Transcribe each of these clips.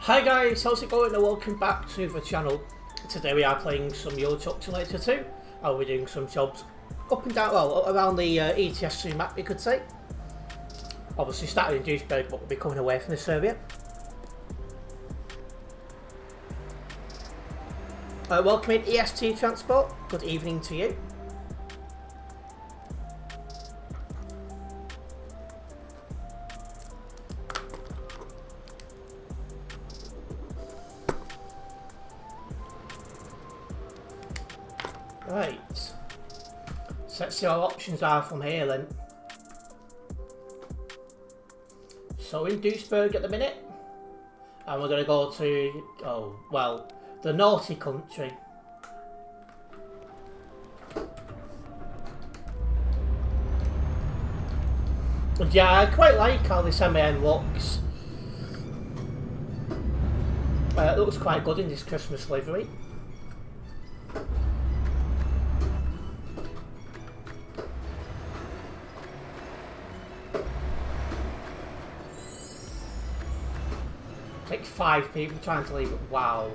Hi guys, how's it going and welcome back to the channel. Today we are playing some Euro Truck Simulator 2 and we're doing some jobs up and down, well, around the ETS2 map you could say. Obviously starting in Duisburg, but we'll be coming away from this area. Welcome in EST Transport, good evening to you. Right, so let's see what our options are from here then. So in Duisburg at the minute, and we're going to go to, the naughty country. And yeah, I quite like how this MAN looks. It looks quite good in this Christmas livery. Like 5 people trying to leave it. Wow.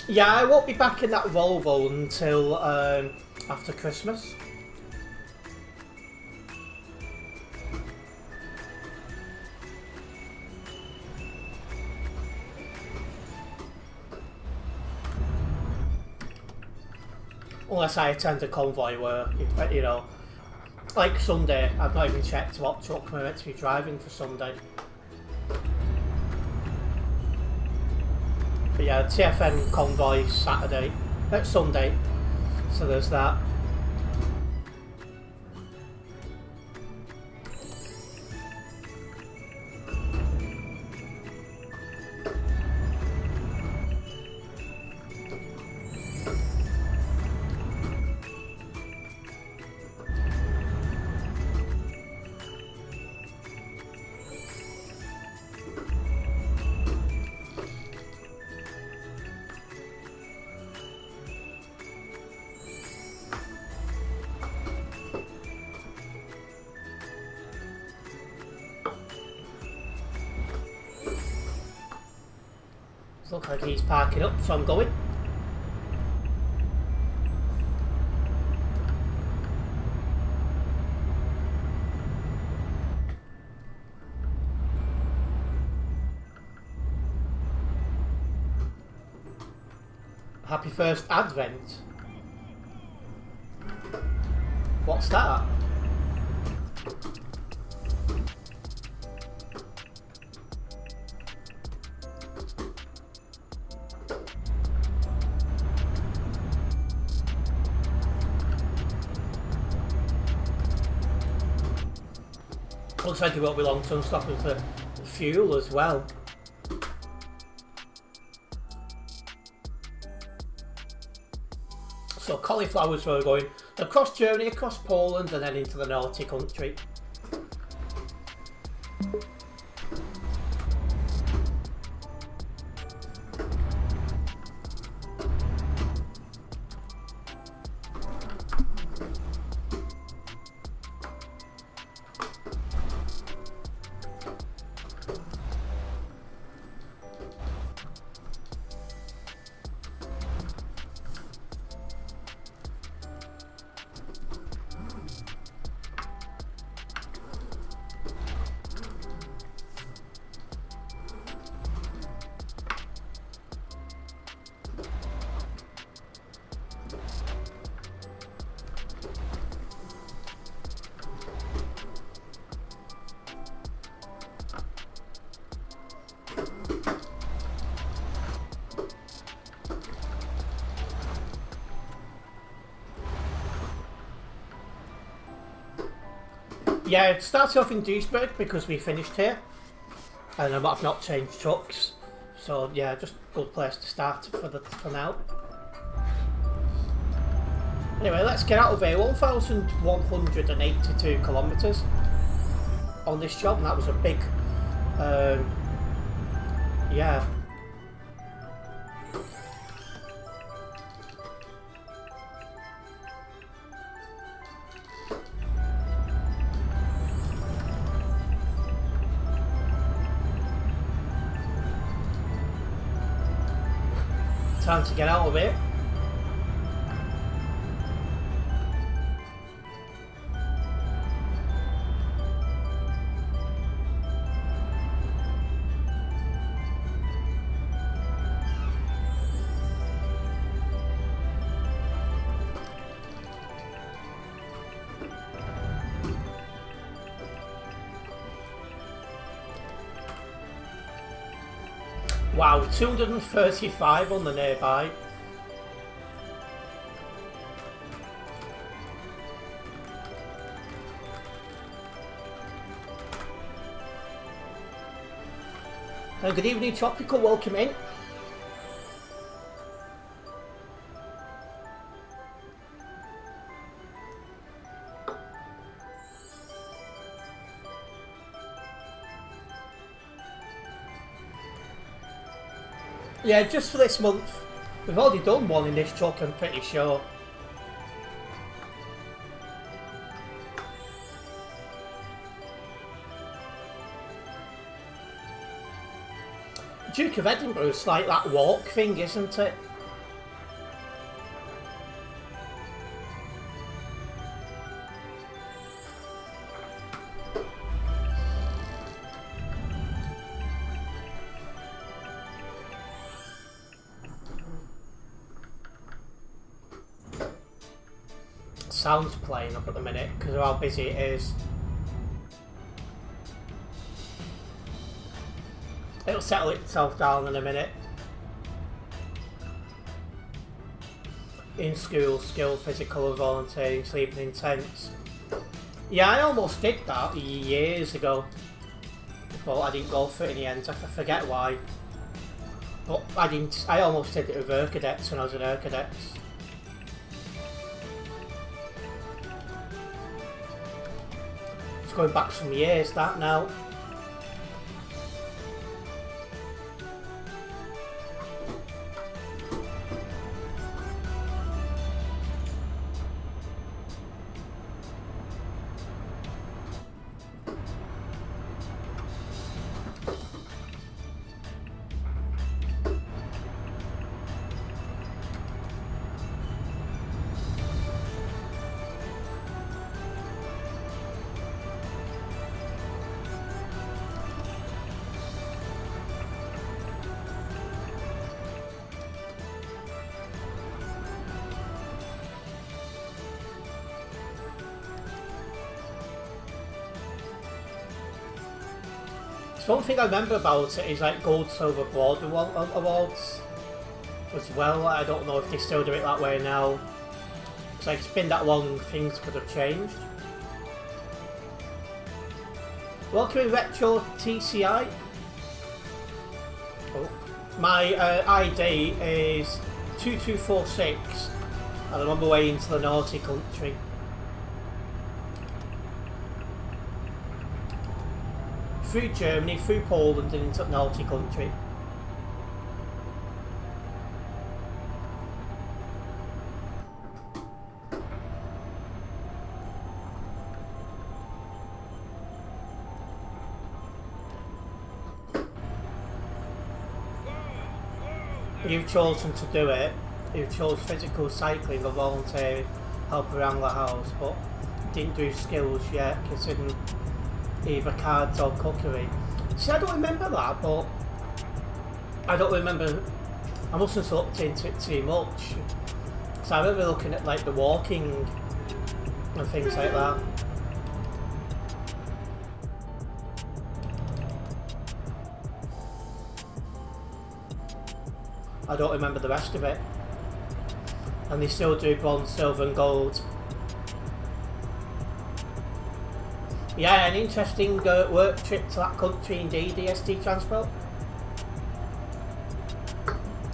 Yeah, I won't be back in that Volvo until after Christmas. Unless I attend a convoy where, you know, like Sunday, I've not even checked what truck we're meant to be driving for Sunday. But yeah, TFN convoy Sunday, so there's that. Looks like he's parking up, so I'm going. Happy first Advent. What's that? Looks like it won't be long till I'm stopping for fuel as well. So cauliflowers where we're going across Germany, across Poland and then into the naughty country. Yeah, it started off in Duisburg because we finished here and I've not changed trucks, so yeah, just a good place to start for now. Anyway, let's get out of here. 1,182 kilometres on this job, and that was a big Yeah. Time to get out of it. Wow, 235 on the nearby. Good evening, Tropical. Welcome in. Yeah, just for this month. We've already done one in this truck, I'm pretty sure. Duke of Edinburgh's like that walk thing, isn't it? Sound's playing up at the minute because of how busy it is. It'll settle itself down in a minute. In school, skill, physical and volunteering, sleeping in tents. Yeah, I almost did that years ago. But I didn't go for it in the end. I forget why. But I almost did it with Air Cadets when I was in Air Cadets. It's going back some years, that now. So one thing I remember about it is like gold, silver, border awards as well. I don't know if they still do it that way now. It's like it's been that long, things could have changed. Welcome in Retro TCI. Oh. My ID is 2246 and I'm on my way into the naughty country. Through Germany, through Poland and into the naughty country. You've chosen to do it. You've chosen physical cycling or volunteering, help around the house, but didn't do skills yet, considering either cards or cookery. See, I don't remember that, but I don't remember. I mustn't have looked into it too much. So I remember looking at like the walking and things like that. I don't remember the rest of it. And they still do bronze, silver and gold. Yeah, an interesting work trip to that country indeed, DST Transport.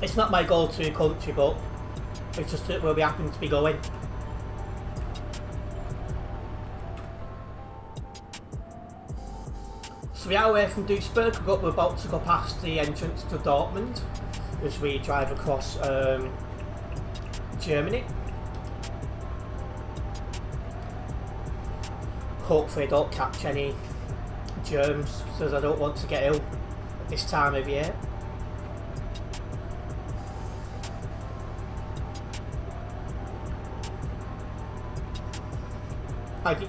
It's not my go-to country, but it's just where we happen to be going. So we are away from Duisburg. We're about to go past the entrance to Dortmund as we drive across Germany. Hopefully I don't catch any germs, because I don't want to get ill at this time of year.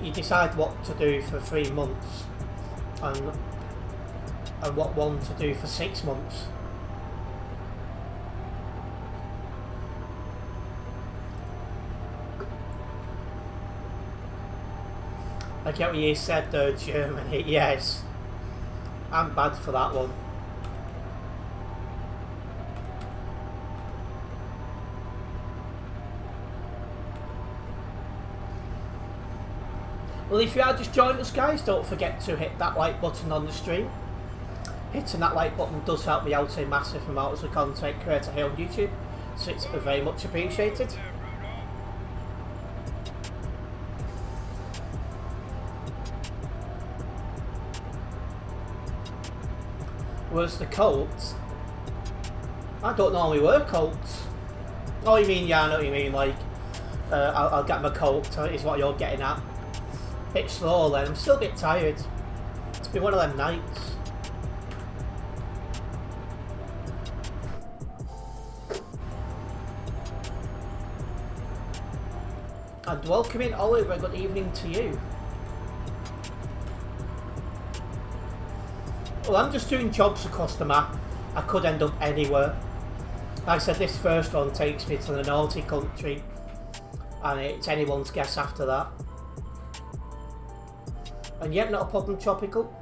You decide what to do for 3 months and what one to do for 6 months. I get what you said though, Germany. Yes, I'm bad for that one. Well, if you are just joining us, guys, don't forget to hit that like button on the stream. Hitting that like button does help me out a massive amount as a content creator here on YouTube, so it's very much appreciated. Where's the Colts? I don't normally wear Colts. Oh, you mean, yeah, I know what you mean, like, I'll get my Colt, is what you're getting at. Bit slow then, I'm still a bit tired. It's been one of them nights. And welcome in Oliver, good evening to you. Well, I'm just doing jobs across the map. I could end up anywhere. Like I said, this first one takes me to the naughty country, and it's anyone's guess after that. And yet, not a problem, Tropical.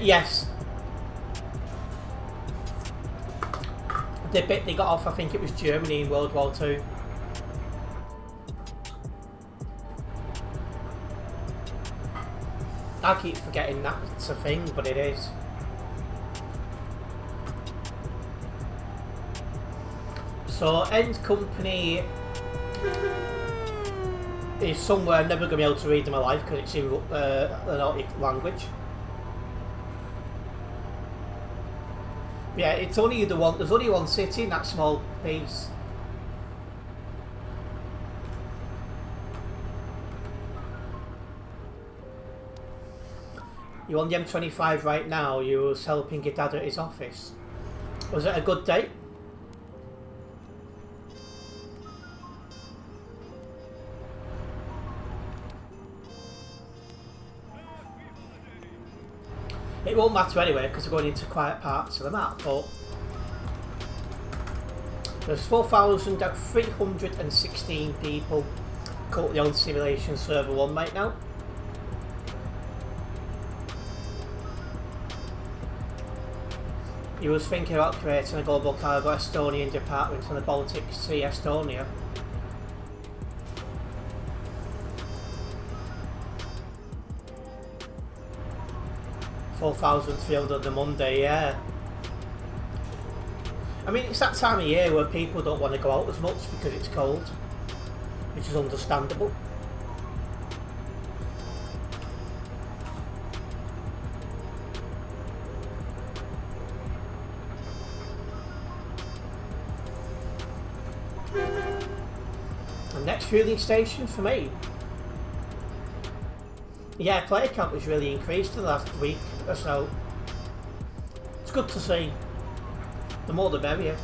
Yes. The bit they got off, I think it was Germany in World War II. I keep forgetting that's a thing, but it is. So, end company is somewhere I'm never going to be able to read in my life because it's in the Nordic language. Yeah, it's only the one. There's only one city in that small piece. You're on the M25 right now. You was helping your dad at his office. Was it a good day? It won't matter anyway because we're going into quiet parts of the map, but there's 4,316 people currently on Simulation Server 1 right now. You was thinking about creating a global cargo Estonian department in the Baltic Sea, Estonia. $4,300 on the Monday, yeah. I mean, it's that time of year where people don't want to go out as much because it's cold, which is understandable. The next fueling station for me. Yeah, player count was really increased in the last week or so. It's good to see. The more the merrier.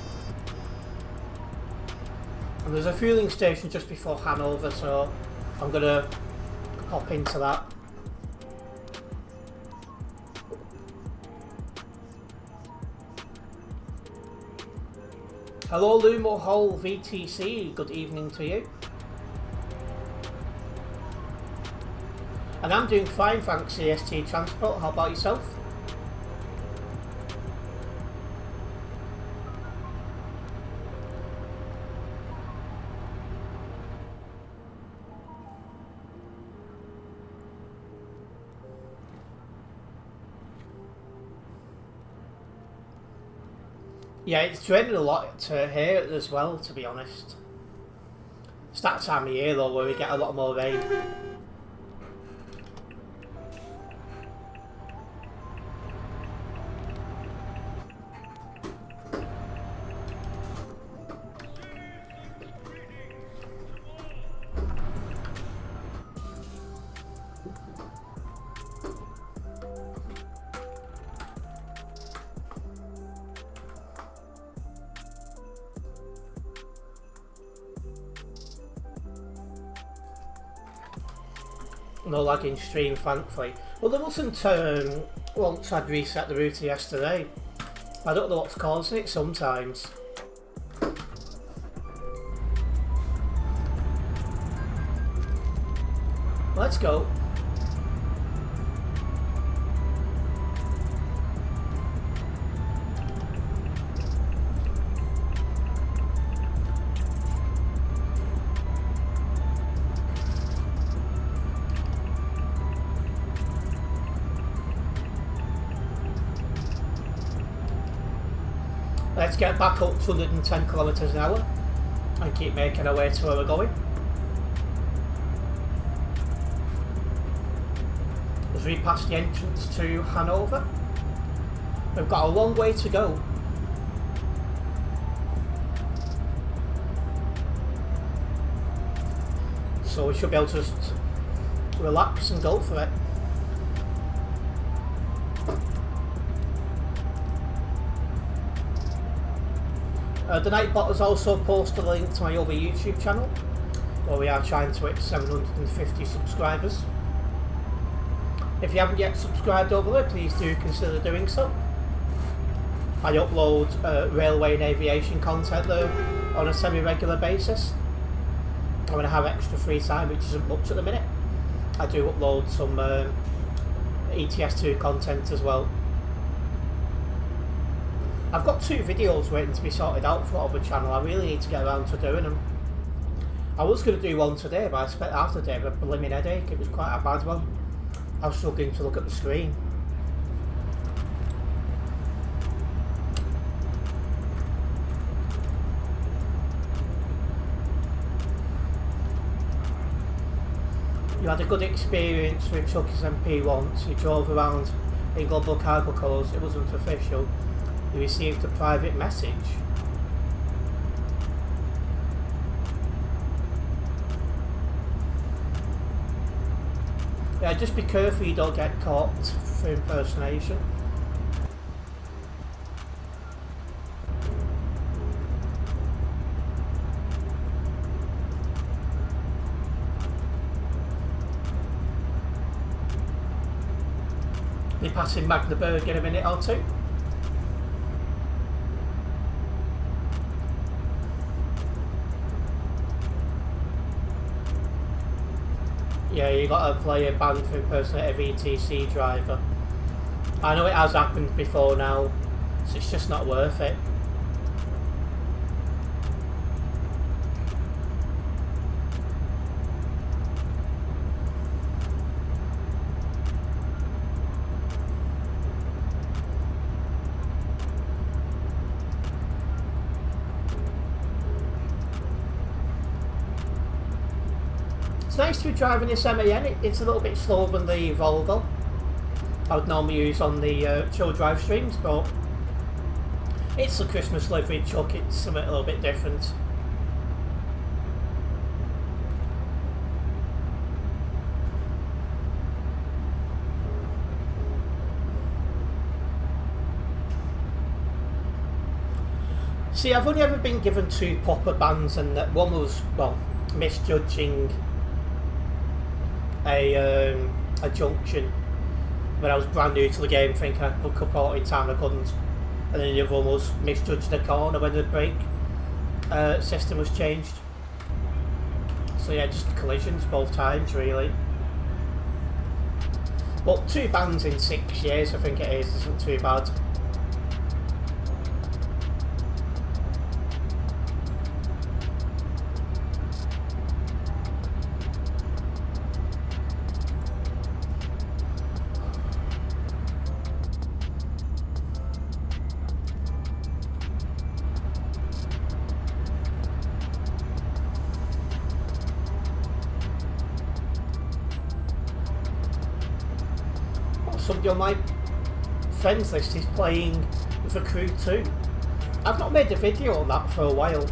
And there's a fueling station just before Hanover, so I'm gonna pop into that. Hello Lumo Hole VTC, good evening to you. And I'm doing fine, thanks CST Transport. How about yourself? Yeah, it's raining a lot here as well, to be honest. It's that time of year though where we get a lot more rain. No lagging stream, thankfully. Well, there wasn't once I'd reset the router yesterday. I don't know what's causing it sometimes. Let's go. Let's get back up to 110 kilometers an hour and keep making our way to where we're going. As we pass the entrance to Hanover, we've got a long way to go. So we should be able to just relax and go for it. The Nightbot has also posted a link to my other YouTube channel, where we are trying to hit 750 subscribers. If you haven't yet subscribed over there, please do consider doing so. I upload railway and aviation content there on a semi-regular basis. And when I have extra free time, which isn't much at the minute, I do upload some ETS2 content as well. I've got 2 videos waiting to be sorted out for the other channel. I really need to get around to doing them. I was going to do one today, but I spent half the day with a blooming headache. It was quite a bad one. I was struggling to look at the screen. You had a good experience with Chucky's MP once. You drove around in Global Cargo colours. It wasn't official. You received a private message. Yeah, just be careful you don't get caught for impersonation. Be passing Magdeburg in a minute or two. Yeah, you got to play a band for impersonate a VTC driver. I know it has happened before now, so it's just not worth it. It's nice to be driving this MAN. It's a little bit slower than the Volvo I would normally use on the chill drive streams, but it's the Christmas livery truck. It's something a little bit different. See, I've only ever been given 2 proper bans, and that one was, well, misjudging a junction when I was brand new to the game, thinking I could put it in time, I couldn't. And then the other one was misjudging the corner when the brake system was changed. So yeah, just collisions both times really. But 2 bans in 6 years, I think it is, isn't too bad. somebody on my friends list is playing The Crew 2. I've not made a video on that for a while.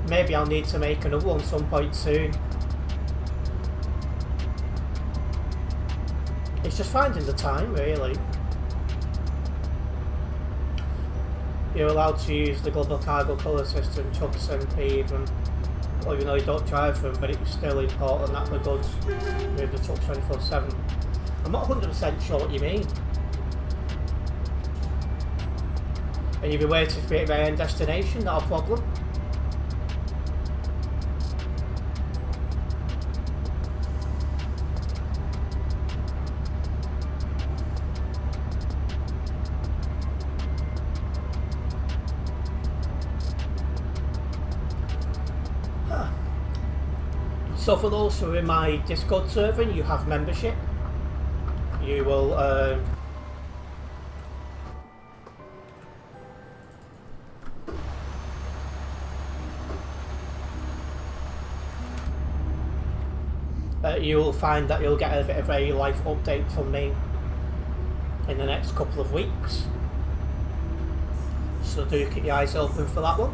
Maybe I'll need to make another one some point soon. It's just finding the time, really. You're allowed to use the global cargo colour system, trucks, TMP, even though you don't drive them, but it's still important that the goods move the truck 24/7. I'm not 100% sure what you mean. And you'll be waiting for your end destination, not a problem. So for those who are in my Discord server, you have membership. You will you will find that you'll get a bit of a life update from me in the next couple of weeks. So do keep your eyes open for that one.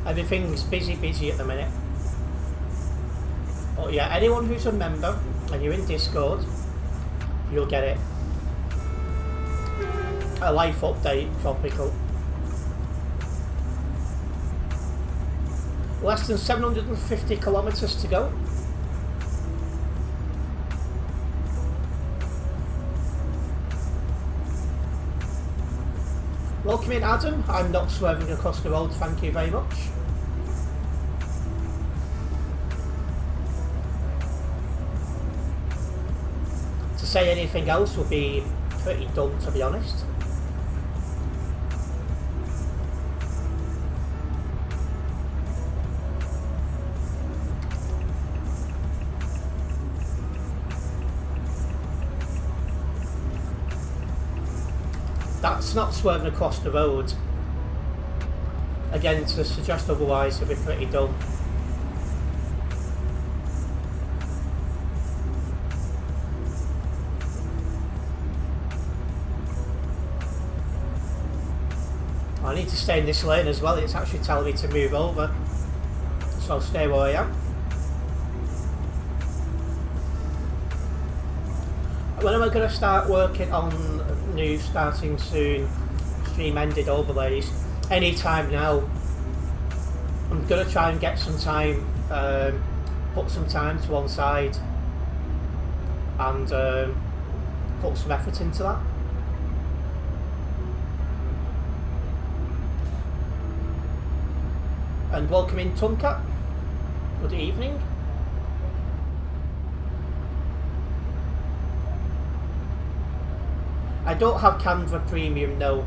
Everything's busy at the minute. But yeah, anyone who's a member and you're in Discord, you'll get it. A life update, tropical. Less than 750 kilometres to go. Welcome in, Adam. I'm not swerving across the road, thank you very much. To say anything else would be pretty dumb, to be honest. That's not swerving across the road. Again, to suggest otherwise would be pretty dumb. I need to stay in this lane as well, it's actually telling me to move over. So I'll stay where I am. When am I going to start working on new starting soon stream ended overlays? Anytime now. I'm going to try and get some time, put some time to one side and put some effort into that. And welcome in, Tomcat. Good evening. I don't have Canva Premium, no.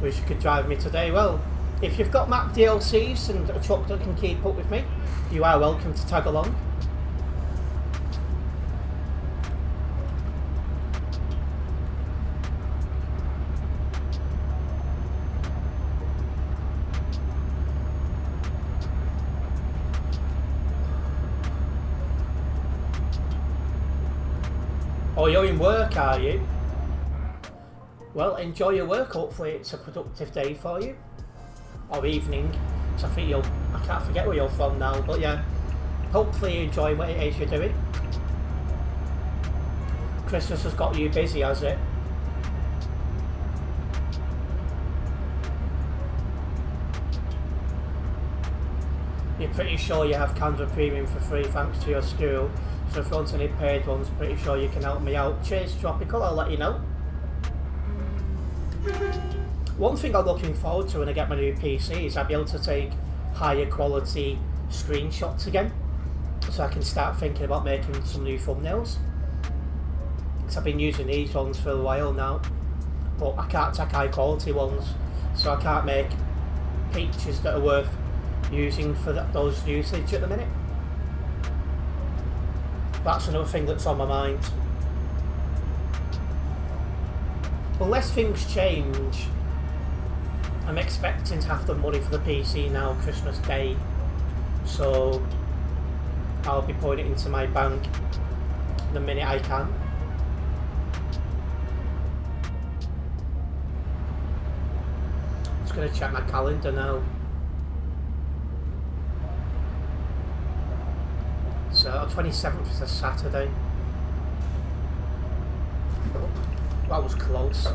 Wish you could drive me today. Well, if you've got map DLCs and a truck that can keep up with me, you are welcome to tag along. Oh, you're in work, are you? Well, enjoy your work. Hopefully it's a productive day for you. Or evening. So I think I can't forget where you're from now, but yeah. Hopefully you enjoy what it is you're doing. Christmas has got you busy, has it? You're pretty sure you have Canva Premium for free thanks to your school. So if you want any paid ones, pretty sure you can help me out. Cheers, Tropical, I'll let you know. One thing I'm looking forward to when I get my new PC is I'll be able to take higher quality screenshots again. So I can start thinking about making some new thumbnails. Because I've been using these ones for a while now. But I can't take high quality ones. So I can't make pictures that are worth using for those usage at the minute. That's another thing that's on my mind. Unless things change, I'm expecting to have the money for the PC now, Christmas Day. so I'll be putting it into my bank the minute I can. Just going to check my calendar now. So 27th is a Saturday. That was close.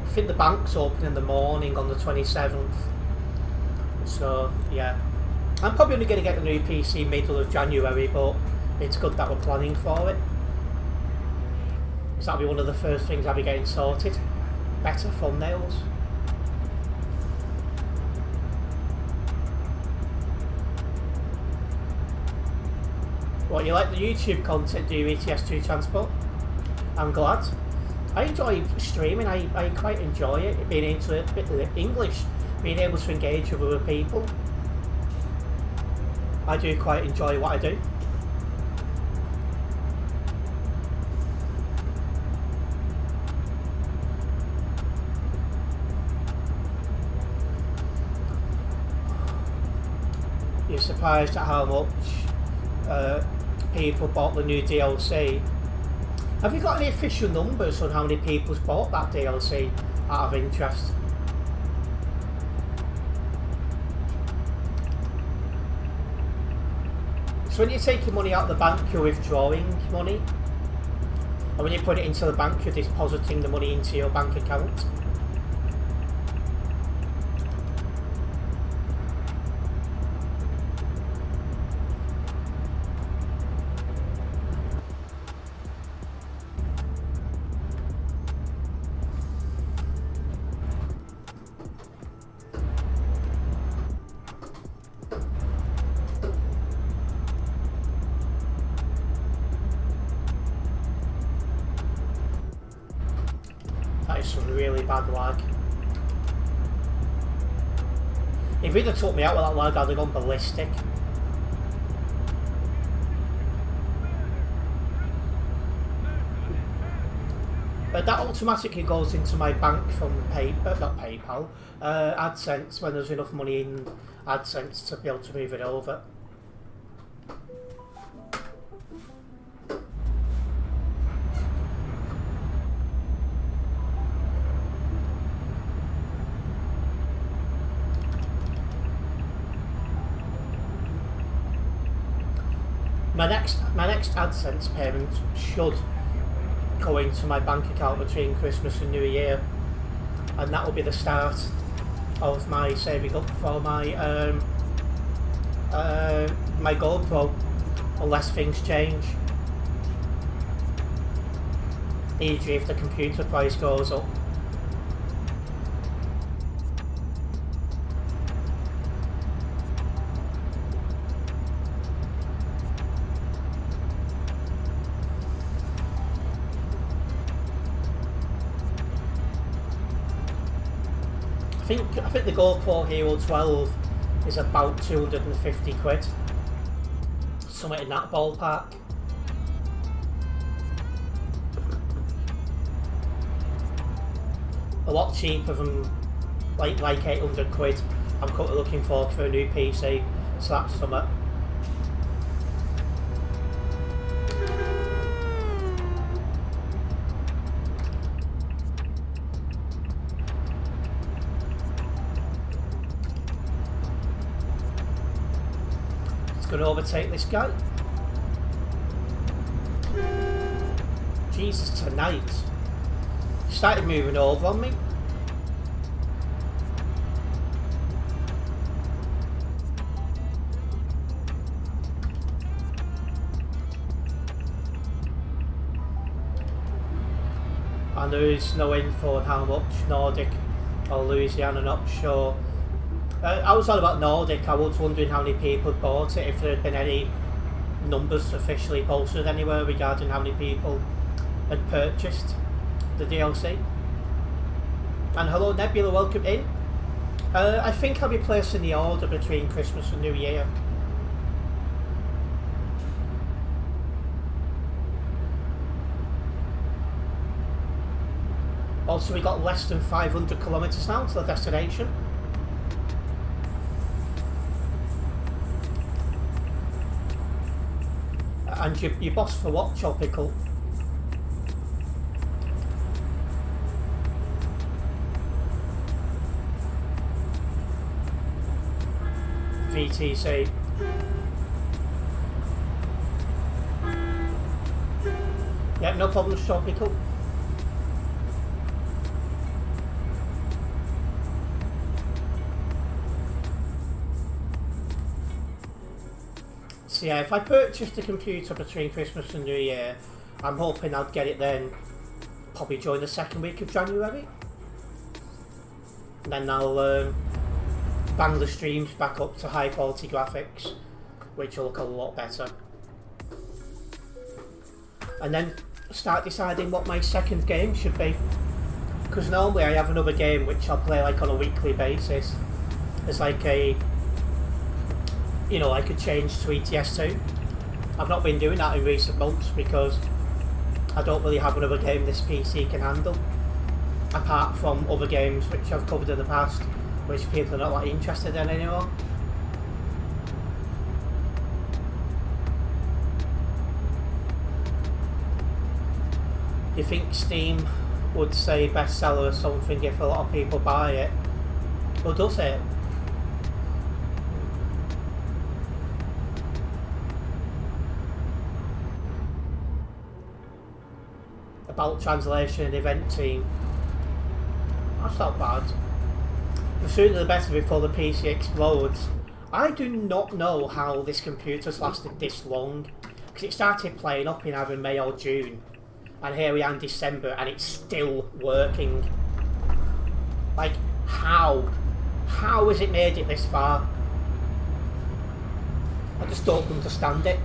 I think the bank's open in the morning on the 27th. So yeah, I'm probably only going to get the new PC middle of January, but it's good that we're planning for it. Because that'll be one of the first things I'll be getting sorted. Better thumbnails. What, you like the YouTube content, do you, ETS2 Transport? I'm glad. I enjoy streaming, I quite enjoy it, being into a bit of English, being able to engage with other people. I do quite enjoy what I do. You're surprised at how much people bought the new DLC. Have you got any official numbers on how many people's bought that DLC out of interest? So when you're taking money out of the bank, you're withdrawing money, and when you put it into the bank, you're depositing the money into your bank account. That is some really bad lag. If he'd have took me out with that lag, I'd have gone ballistic. But that automatically goes into my bank from not PayPal, AdSense, when there's enough money in AdSense to be able to move it over. My next AdSense payment should go into my bank account between Christmas and New Year, and that will be the start of my saving up for my my GoPro, unless things change. E.g. if the computer price goes up. I think the GoPro Hero 12 is about 250 quid. Something in that ballpark. A lot cheaper than like 800 quid I'm currently looking for a new PC, so that's something. Going to overtake this guy. Jesus, tonight. He started moving over on me. And there is no info on how much Nordic or Louisiana, not sure. I was on about Nordic. I was wondering how many people had bought it, if there had been any numbers officially posted anywhere regarding how many people had purchased the DLC. And hello Nebula, welcome in. I think I'll be placing the order between Christmas and New Year. Also, we got less than 500 kilometres now to the destination. And your boss for what, Tropical? VTC. Yeah, no problems, Tropical. So yeah, if I purchased a computer between Christmas and New Year, I'm hoping I'd get it then, probably during the second week of January. And then I'll bang the streams back up to high quality graphics, which will look a lot better. And then start deciding what my second game should be. Because normally I have another game which I'll play like on a weekly basis. It's like a, you know, like a change to ETS2. I've not been doing that in recent months because I don't really have another game this PC can handle. Apart from other games which I've covered in the past, which people are not that interested in anymore. You think Steam would say bestseller or something if a lot of people buy it? Well, does it? About translation and event team. That's not bad. The sooner the better before the PC explodes. I do not know how this computer's lasted this long. Because it started playing up in either May or June. And here we are in December and it's still working. Like, how? How has it made it this far? I just don't understand it.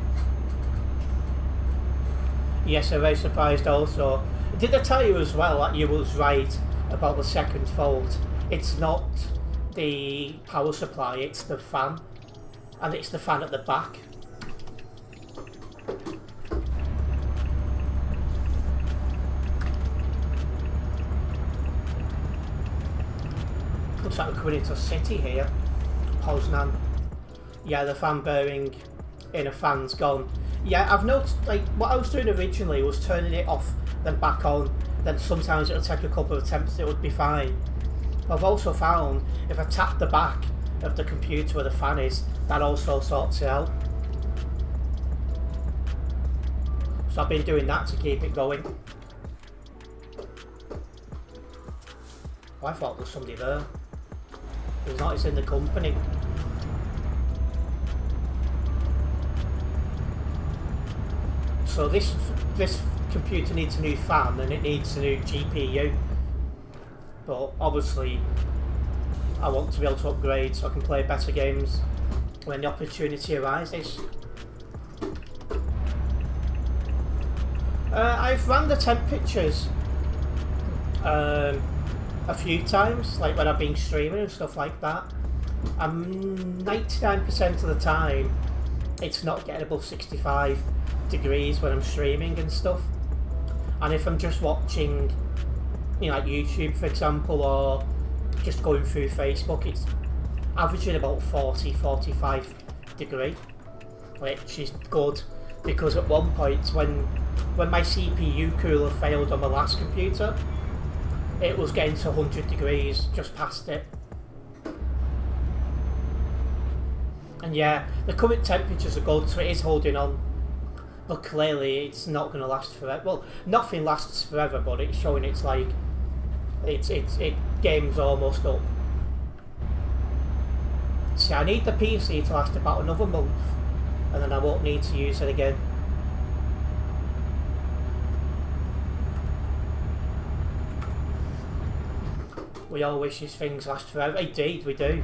Yes, I'm very surprised also. Did I tell you as well that you was right about the second fault? It's not the power supply, it's the fan. And it's the fan at the back. Looks like we're coming into a city here. Poznan. Yeah, the fan bearing in a fan's gone. Yeah, I've noticed, like, what I was doing originally was turning it off, then back on, then sometimes it'll take a couple of attempts, it would be fine. But I've also found, if I tap the back of the computer where the fan is, that also sorts it out. So I've been doing that to keep it going. Oh, I thought there was somebody there. There's not, it's in the company. So this computer needs a new fan and it needs a new GPU. But obviously I want to be able to upgrade so I can play better games when the opportunity arises. I've ran the temperatures a few times, like when I've been streaming and stuff like that. And 99% of the time it's not getting above 65 degrees when I'm streaming and stuff. And if I'm just watching, you know, like YouTube for example, or just going through Facebook, it's averaging about 40-45 degree, which is good, because at one point when my CPU cooler failed on my last computer, it was getting to 100 degrees just past it. And yeah, the current temperatures are good, so it is holding on. But clearly it's not going to last forever. Well, nothing lasts forever, but it's showing it's like it game's almost up. See, I need the PC to last about another month, and then I won't need to use it again. We all wish these things last forever. Indeed, we do.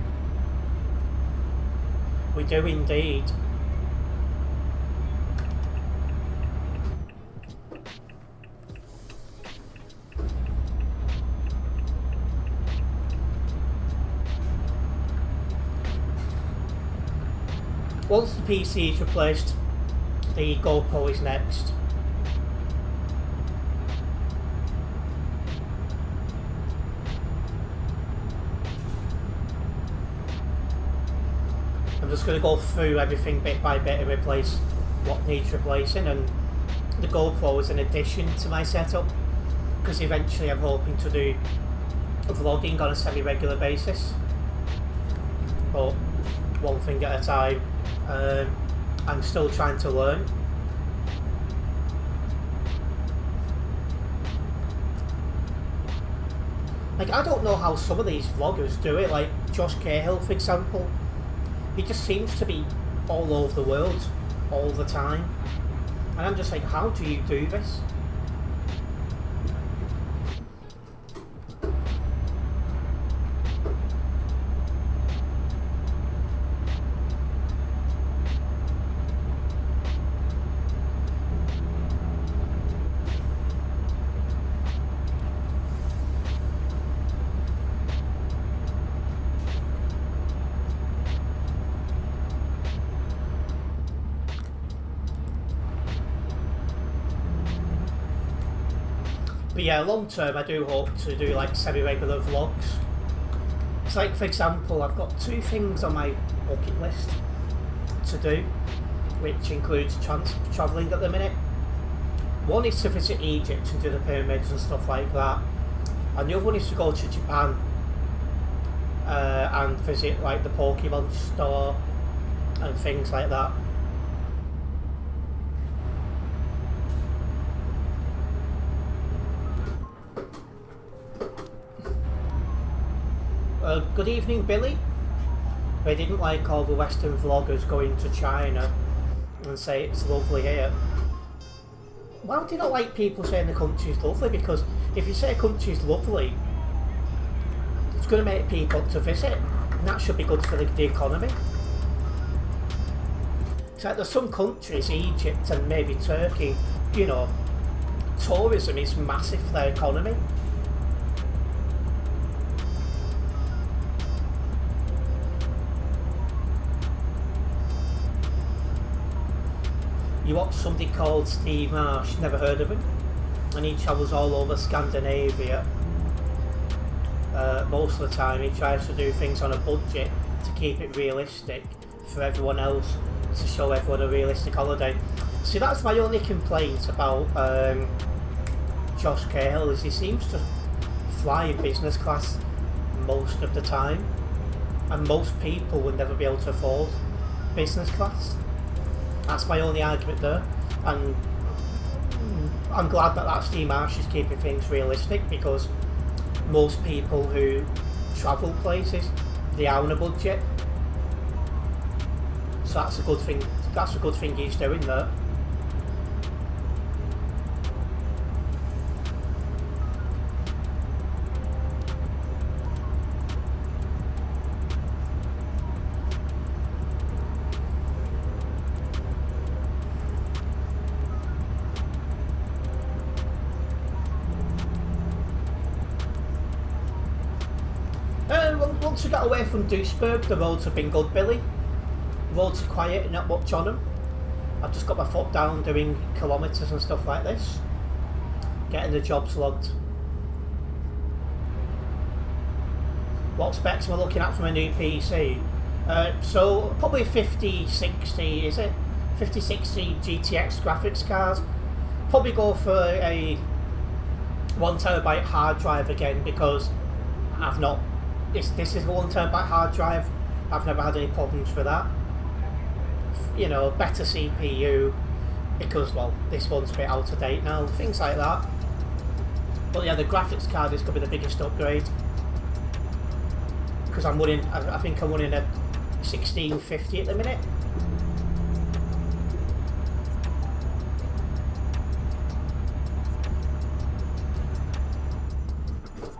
We do indeed. Once the PC is replaced, the GoPro is next. I'm just going to go through everything bit by bit and replace what needs replacing, and the GoPro is an addition to my setup because eventually I'm hoping to do vlogging on a semi-regular basis, but one thing at a time. I'm still trying to learn. Like, I don't know how some of these vloggers do it, like Josh Cahill for example. He just seems to be all over the world all the time, and I'm just like, how do you do this? But yeah, long term I do hope to do like semi-regular vlogs. It's like, for example, I've got 2 things on my bucket list to do, which includes travelling at the minute. One is to visit Egypt and do the pyramids and stuff like that, and the other one is to go to Japan and visit like the Pokemon store and things like that. Good evening, Billy. I didn't like all the Western vloggers going to China and say it's lovely here. Why do you not like people saying the country's lovely? Because if you say a country's lovely, it's going to make people to visit, and that should be good for the economy. It's like there's some countries, Egypt and maybe Turkey, you know, tourism is massive for their economy. You watch somebody called Steve Marsh, never heard of him, and he travels all over Scandinavia. Most of the time he tries to do things on a budget to keep it realistic for everyone else, to show everyone a realistic holiday. See, that's my only complaint about Josh Cahill, is he seems to fly in business class most of the time, and most people would never be able to afford business class. That's my only argument there, and I'm glad that Steve Marsh is keeping things realistic, because most people who travel places, they are on a budget. So that's a good thing. That's a good thing he's doing there. Once we got away from Duisburg, the roads have been good, Billy. Roads are quiet and not much on them. I've just got my foot down doing kilometres and stuff like this, getting the jobs logged. What specs am I looking at for my new PC? So probably 5060, is it? 5060 GTX graphics card. Probably go for a 1TB hard drive again, because I've not. This is a 1TB hard drive. I've never had any problems with that. You know, better CPU, because, well, this one's a bit out of date now. Things like that. But yeah, the graphics card is going to be the biggest upgrade, because I'm running. I think I'm running a 1650 at the minute.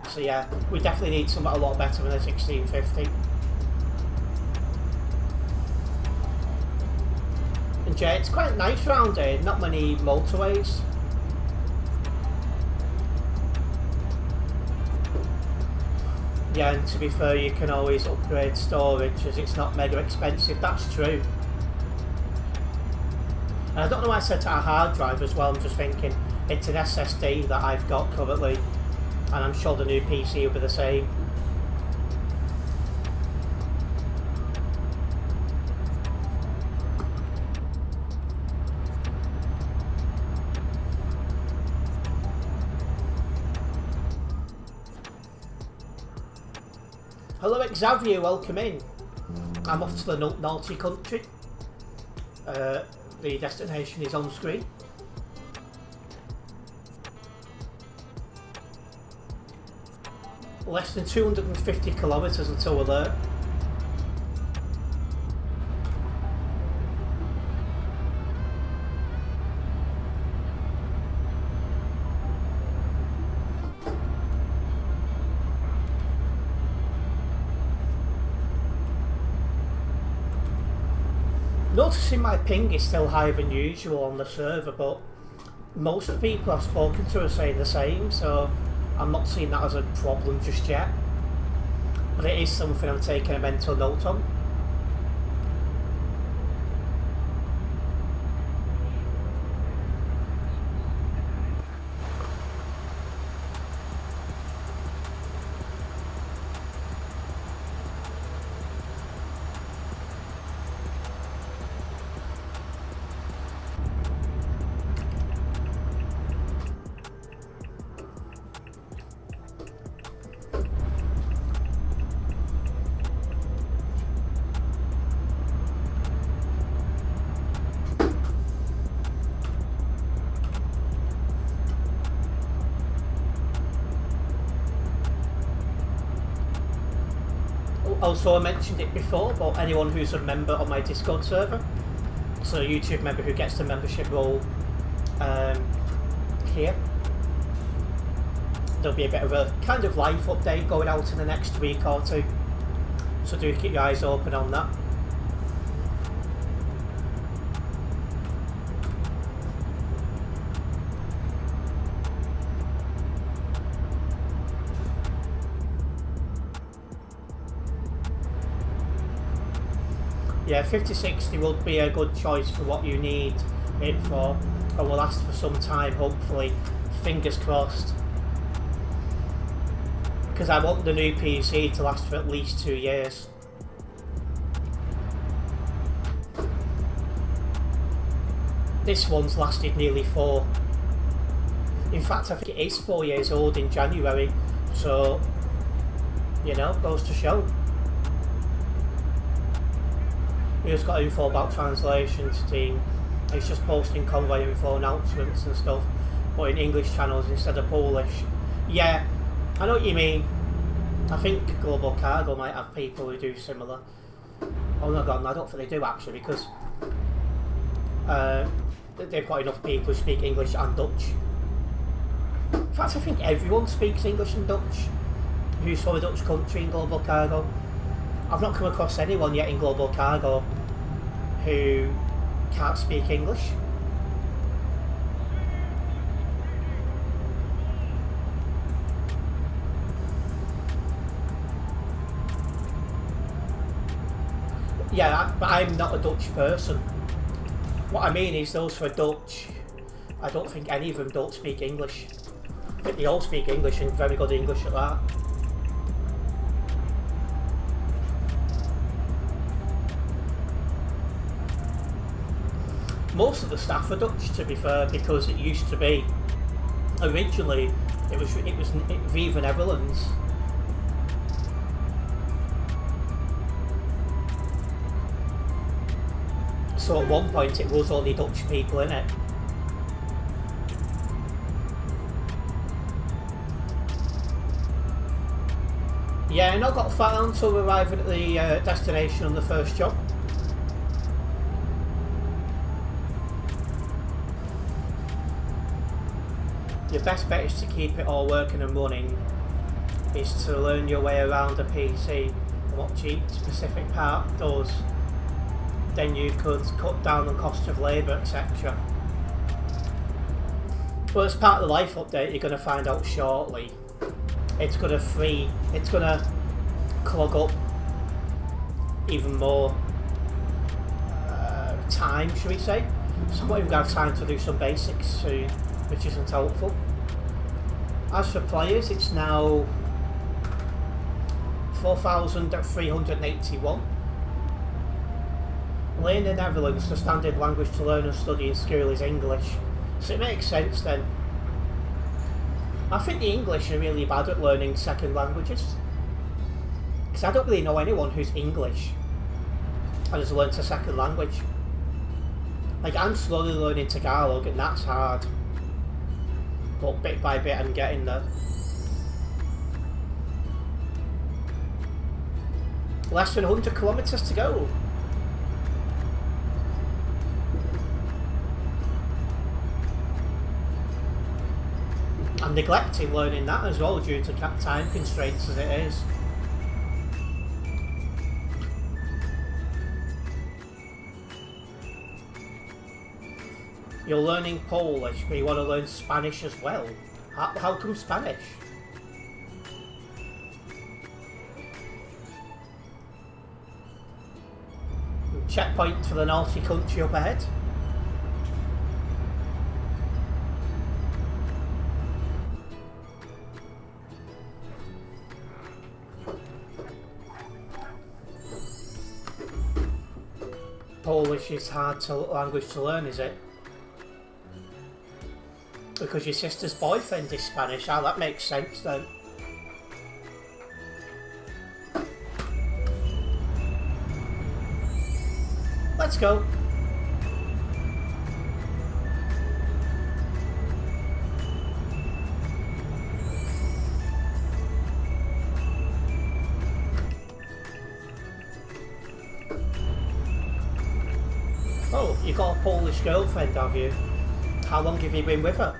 So yeah, we definitely need something a lot better than a 1650. And yeah, it's quite nice around here, not many motorways. Yeah, and to be fair, you can always upgrade storage as it's not mega expensive, that's true. And I don't know why I said to a hard drive as well, I'm just thinking it's an SSD that I've got currently, and I'm sure the new PC will be the same. Hello Xavier, welcome in. I'm off to the naughty country. The destination is on screen. Less than 250 kilometres until we're there. Noticing my ping is still higher than usual on the server, but most of the people I've spoken to are saying the same, so I'm not seeing that as a problem just yet. But it is something I'm taking a mental note on. Also, I mentioned it before, but anyone who's a member on my Discord server, so a YouTube member who gets the membership role here, there'll be a bit of a kind of life update going out in the next week or two, so do keep your eyes open on that. Yeah, 5060 will be a good choice for what you need it for, and will last for some time, hopefully. Fingers crossed. Because I want the new PC to last for at least 2 years. This one's lasted nearly 4. In fact, I think it is 4 years old in January, so, you know, goes to show. We just got info about translations team. It's just posting convoy info announcements and stuff, but in English channels instead of Polish. Yeah, I know what you mean. I think Global Cargo might have people who do similar. Oh no, God, I don't think they do actually, because they've got enough people who speak English and Dutch. In fact, I think everyone speaks English and Dutch who's from a Dutch country in Global Cargo. I've not come across anyone yet in Global Cargo who can't speak English. Yeah, but I'm not a Dutch person. What I mean is those who are Dutch, I don't think any of them don't speak English. I think they all speak English and very good English at that. Most of the staff are Dutch, to be fair, because it used to be. Originally, it was Viva Netherlands. So at one point, it was only Dutch people in it. Yeah, and I got far until arriving at the destination on the first job. Your best bet is to keep it all working and running, is to learn your way around a PC and what each specific part does. Then you could cut down the cost of labour, etc. Well, as part of the life update, you're going to find out shortly. It's going to clog up even more time, should we say. So I'm not even going to have time to do some basics soon, which isn't helpful. As for players, it's now 4,381. In the Netherlands, the standard language to learn and study in school is English, so it makes sense then. I think the English are really bad at learning second languages. Because I don't really know anyone who's English and has learnt a second language. Like, I'm slowly learning Tagalog, and that's hard. But bit by bit, I'm getting there. Less than 100 kilometres to go. I'm neglecting learning that as well due to time constraints as it is. You're learning Polish, but you want to learn Spanish as well. How come Spanish? Checkpoint for the naughty country up ahead. Polish is hard language to learn, is it? Because your sister's boyfriend is Spanish. Ah, that makes sense then. Let's go. Oh, you got a Polish girlfriend, have you? How long have you been with her?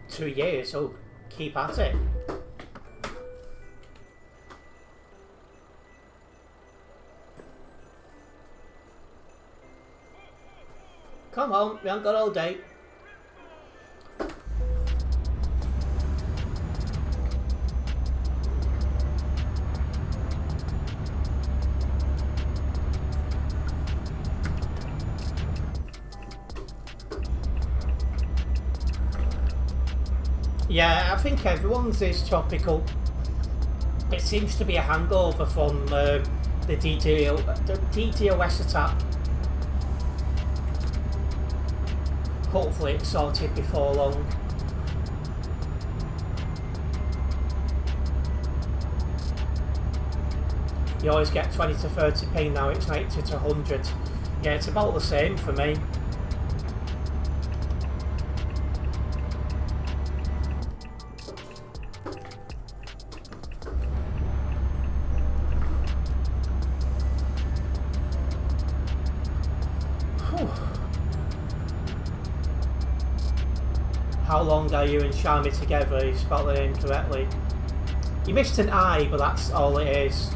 Two years, oh, keep at it. Come on, we haven't got all day. Yeah, I think everyone's is topical. It seems to be a hangover from the DDoS attack. Hopefully it's sorted before long. You always get 20 to 30 ping, now it's 90 to 100. Yeah, it's about the same for me. How long are you and Shami together? You spelled the name correctly. You missed an I, but that's all it is.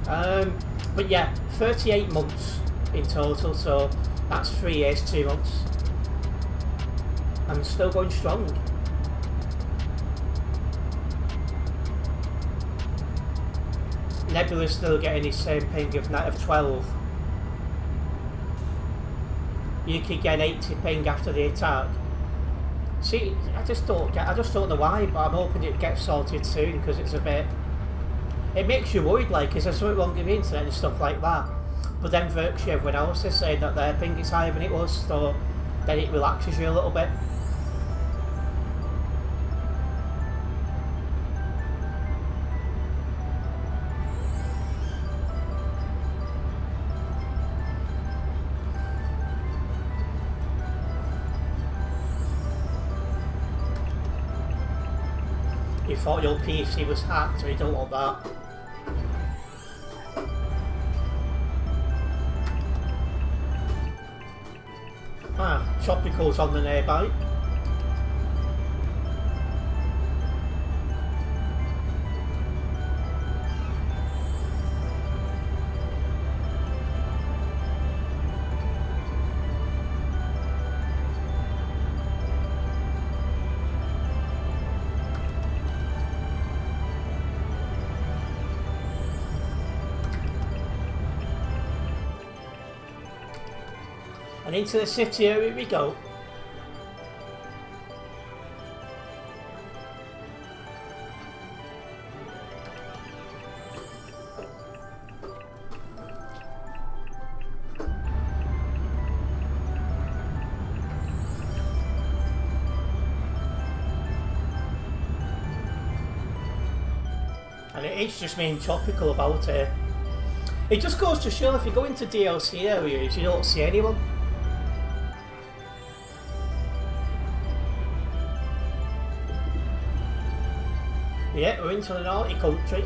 But yeah, 38 months in total, so that's 3 years, 2 months. I'm still going strong. Nebula's still getting his same ping of 12. You could get 80 ping after the attack. See, I just don't know why, but I'm hoping it gets sorted soon because it's a bit. It makes you worried, like, is there something wrong with the internet and stuff like that? But then virtually everyone else is saying that their ping is higher than it was, so then it relaxes you a little bit. You thought your PC was hacked, so you don't want that. Ah, Tropical's on the nearby. And into the city, here we go. And it's just being topical about it. It just goes to show if you go into DLC areas, you don't see anyone. Yeah, we're into the naughty country.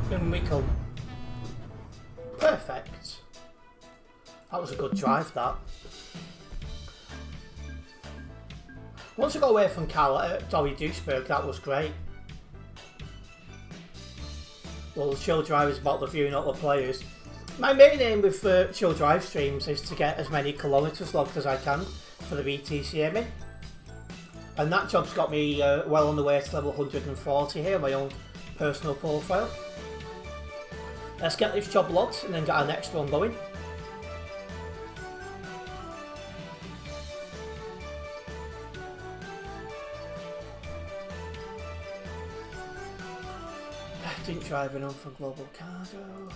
In we come. Perfect. That was a good drive, that. Once I got away from Duisburg, that was great. Well, the chill drive is about the view, not the players. My main aim with chill drive streams is to get as many kilometres logged as I can for the BTCMing. And that job's got me well on the way to level 140 here, my own personal profile. Let's get this job logged and then get our next one going. Didn't drive enough for global cargo.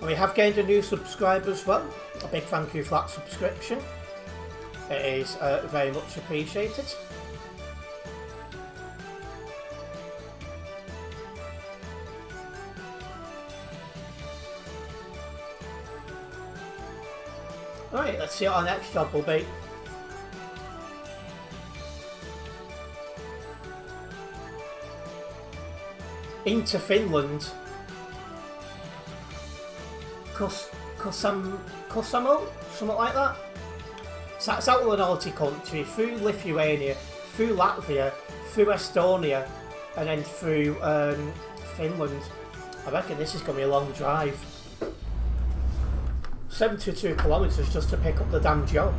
And we have gained a new subscriber as well. A big thank you for that subscription. It is very much appreciated. Alright, let's see what our next job will be. Into Finland. Kosamo? Something like that? So it's out of the naughty country, through Lithuania, through Latvia, through Estonia, and then through Finland. I reckon this is going to be a long drive. 72 kilometres just to pick up the damn job.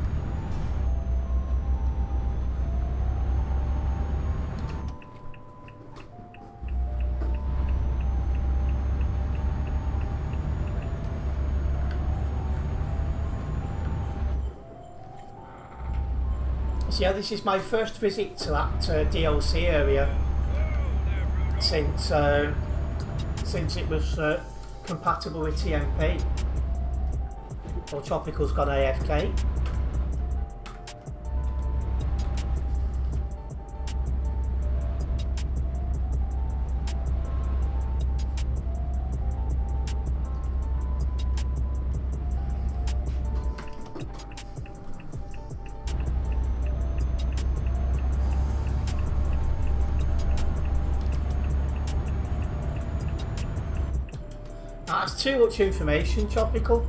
So yeah, this is my first visit to that DLC area since it was compatible with TMP. Well, Tropical's gone AFK. That's too much information, Tropical.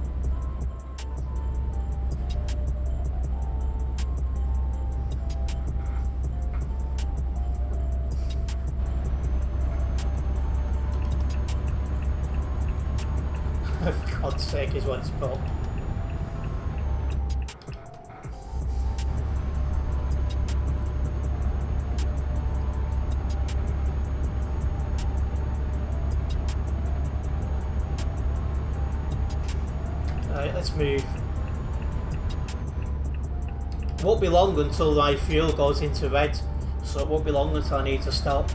For God's sake is what it's called. Alright, let's move. It won't be long until my fuel goes into red, so it won't be long until I need to stop.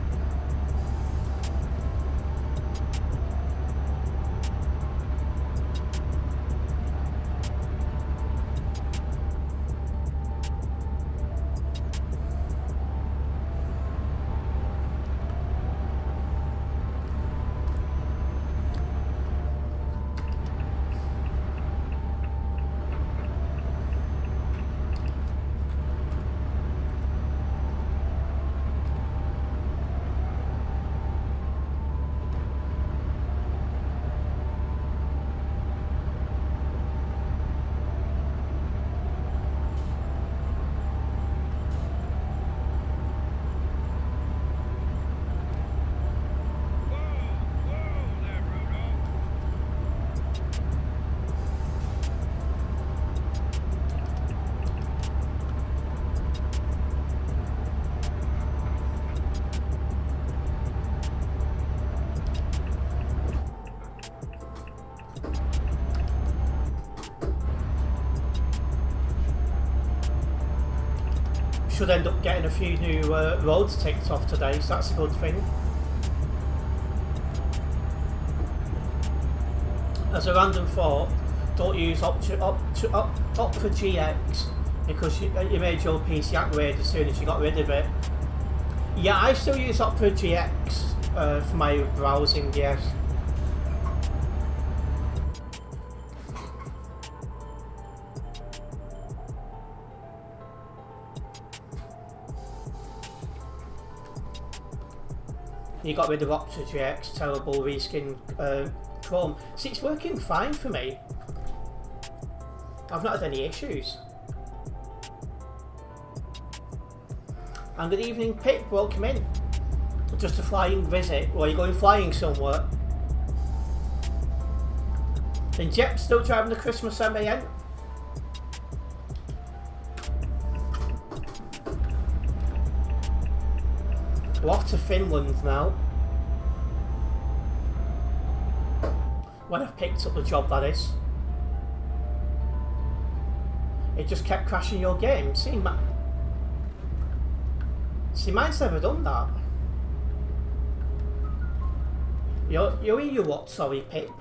should end up getting a few new roads ticked off today, so that's a good thing. As a random thought, don't use Opera GX because you made your PC upgrade as soon as you got rid of it. Yeah, I still use Opera GX for my browsing, yes. You got rid of Opera GX, terrible reskin Chrome. See, it's working fine for me. I've not had any issues. And good evening, Pip. Welcome in. Just a flying visit. Well, you're going flying somewhere. And Jep still driving the Christmas MAN. We're off to Finland now. When I've picked up the job, that is. It just kept crashing your game. See, mine's never done that. You're in your what? Sorry, Pip.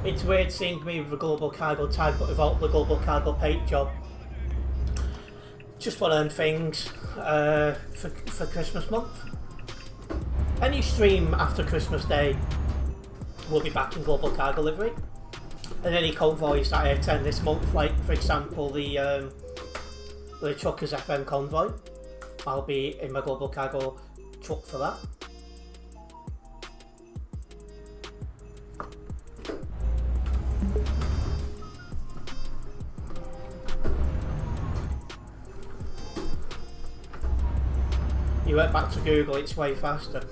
It's weird seeing me with a global cargo tag, but without the global cargo paint job. Just want to earn things for Christmas month. Any stream after Christmas Day will be back in global cargo livery. And any convoys that I attend this month, like for example the Truckers FM convoy, I'll be in my global cargo truck for that. You went back to Google, it's way faster.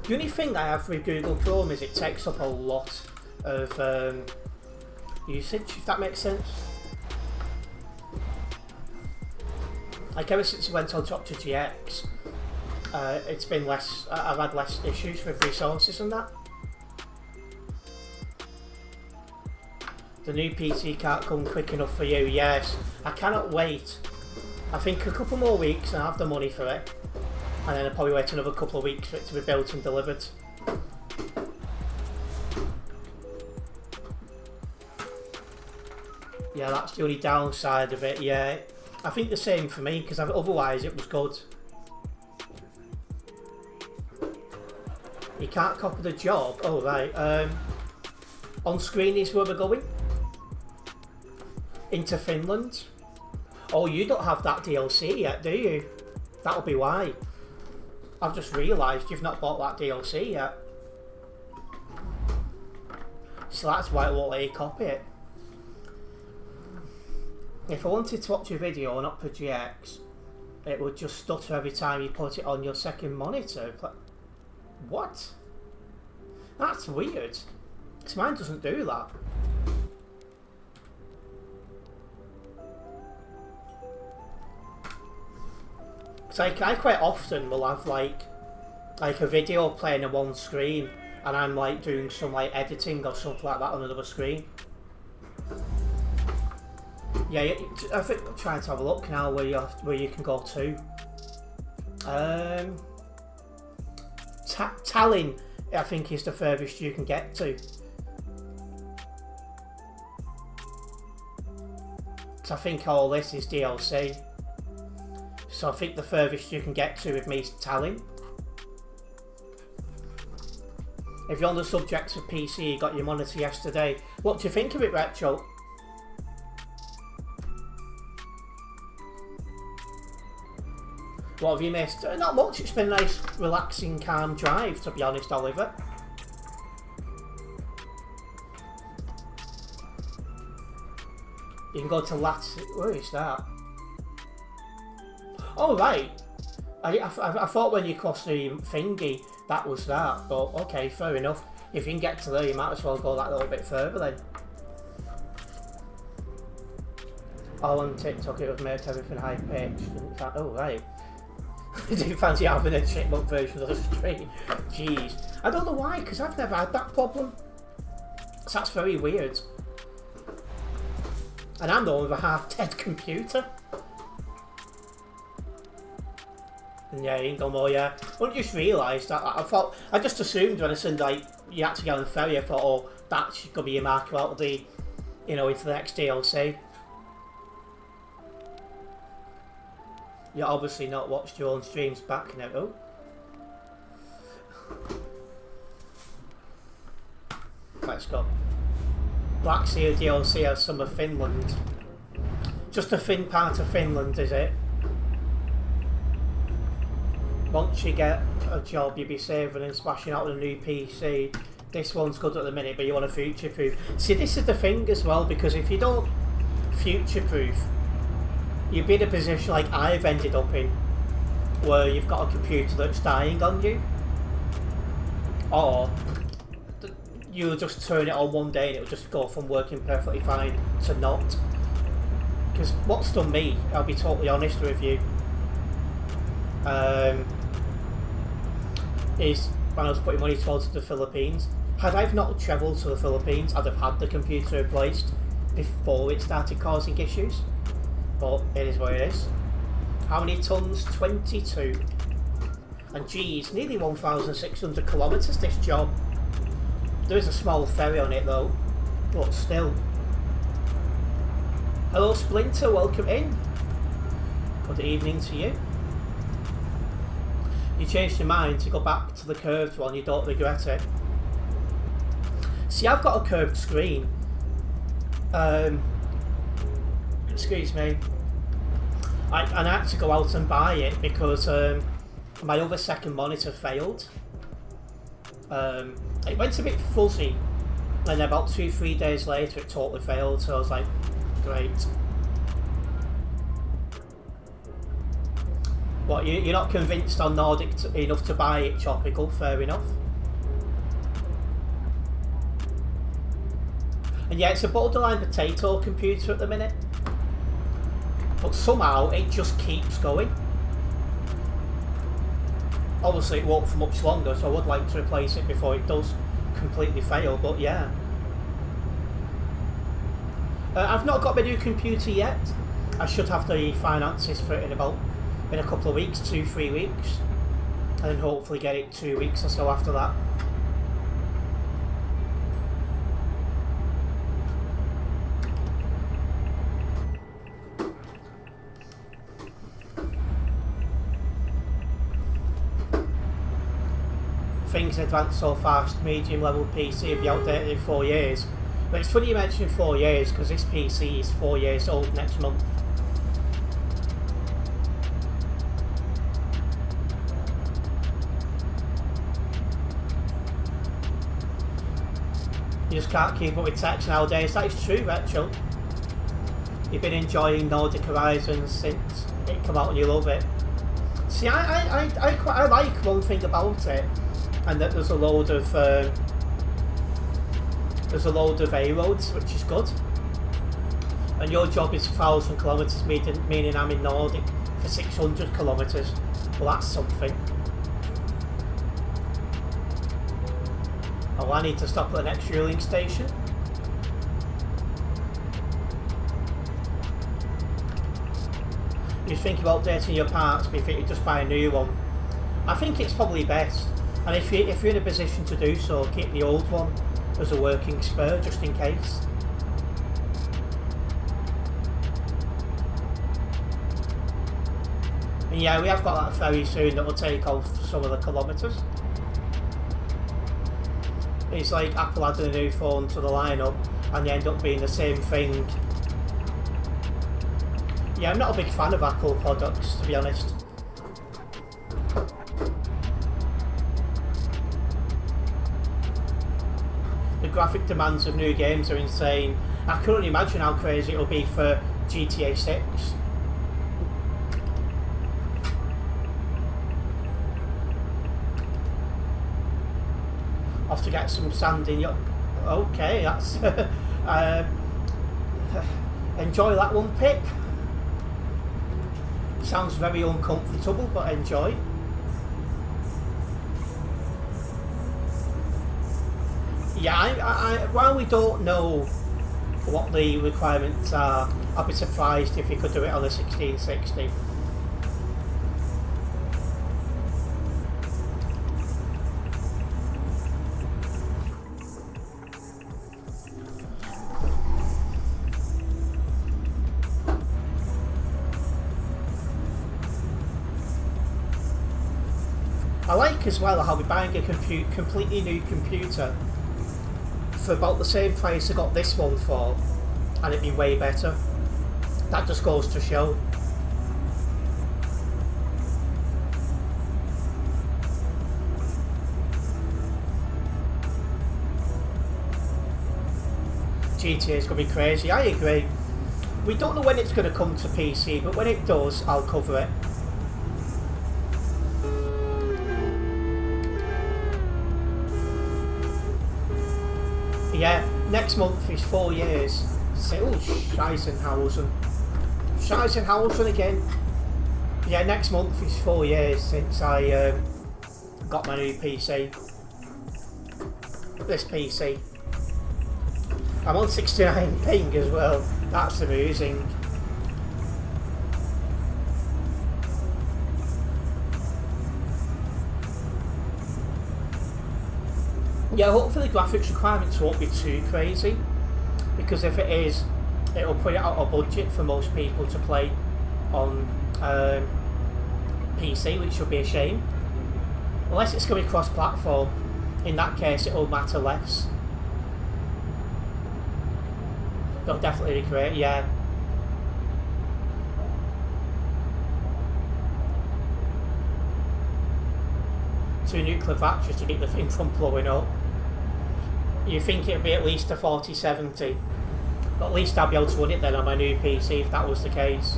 The only thing I have with Google Chrome is it takes up a lot of usage, if that makes sense. Like ever since I went on Opera GX, it's been less, I've had less issues with resources and that. The new PC can't come quick enough for you, yes. I cannot wait. I think a couple more weeks and I have the money for it. And then I'll probably wait another couple of weeks for it to be built and delivered. Yeah, that's the only downside of it, yeah. I think the same for me, because otherwise it was good. You can't copy the job? Oh, right. On screen is where we're going. Into Finland. Oh, you don't have that DLC yet, do you? That'll be why. I've just realised you've not bought that DLC yet. So that's why it won't let you copy it. If I wanted to watch a video on Opera GX, it would just stutter every time you put it on your second monitor. What? That's weird. Because mine doesn't do that. So I quite often will have like a video playing on one screen and I'm like doing some like editing or something like that on another screen. Yeah, I think I'm trying to have a look now where you can go to. Tallinn, I think, is the furthest you can get to. So I think all this is DLC. So I think the furthest you can get to with me is Tallinn. If you're on the subject of PC, you got your monitor yesterday. What do you think of it, Retro? What have you missed? Not much. It's been a nice, relaxing, calm drive, to be honest, Oliver. You can go to where is that? Oh, right. I thought when you crossed the thingy, that was that. But, okay, fair enough. If you can get to there, you might as well go that little bit further then. Oh, on TikTok it would make everything high pitched. Oh, right. Do you fancy having a chipmunk version of the stream? Jeez. I don't know why, because I've never had that problem. So that's very weird. And I'm the one with a half-dead computer. And yeah, you ain't got more, yeah. I just realised that. I just assumed when I said, like, you had to get on the ferry, I thought, oh, that's going to be your marker out of the, you know, into the next DLC. You obviously not watched your own streams back now, though. Let's go. Black Sea DLC has some of Finland. Just a thin part of Finland, is it? Once you get a job, you'll be saving and splashing out with a new PC. This one's good at the minute, but you want to future-proof. See, this is the thing as well, because if you don't future-proof, you'll be in a position like I've ended up in, where you've got a computer that's dying on you. Or you'll just turn it on one day and it'll just go from working perfectly fine to not. Because what's done me, I'll be totally honest with you, is when I was putting money towards the Philippines. Had I not travelled to the Philippines, I'd have had the computer replaced before it started causing issues. But it is what it is. How many tons? 22. And geez, nearly 1,600 kilometres this job. There is a small ferry on it though, but still. Hello Splinter, welcome in. Good evening to you. You changed your mind to go back to the curved one, you don't regret it. See, I've got a curved screen. Excuse me. I had to go out and buy it because my other second monitor failed. It went a bit fuzzy, and about 2-3 days later it totally failed, so I was like, great. What, you're not convinced on Nordic enough to buy it, Tropical? Fair enough. And yeah, it's a borderline potato computer at the minute. But somehow it just keeps going. Obviously it won't for much longer, so I would like to replace it before it does completely fail, but yeah. I've not got my new computer yet. I should have the finances for it in a couple of weeks, 2-3 weeks. And then hopefully get it 2 weeks or so after that. Things advance so fast, medium level PC will be outdated in 4 years. But it's funny you mention 4 years because this PC is 4 years old next month. You just can't keep up with tech nowadays. That is true, Rachel. You've been enjoying Nordic Horizons since it came out and you love it. See, I like one thing about it, and that there's a load of A roads, which is good. And your job is 1,000 kilometres, meaning I'm in Nordic for 600 kilometres. Well, that's something. Oh, I need to stop at the next fueling station. You think about updating your parts, but you think you just buy a new one. I think it's probably best. And if you're in a position to do so, keep the old one as a working spare, just in case. And yeah, we have got that ferry soon that will take off some of the kilometres. It's like Apple adding a new phone to the lineup and they end up being the same thing. Yeah, I'm not a big fan of Apple products, to be honest. The graphic demands of new games are insane. I couldn't imagine how crazy it'll be for GTA 6. Off to get some sand in your... Okay, that's... enjoy that one, Pip. Sounds very uncomfortable, but enjoy. Yeah, while we don't know what the requirements are, I'd be surprised if you could do it on a 1660. I like as well how we're buying a completely new computer for about the same price I got this one for, and it'd be way better. That just goes to show. GTA is going to be crazy, I agree. We don't know when it's going to come to PC, but when it does, I'll cover it. Yeah, next month is 4 years. Oh, Scheisenhausen. Scheisenhausen again. Yeah, next month is 4 years since I got my new PC. This PC. I'm on 69 ping as well. That's amusing. Yeah, hopefully the graphics requirements won't be too crazy, because if it is, it'll put it out of budget for most people to play on PC, which should be a shame. Unless it's going to be cross-platform, in that case it'll matter less. It'll definitely be great, yeah. Two nuclear factories to keep the thing from blowing up. You think it'd be at least a 4070, but at least I'll be able to run it then on my new PC if that was the case.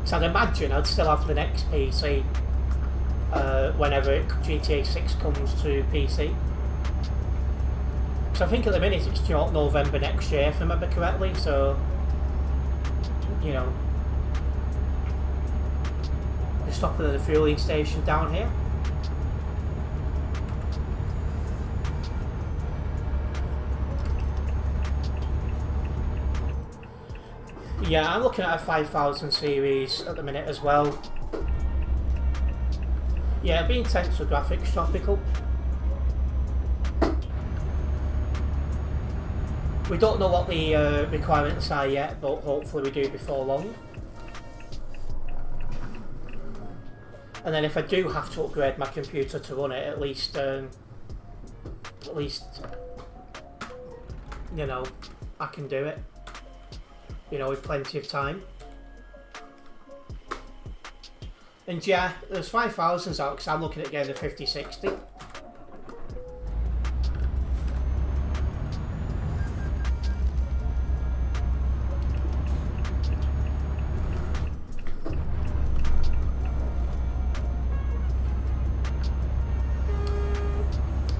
So I'd imagine I'd still have the next PC whenever GTA 6 comes to PC. So I think at the minute it's due out November next year, if I remember correctly, so, you know. Stopping at the fueling station down here. Yeah, I'm looking at a 5000 series at the minute as well. Yeah, it'll be intense with graphics, topical. We don't know what the requirements are yet, but hopefully we do before long. And then if I do have to upgrade my computer to run it, at least, you know, I can do it. You know, with plenty of time. And yeah, there's 5000s out because I'm looking at getting the 5060.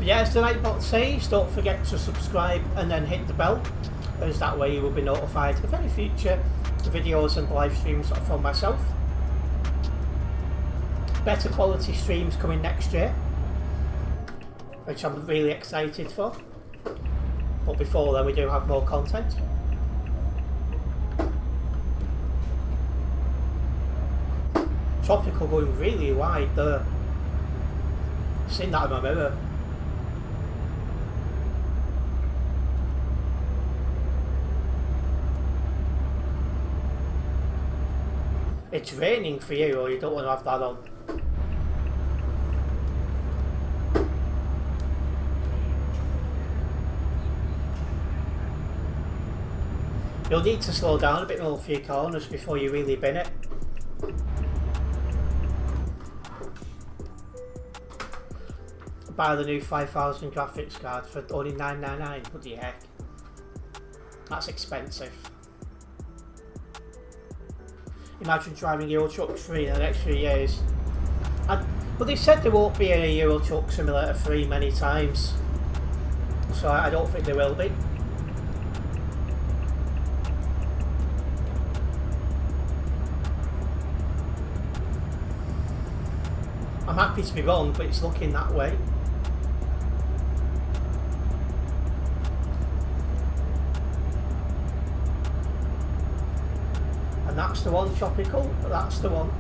Yeah, as the Nightbot says, don't forget to subscribe and then hit the bell, as that way you will be notified of any future videos and live streams from myself. Better quality streams coming next year, which I'm really excited for. But before then we do have more content. Tropical going really wide there. Seen that in my mirror. It's raining for you, or you don't want to have that on. You'll need to slow down a bit more for your corners before you really bin it. Buy the new 5000 graphics card for only $999. What the heck? That's expensive. Imagine driving Euro Truck 3 in the next few years. But they said there won't be a Euro Truck Simulator 3 many times, so I don't think there will be. I'm happy to be wrong, but it's looking that way. And that's the one, Tropical. That's the one.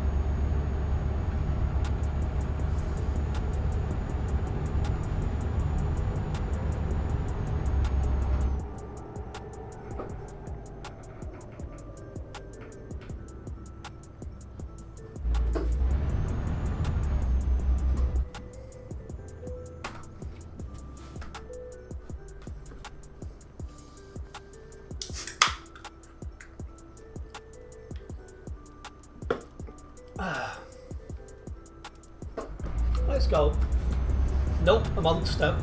Let's go. Nope, a monster.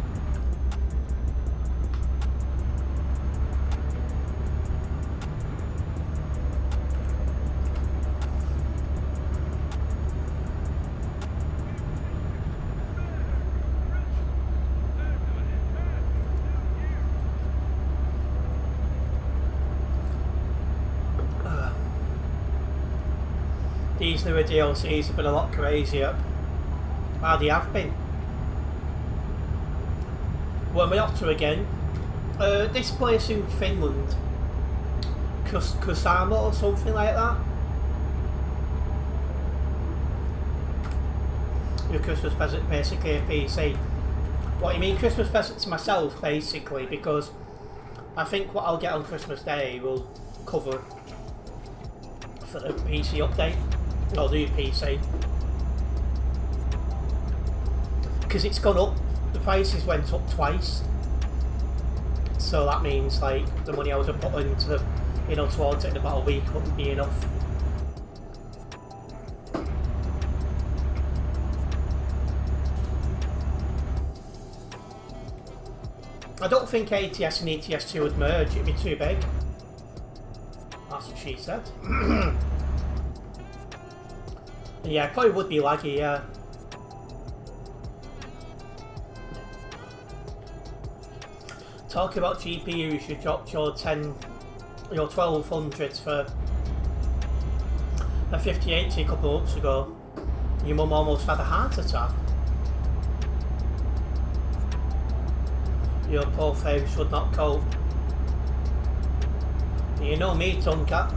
These newer DLCs have been a lot crazier. Ah, they have been. Where am I off to again? This place in Finland. Kusama or something like that. Your Christmas present, basically a PC. What you mean Christmas present to myself, basically, because I think what I'll get on Christmas Day will cover for the PC update. Or the PC. Because it's gone up, the prices went up twice. So that means like the money I would have put into the, you know, towards it in about a week wouldn't be enough. I don't think ATS and ETS2 would merge, it'd be too big. That's what she said. Yeah, it probably would be laggy, yeah. Talking about GPUs, you dropped your 1200s for a 5080 a couple of months ago. Your mum almost had a heart attack. Your poor frame should not cope. You know me, Tomcat.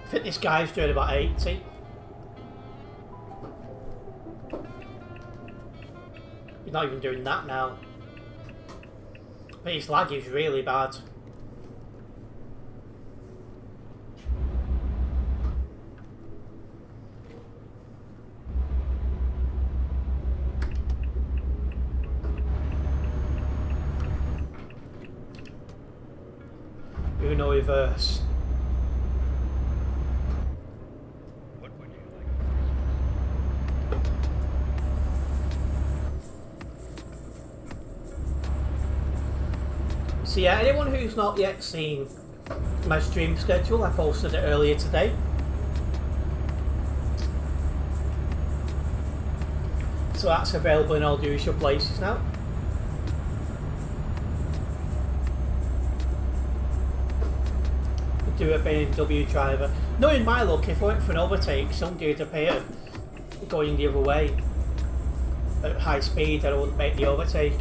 I think this guy's doing about 80. He's not even doing that now. But his lag is really bad. Uno reverse. So yeah, anyone who's not yet seen my stream schedule, I posted it earlier today. So that's available in all the usual places now. Do a BMW driver. Knowing my luck, if I went for an overtake, somebody would appear going the other way at high speed and I wouldn't make the overtake.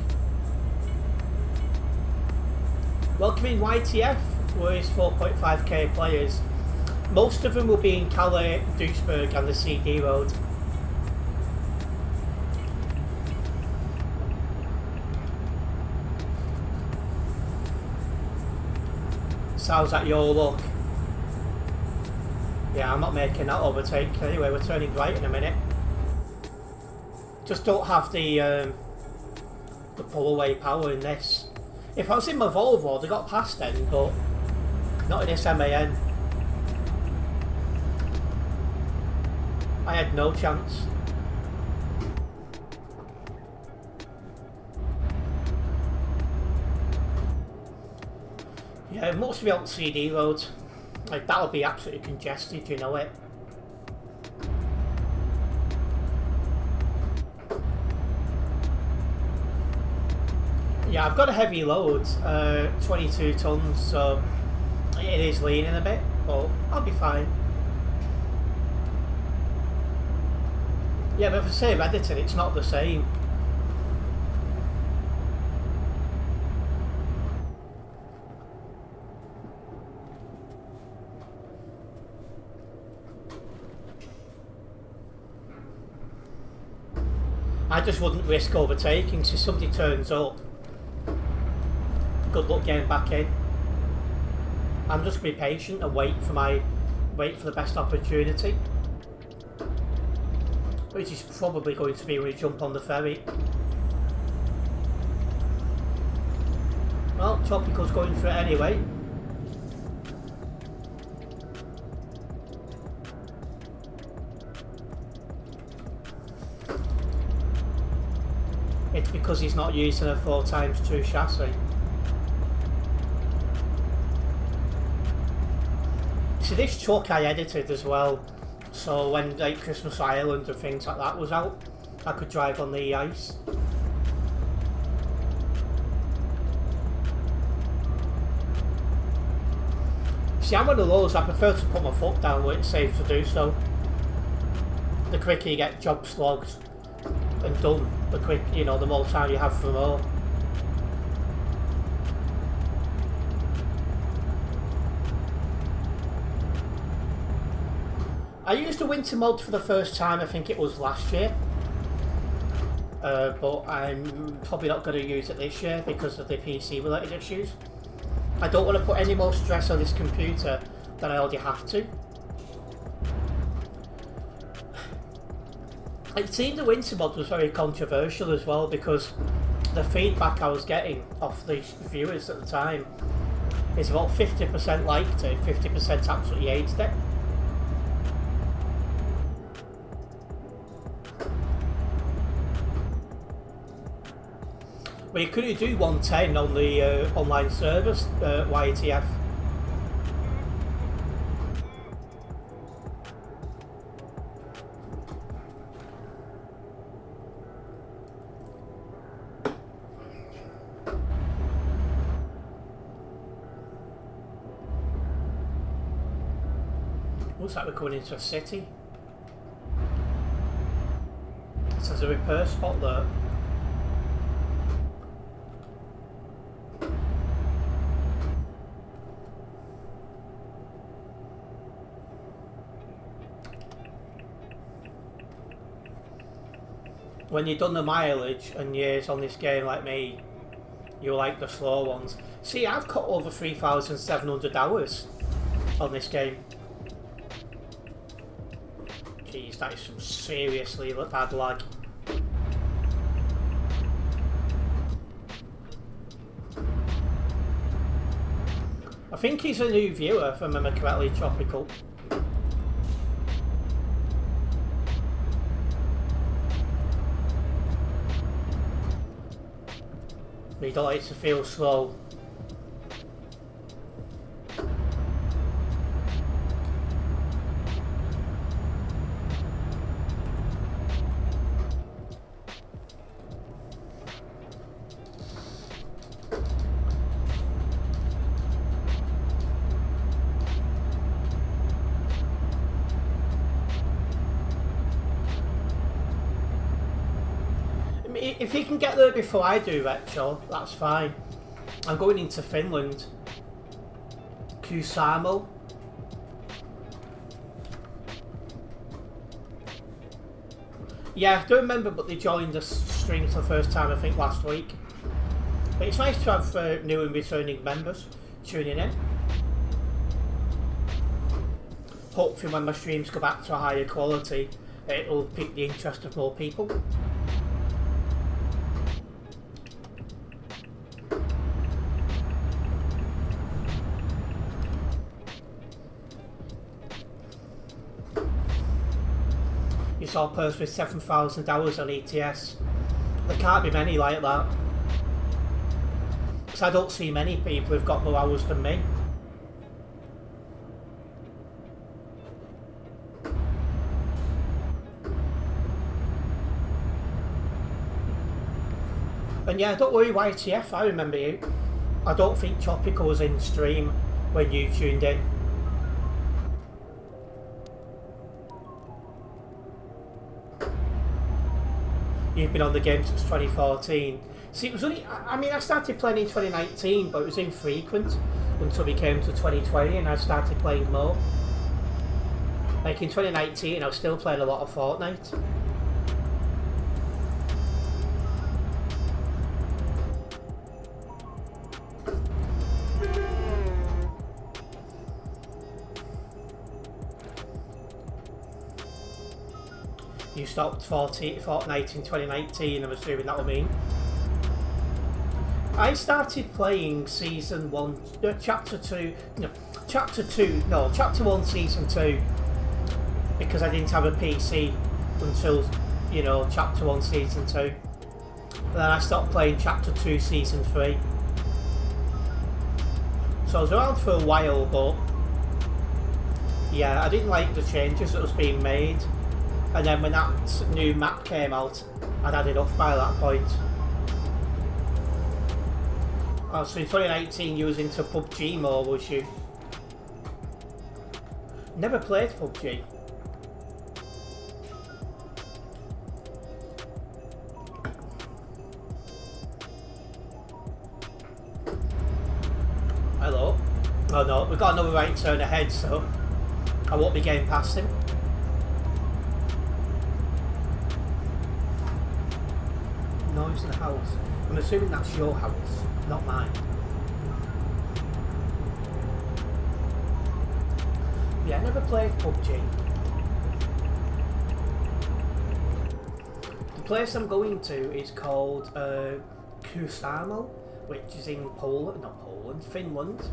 Welcoming YTF, where is 4.5k players. Most of them will be in Calais, Duisburg and the CD road. Sounds like your luck. Yeah, I'm not making that overtake. Anyway, we're turning right in a minute. Just don't have the pull away power in this. If I was in my Volvo, they got past then, but not in this MAN. I had no chance. Yeah, it must be on CD roads. Like, that'll be absolutely congested, you know it. Yeah, I've got a heavy load, 22 tons, so it is leaning a bit, but I'll be fine. Yeah, but for same editing, it's not the same. I just wouldn't risk overtaking, so if somebody turns up, good luck getting back in. I'm just going to be patient and wait for the best opportunity, which is probably going to be when we jump on the ferry. Well, Tropical's going for it anyway. It's because he's not using a 4x2 chassis. See, this truck I edited as well, so when like Christmas Island and things like that was out, I could drive on the ice. See, I'm one of those, I prefer to put my foot down where it's safe to do so. The quicker you get job slogged and done, the more time you have for more. I used a winter mod for the first time, I think it was last year, but I'm probably not going to use it this year because of the PC related issues. I don't want to put any more stress on this computer than I already have to. It seemed the winter mod was very controversial as well, because the feedback I was getting off the viewers at the time is about 50% liked it, 50% absolutely hated it. Well, you couldn't do 110 on the online service, YTF. Looks like we're coming into a city. So there's a repair spot there. When you've done the mileage and years on this game like me, you like the slow ones. See, I've cut over 3,700 hours on this game. Jeez, that is some seriously bad lag. I think he's a new viewer, if I remember correctly, Tropical. You don't like it to feel slow. If he can get there before I do, Retro, that's fine. I'm going into Finland. Kusamo. Yeah, I don't remember, but they joined the stream for the first time, I think, last week. But it's nice to have new and returning members tuning in. Hopefully when my streams go back to a higher quality, it'll pique the interest of more people. You saw a person with 7,000 hours on ETS. There can't be many like that. because I don't see many people who've got more hours than me. And yeah, don't worry YTF, I remember you. I don't think Tropical was in stream when you tuned in. You've been on the game since 2014. See, it was only, I mean, I started playing in 2019, but it was infrequent until we came to 2020 and I started playing more. Like in 2019, I was still playing a lot of Fortnite. You stopped Fortnite in 2019, I'm assuming that will mean. I started playing Season 1, Chapter 1 Season 2, because I didn't have a PC until, you know, Chapter 1 Season 2. And then I stopped playing Chapter 2 Season 3. So I was around for a while, but yeah, I didn't like the changes that was being made. And then when that new map came out, I'd had enough by that point. Oh, so in 2019 you was into PUBG more, was you? Never played PUBG. Hello? Oh no, we've got another right turn ahead, so I won't be getting past him. Noise in the house. I'm assuming that's your house, not mine. Yeah, I never played PUBG. The place I'm going to is called Kusamo, which is in Finland.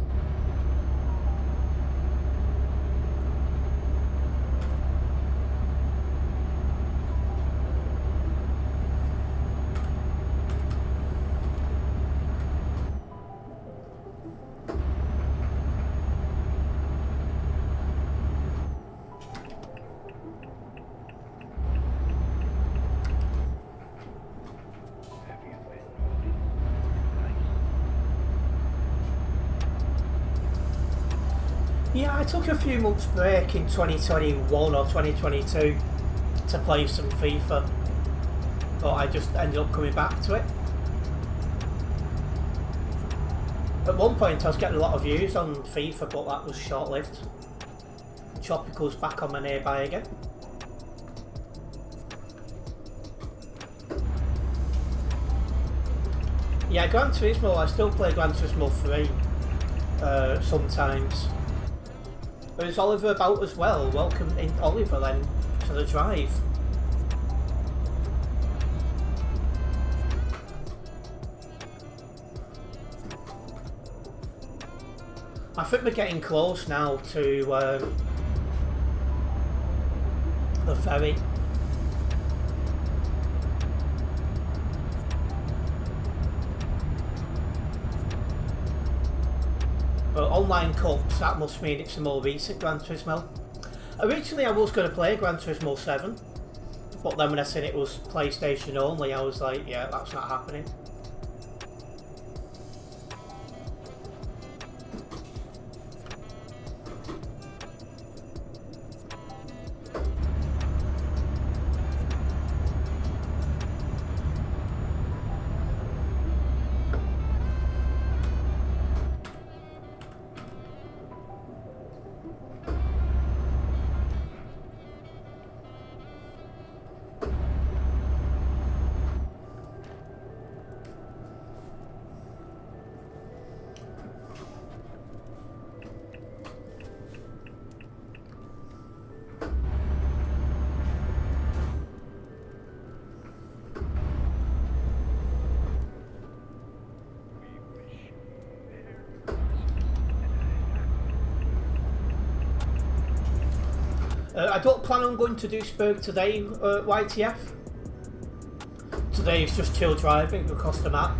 Yeah, I took a few months break in 2021 or 2022 to play some FIFA, but I just ended up coming back to it. At one point I was getting a lot of views on FIFA, but that was short-lived. Tropical's back on my nearby again. Yeah, Gran Turismo, I still play Gran Turismo 3 sometimes. There's Oliver about as well. Welcome in, Oliver, then, to the drive. I think we're getting close now to the ferry. But online cups, that must mean it's a more recent Gran Turismo. Originally I was going to play Gran Turismo 7, but then when I said it was PlayStation only, I was like, yeah, that's not happening. I don't plan on going to Duisburg today, YTF. Today is just chill driving across the map.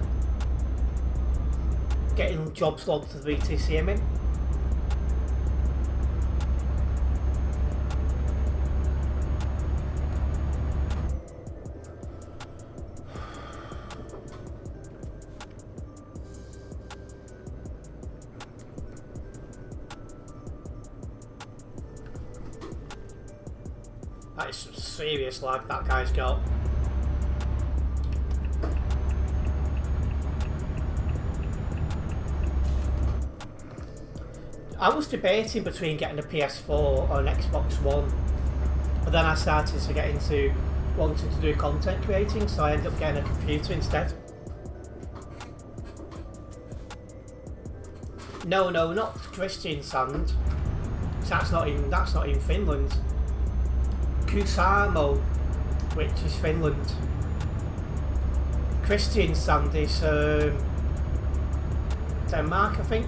getting jobs logged to the VTC I'm in. That is some serious lag that guy's got. I was debating between getting a PS4 or an Xbox One, but then I started to get into wanting to do content creating, so I ended up getting a computer instead. No, not Christian Sand. That's not in Finland. Kusamo, which is Finland. Christian Sand is Denmark, I think.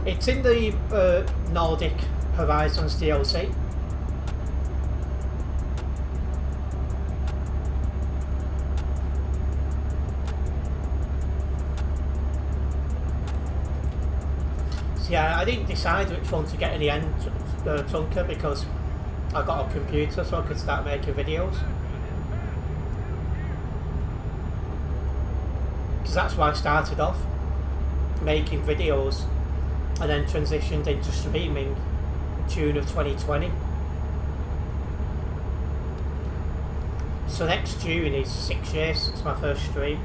It's in the Nordic Horizons DLC. So yeah, I didn't decide which one to get in the end, Tunker, because I got a computer so I could start making videos. Because that's why I started off, making videos, and then transitioned into streaming in June of 2020. So next June is 6 years since my first stream.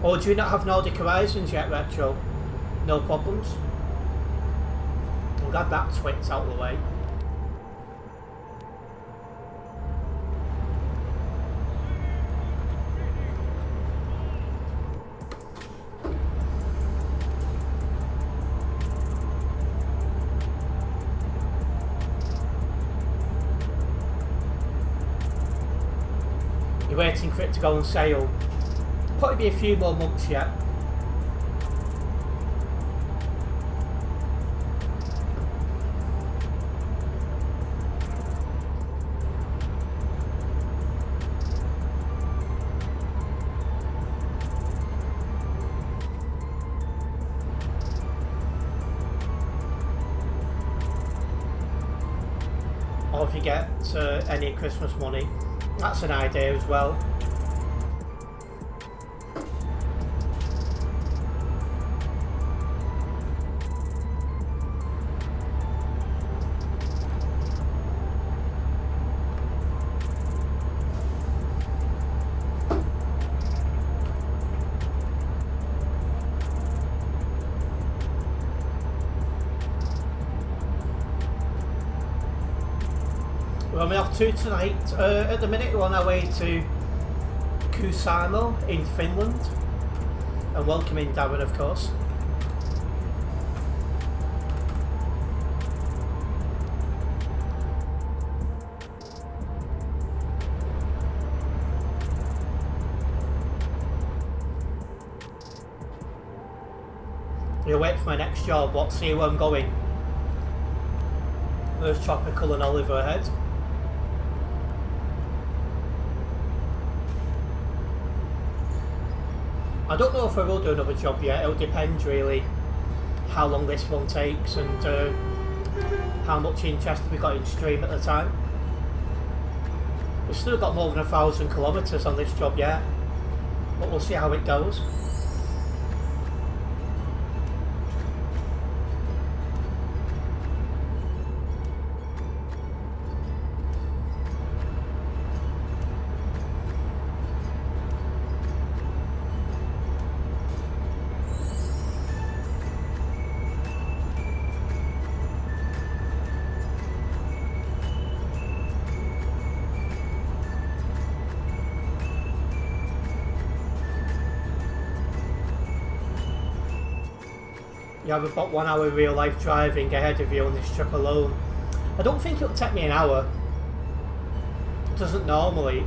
Or do you not have Nordic Horizons yet, Retro? No problems. I'm glad that twit's out of the way. You're waiting for it to go on sale. Probably be a few more months yet. Or if you get any Christmas money, that's an idea as well. We're only off to tonight. At the minute we're on our way to Kusamo in Finland, and welcoming Darren, of course. You'll wait for my next job. What? See where I'm going. There's Tropical and Oliver ahead. I don't know if I will do another job yet. It'll depend really how long this one takes and how much interest we got in stream at the time. We've still got more than 1,000 kilometres on this job yet, but we'll see how it goes. You have about 1 hour real life driving ahead of you on this trip alone. I don't think it'll take me an hour. It doesn't normally.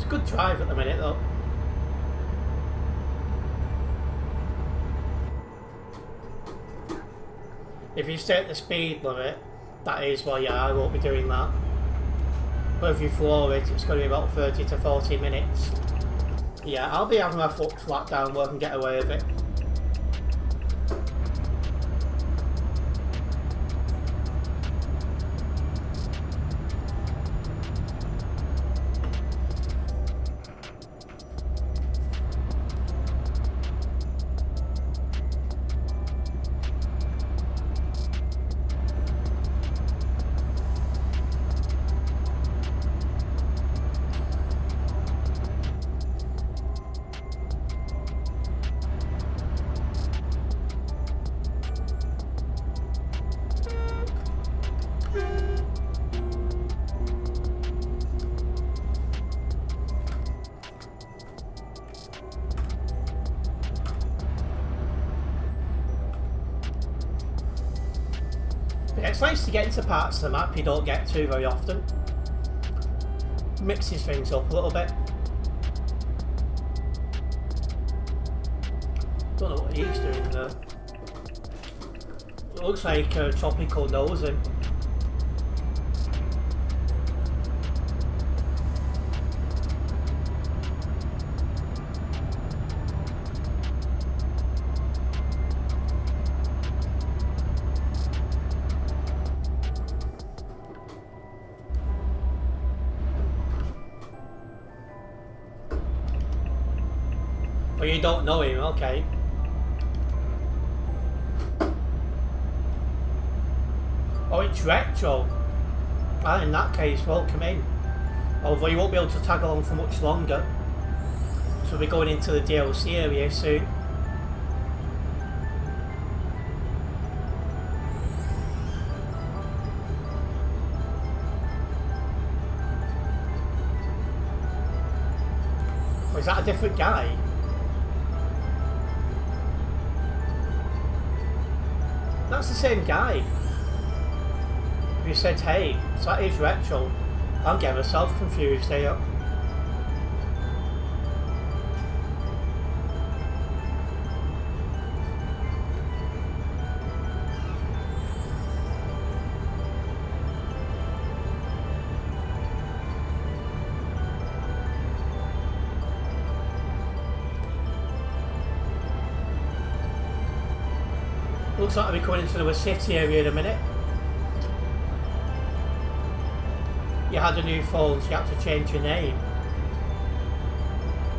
a good drive at the minute though. If you stay at the speed limit, that is, well, yeah, I won't be doing that. But if you floor it, it's going to be about 30 to 40 minutes. Yeah, I'll be having my foot flat down where I can get away with it. Yeah, it's nice to get into parts of the map you don't get to very often. Mixes things up a little bit. Don't know what he's doing there. It looks like tropical nosing. Oh, you don't know him, okay. Oh, it's retro. Well, in that case, welcome in. Although you won't be able to tag along for much longer. So we'll be going into the DLC area soon. Or is that a different guy? That's the same guy. You said hey, so that is retro. I'm getting myself confused here. Looks like I'll be coming into the city area in a minute. You had a new phone, so you had to change your name.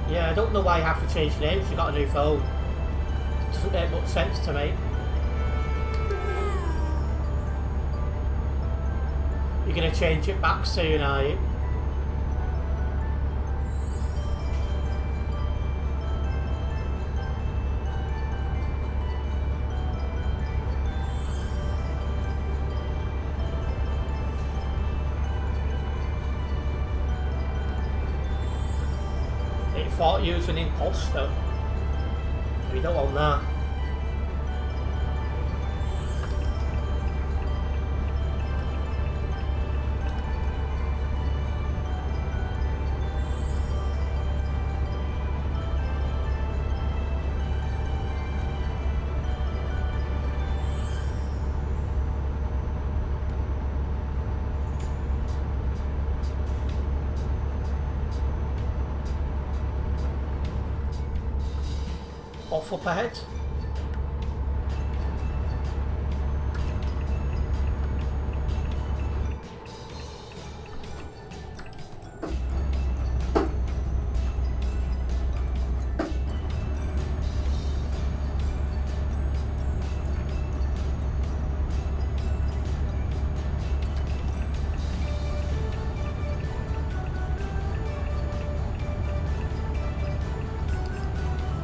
Yeah, I don't know why you have to change your name if you got a new phone. It doesn't make much sense to me. You're going to change it back soon, are you? Thought you was an imposter. We don't want that. Off up ahead.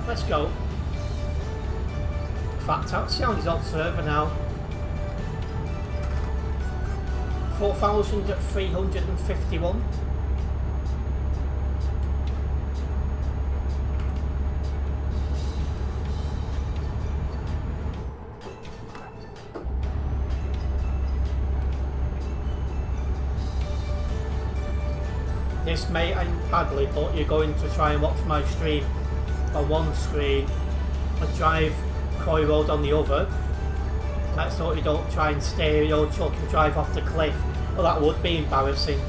Let's go. Fat Taxi on his old server now. 4,351. this may end badly, but you're going to try and watch my stream on one screen and drive Croy Road on the other. Let's hope you don't try and steer your truck and drive off the cliff. Well, that would be embarrassing.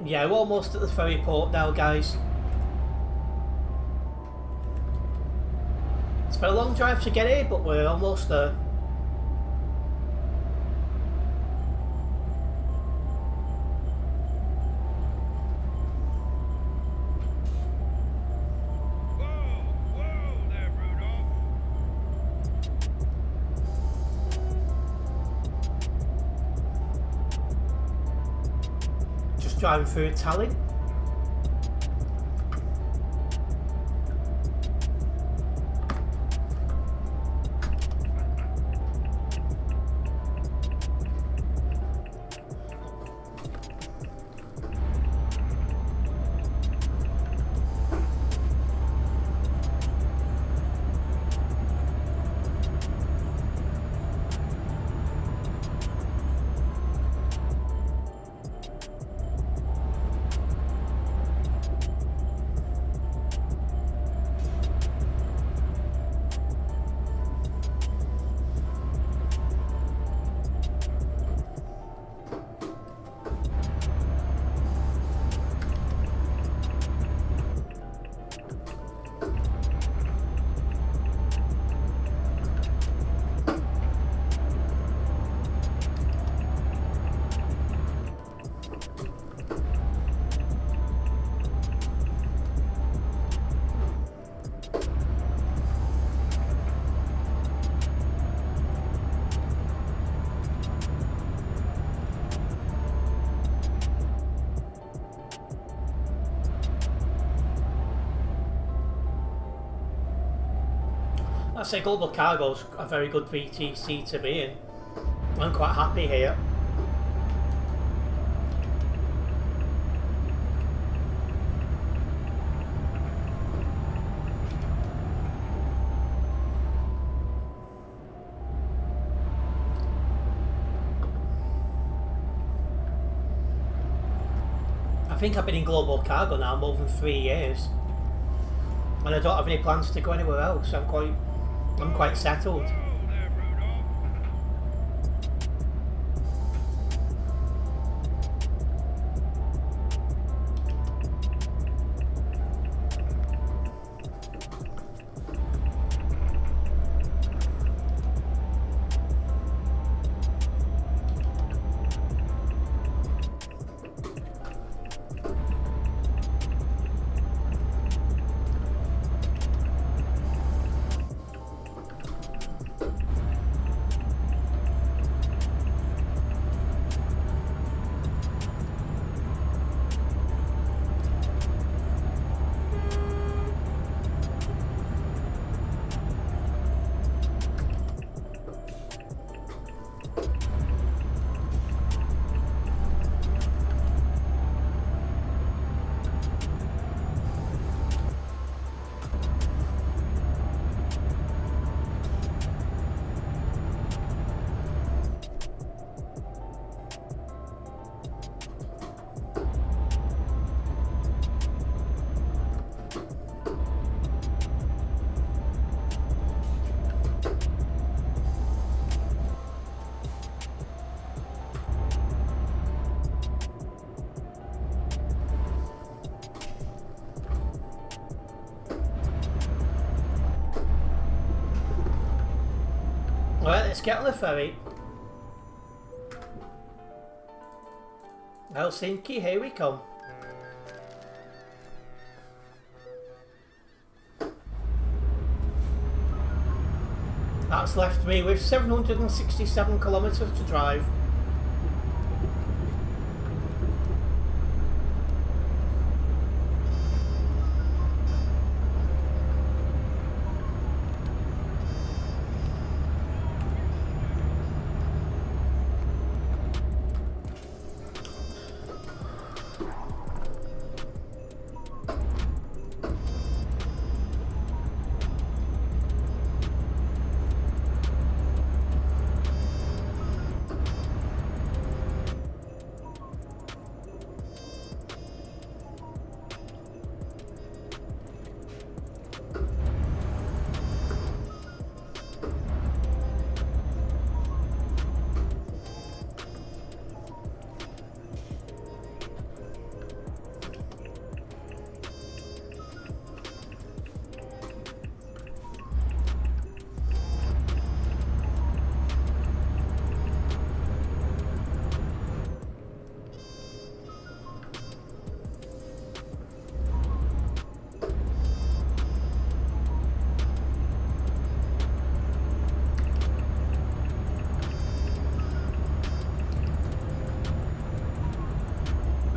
Yeah, we're almost at the ferry port now, guys. It's been a long drive to get here, but we're almost there. Driving through Tallinn. I'd say Global Cargo's a very good VTC to be in. I'm quite happy here. I think I've been in Global Cargo now more than 3 years, and I don't have any plans to go anywhere else. I'm quite settled. Alright, let's get on the ferry. Helsinki, here we come. That's left me with 767 kilometres to drive.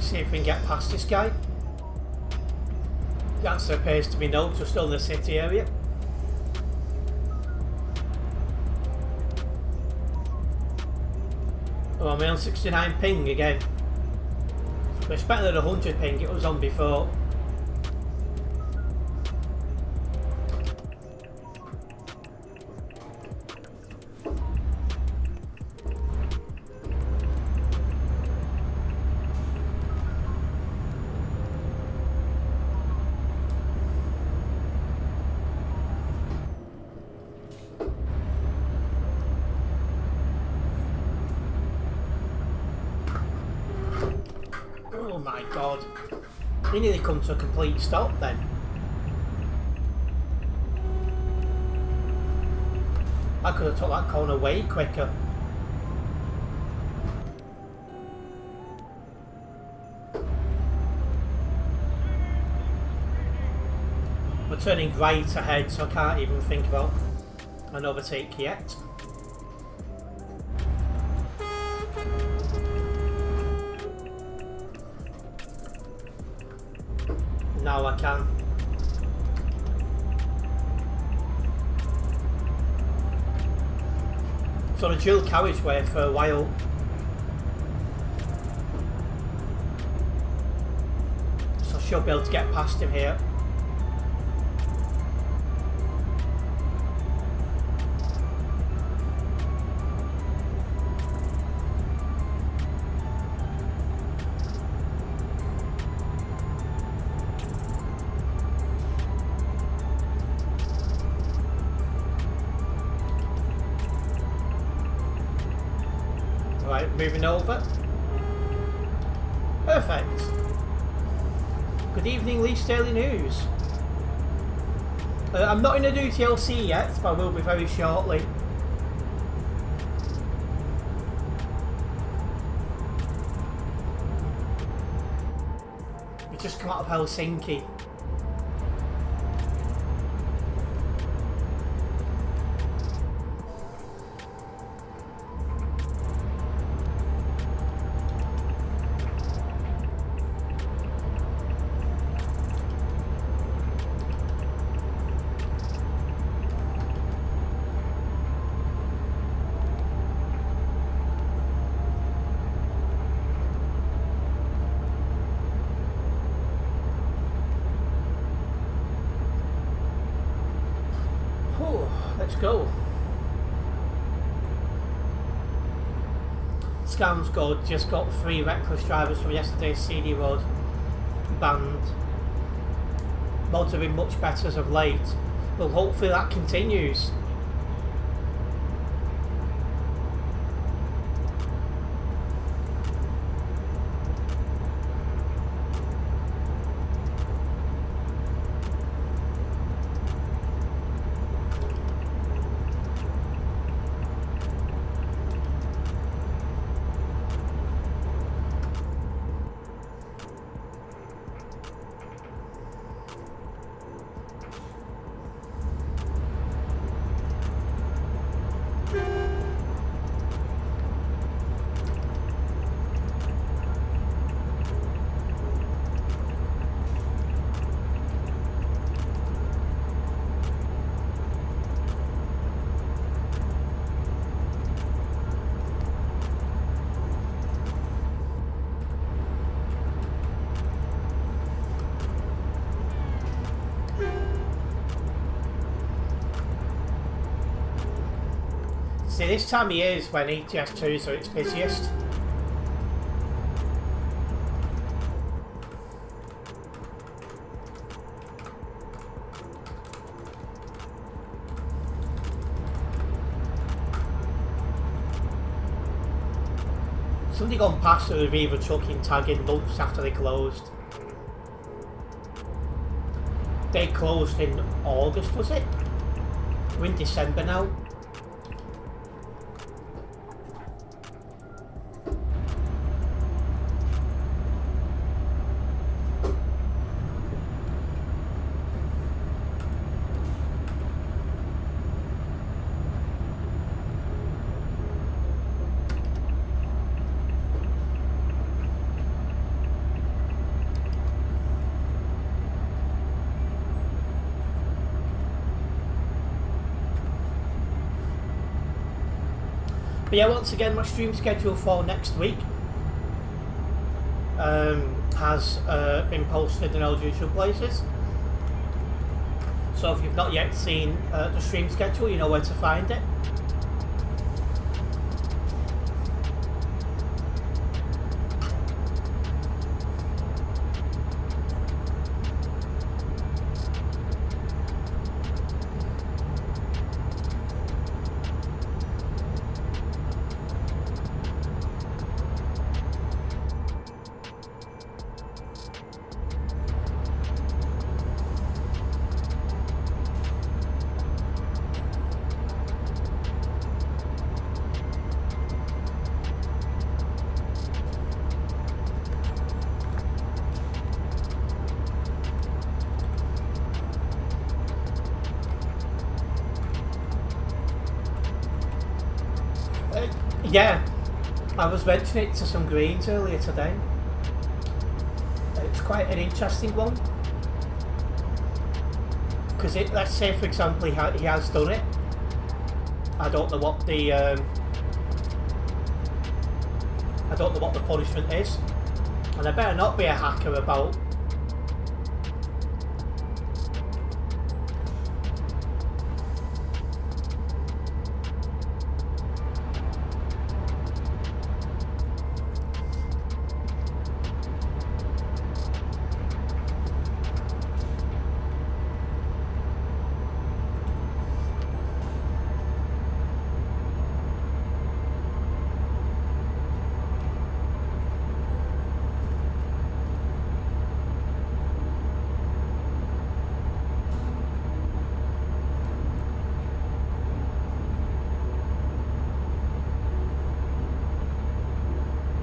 See if we can get past this guy. The answer appears to be no, so still in the city area. Oh, I'm on 69 ping again. But it's better than 100 ping it was on before. Oh my god. We nearly come to a complete stop then. I could have took that corner way quicker. We're turning right ahead, so I can't even think about an overtake yet. Now I can. It's on a dual carriageway for a while. So I should be able to get past him here. Right, moving over. Perfect. Good evening, Leeds Daily News. I'm not in a new TLC yet, but I will be very shortly. We just come out of Helsinki. Let's go. Scam's good. Just got 3 reckless drivers from yesterday's CD Road banned. Mods have been much better as of late. Well, hopefully that continues. See, this time of year is when ETS2s are its busiest. Somebody gone past the Aviva trucking tagging months after they closed. They closed in August, was it? We're in December now. But yeah, once again, my stream schedule for next week has been posted in all the usual places. So if you've not yet seen the stream schedule, you know where to find it. Yeah, I was mentioning it to some Greens earlier today. It's quite an interesting one. Because let's say, for example, he has done it. I don't know what the punishment is, and I better not be a hacker about.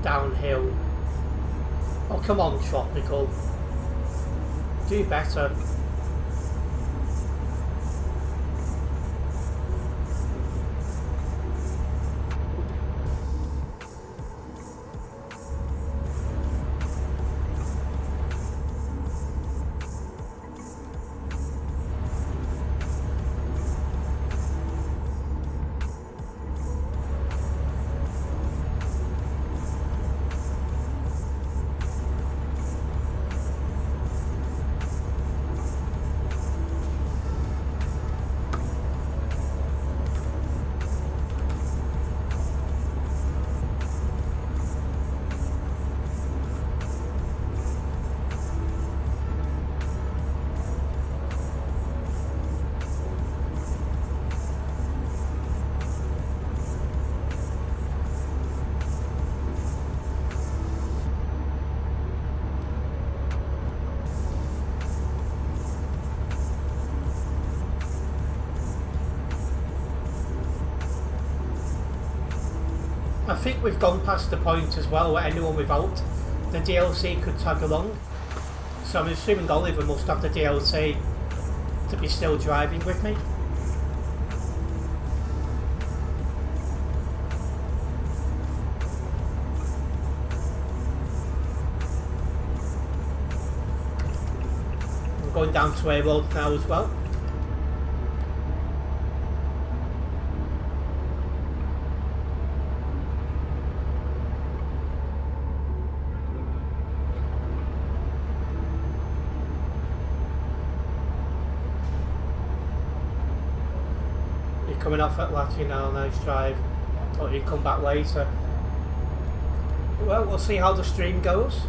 Downhill. Oh, come on, Tropical. Do better. I think we've gone past the point as well where anyone without the DLC could tag along. So I'm assuming Oliver must have the DLC to be still driving with me. I'm going down to A Road now as well. Coming off at Latin now, nice drive. Thought you'd come back later. Well, we'll see how the stream goes.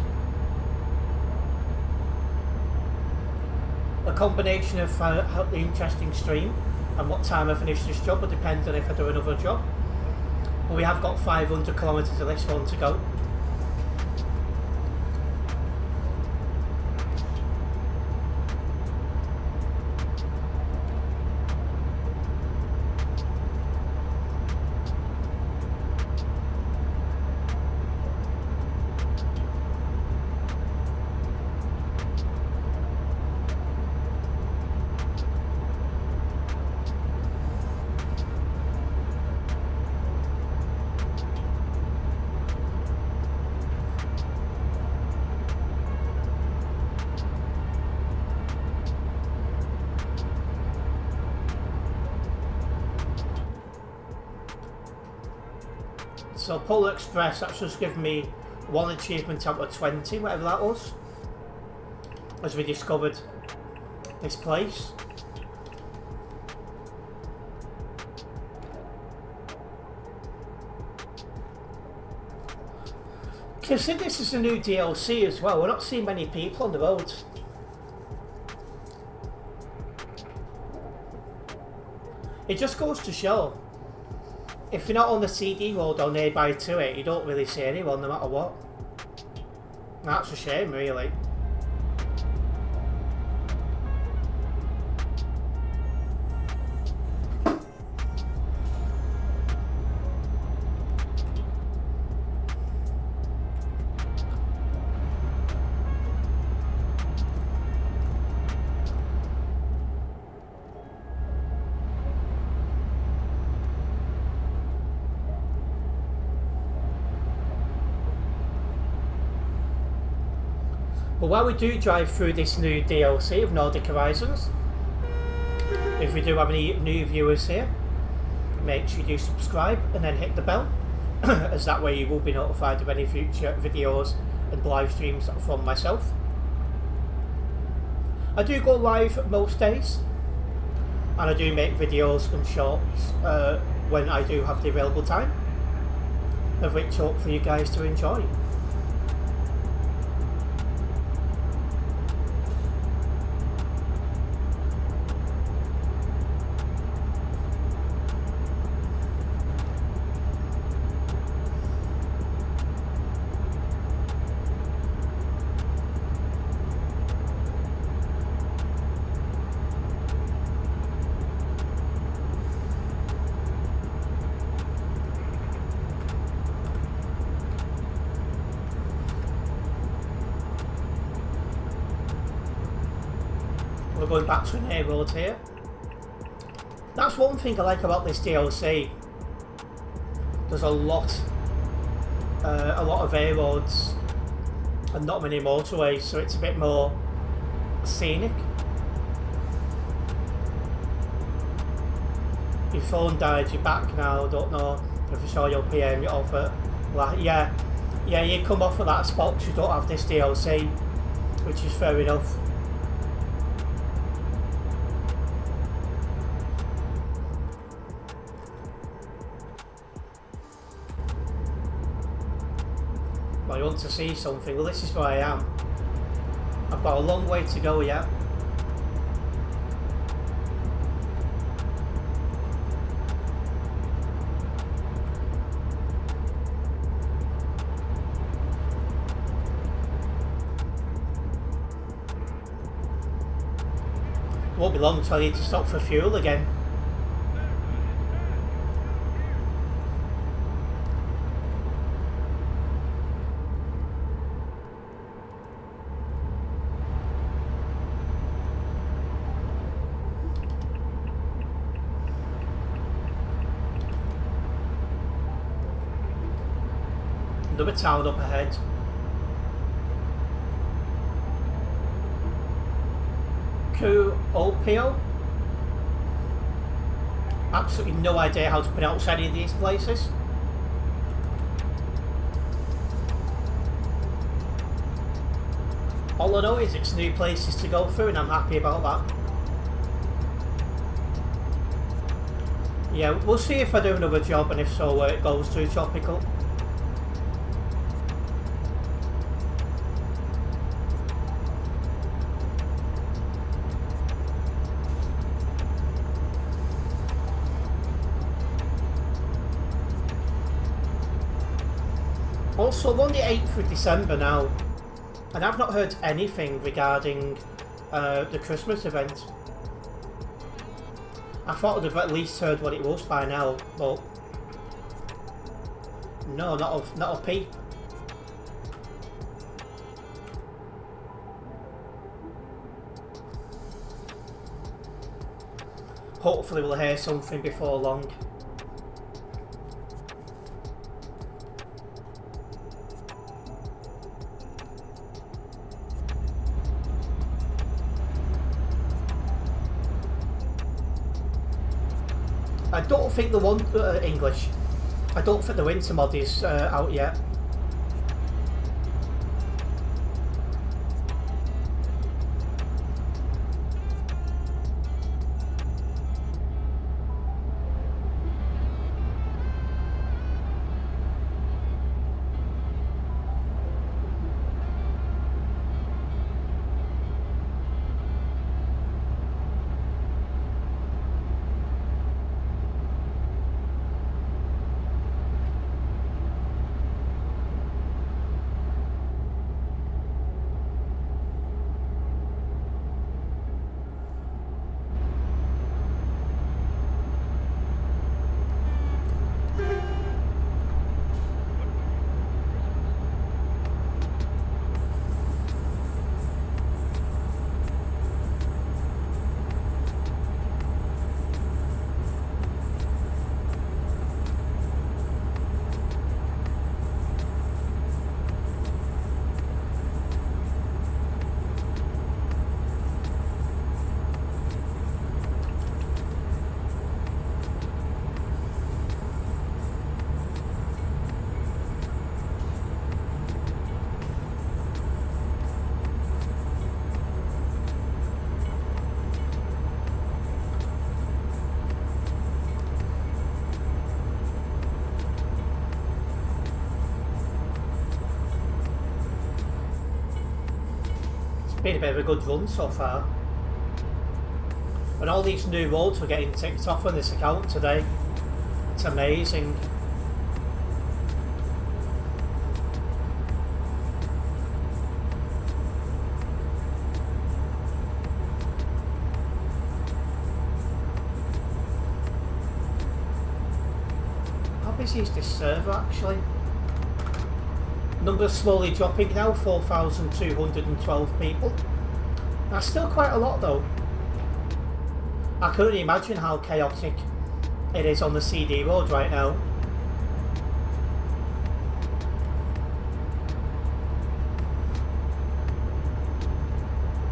A combination of the interesting stream and what time I finish this job will depend on if I do another job. But we have got 500 kilometres of this one to go. So Polar Express, that's just given me one achievement out of 20, whatever that was, as we discovered this place. Consider this is a new DLC as well, we're not seeing many people on the road. It just goes to show, if you're not on the CD road or nearby to it, you don't really see anyone no matter what. That's a shame, really. But while we do drive through this new DLC of Nordic Horizons, if we do have any new viewers here, make sure you do subscribe and then hit the bell, as that way you will be notified of any future videos and live streams from myself. I do go live most days, and I do make videos and shorts when I do have the available time, of which I hope for you guys to enjoy. We're going back to an A road here. That's one thing I like about this DLC. There's a lot of A roads and not many motorways, so it's a bit more scenic. Your phone died, you're back now. Don't know if I saw your PM, you're off it. Like, yeah, you come off of that spot because you don't have this DLC, which is fair enough. I want to see something. Well, this is where I am. I've got a long way to go yet. It won't be long until I need to stop for fuel again. Another town up ahead. Kuopio. Absolutely no idea how to pronounce any of these places. All I know is it's new places to go through and I'm happy about that. Yeah, we'll see if I do another job and if so where it goes to tropical. Also, we're on the 8th of December now, and I've not heard anything regarding the Christmas event. I thought I'd have at least heard what it was by now, but no, not a peep. Hopefully we'll hear something before long. I don't think they want English. I don't think the winter mod is out yet. Been a bit of a good run so far. And all these new roads were getting ticked off on this account today. It's amazing. How busy is this server actually? Numbers slowly dropping now, 4,212 people. That's still quite a lot though. I can only imagine how chaotic it is on the CD road right now.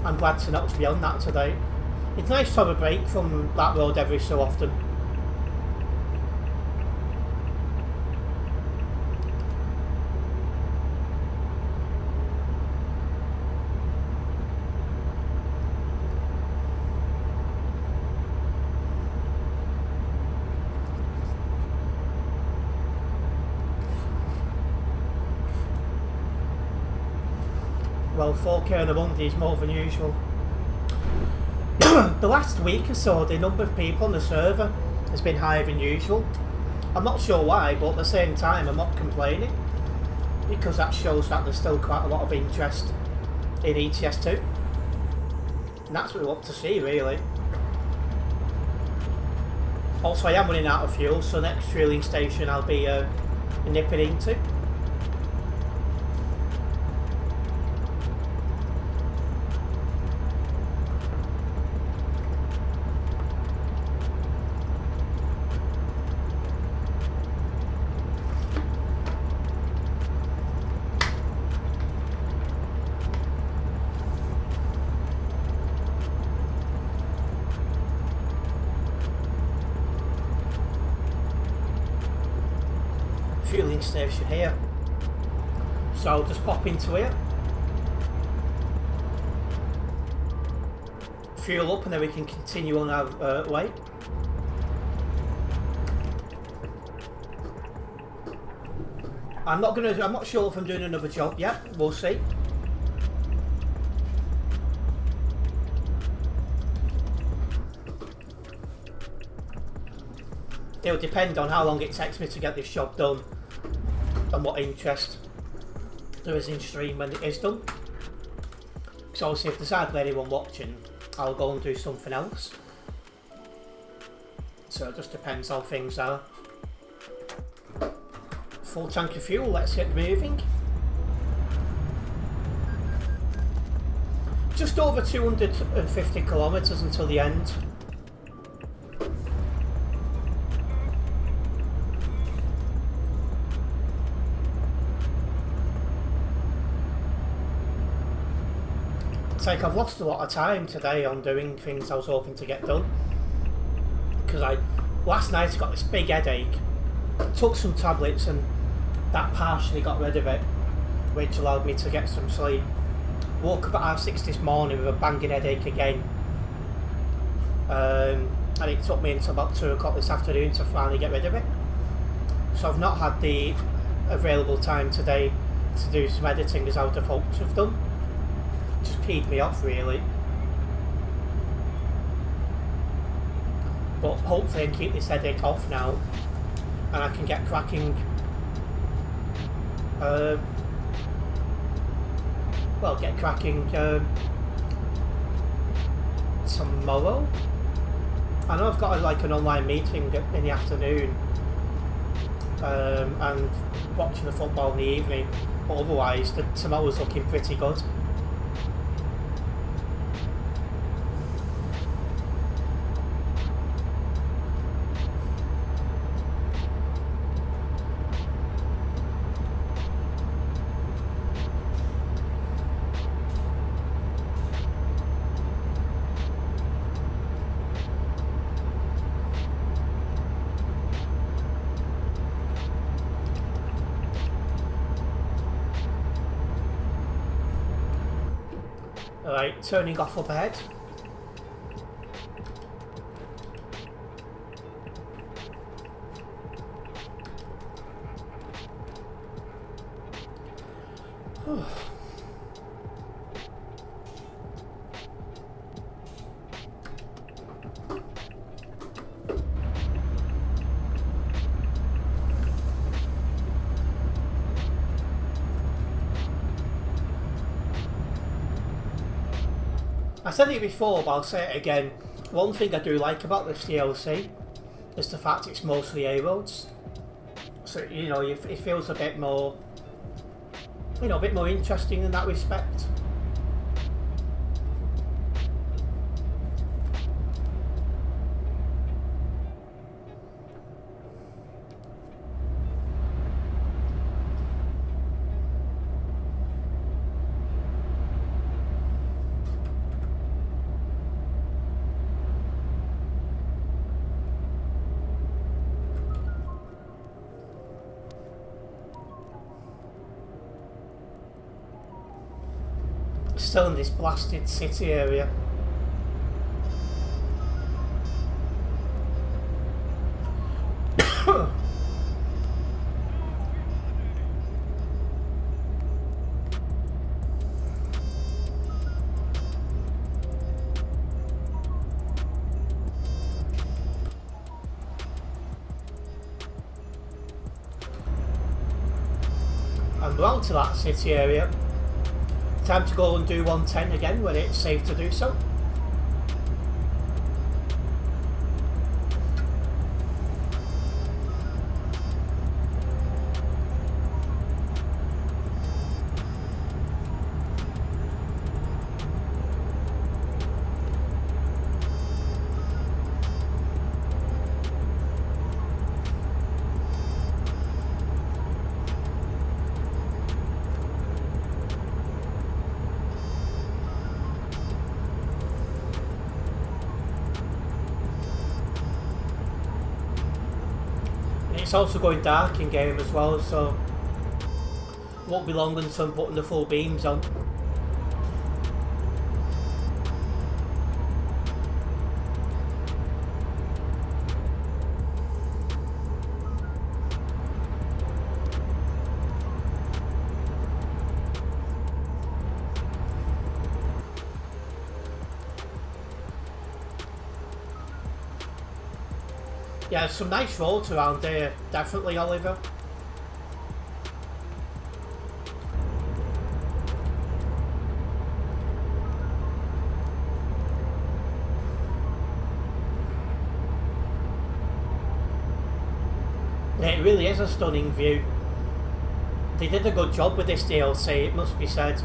I'm glad to not to be on that today. It's nice to have a break from that road every so often. Well, 4K on a Monday is more than usual. The last week or so, the number of people on the server has been higher than usual. I'm not sure why, but at the same time, I'm not complaining, because that shows that there's still quite a lot of interest in ETS2. And that's what we want to see, really. Also, I am running out of fuel, so next fueling station I'll be nipping into. Fueling station here, so I'll just pop into here, fuel up, and then we can continue on our way. I'm not sure if I'm doing another job yet. We'll see. It'll depend on how long it takes me to get this job done and what interest there is in stream when it is done. So obviously if there's hardly anyone watching, I'll go and do something else. So it just depends how things are. Full tank of fuel, let's get moving. Just over 250 kilometres until the end. It's like I've lost a lot of time today on doing things I was hoping to get done, because last night I got this big headache took some tablets and that partially got rid of it, which allowed me to get some sleep. Woke up at 6 this morning with a banging headache again, and it took me until about 2 o'clock this afternoon to finally get rid of it. So I've not had the available time today to do some editing as I would have hoped to have done. Just peed me off really. But hopefully I can keep this headache off now and I can get cracking. Get cracking tomorrow. I know I've got an online meeting in the afternoon and watching the football in the evening, but otherwise tomorrow's looking pretty good. Alright, turning off up ahead. I said it before, but I'll say it again. One thing I do like about this DLC is the fact it's mostly A roads. So, it feels a bit more, a bit more interesting in that respect. Still in this blasted city area. And we're out to that city area. Time to go and do 110 again when it's safe to do so. It's also going dark in game as well, so it won't be long until I'm putting the full beams on. Yeah, some nice roads around here, definitely, Oliver. Yeah, it really is a stunning view. They did a good job with this DLC, it must be said.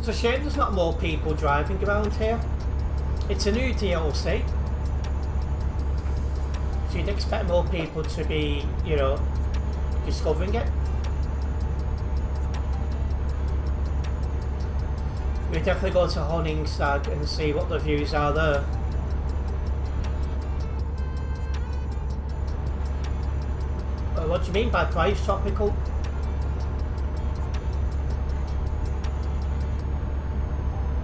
It's a shame there's not more people driving around here. It's a new DLC, so you'd expect more people to be, you know, discovering it. We definitely go to Honingstag and see what the views are there. What do you mean by price tropical?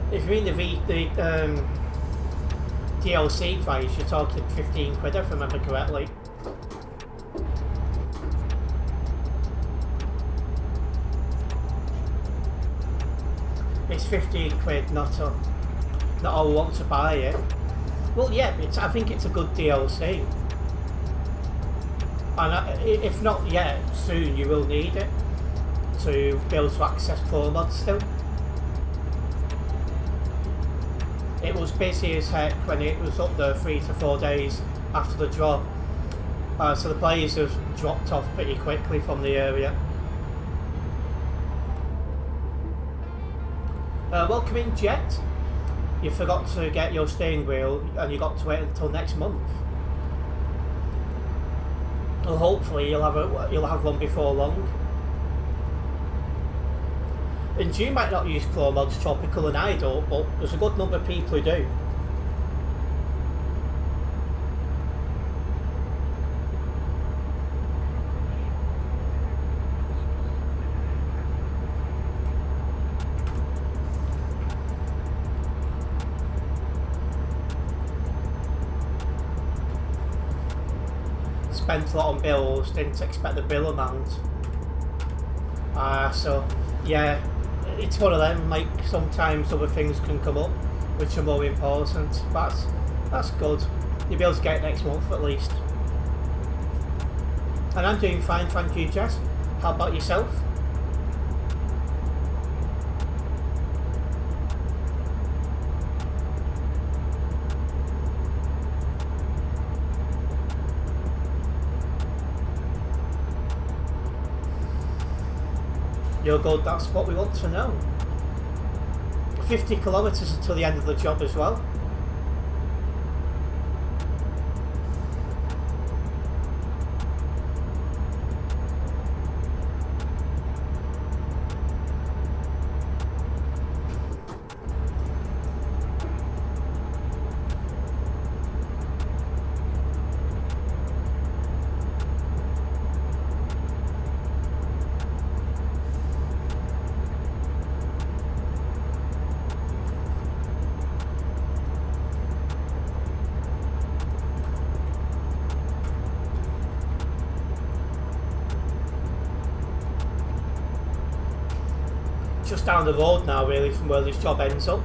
If you mean the DLC price, you're talking 15 quid if I remember correctly. It's 15 quid, not all want to buy it. Well, yeah, I think it's a good DLC. And if not yet, soon you will need it to be able to access pro mods still. It was busy as heck when it was up there 3 to 4 days after the drop. So the players have dropped off pretty quickly from the area. Welcome in, Jet. You forgot to get your steering wheel and you got to wait until next month. Well, hopefully you'll have one before long. And you might not use Pro Mods Tropical and I don't, but there's a good number of people who do. Spent a lot on bills, didn't expect the bill amount. So yeah, it's one of them, like sometimes other things can come up which are more important. That's good. You'll be able to get it next month at least. And I'm doing fine, thank you, Jess. How about yourself? You're good, that's what we want to know. 50 kilometres until the end of the job as well. Just down the road now really from where this job ends up.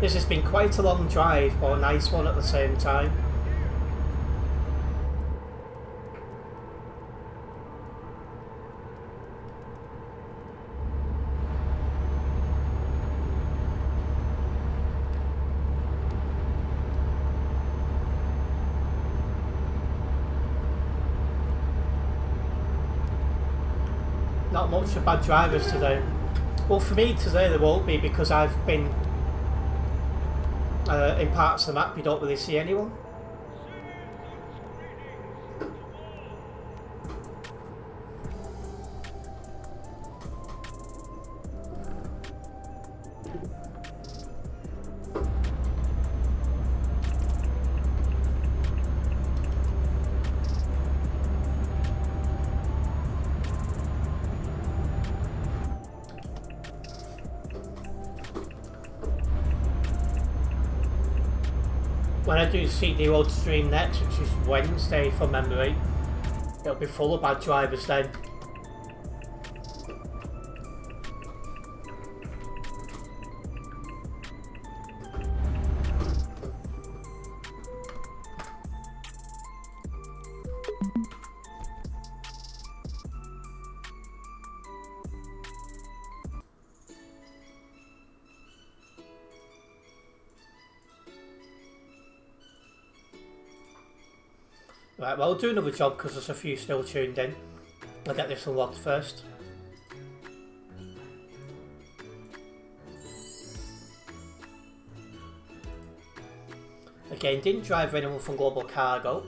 This has been quite a long drive, but a nice one at the same time. Not much of bad drivers today. Well, for me today there won't be because I've been in parts of the map you don't really see anyone. When I do CD Road stream next, which is Wednesday from memory, it'll be full of bad drivers then. Right, well, I'll do another job because there's a few still tuned in. I'll get this unlocked first. Again, didn't drive anyone from Global Cargo.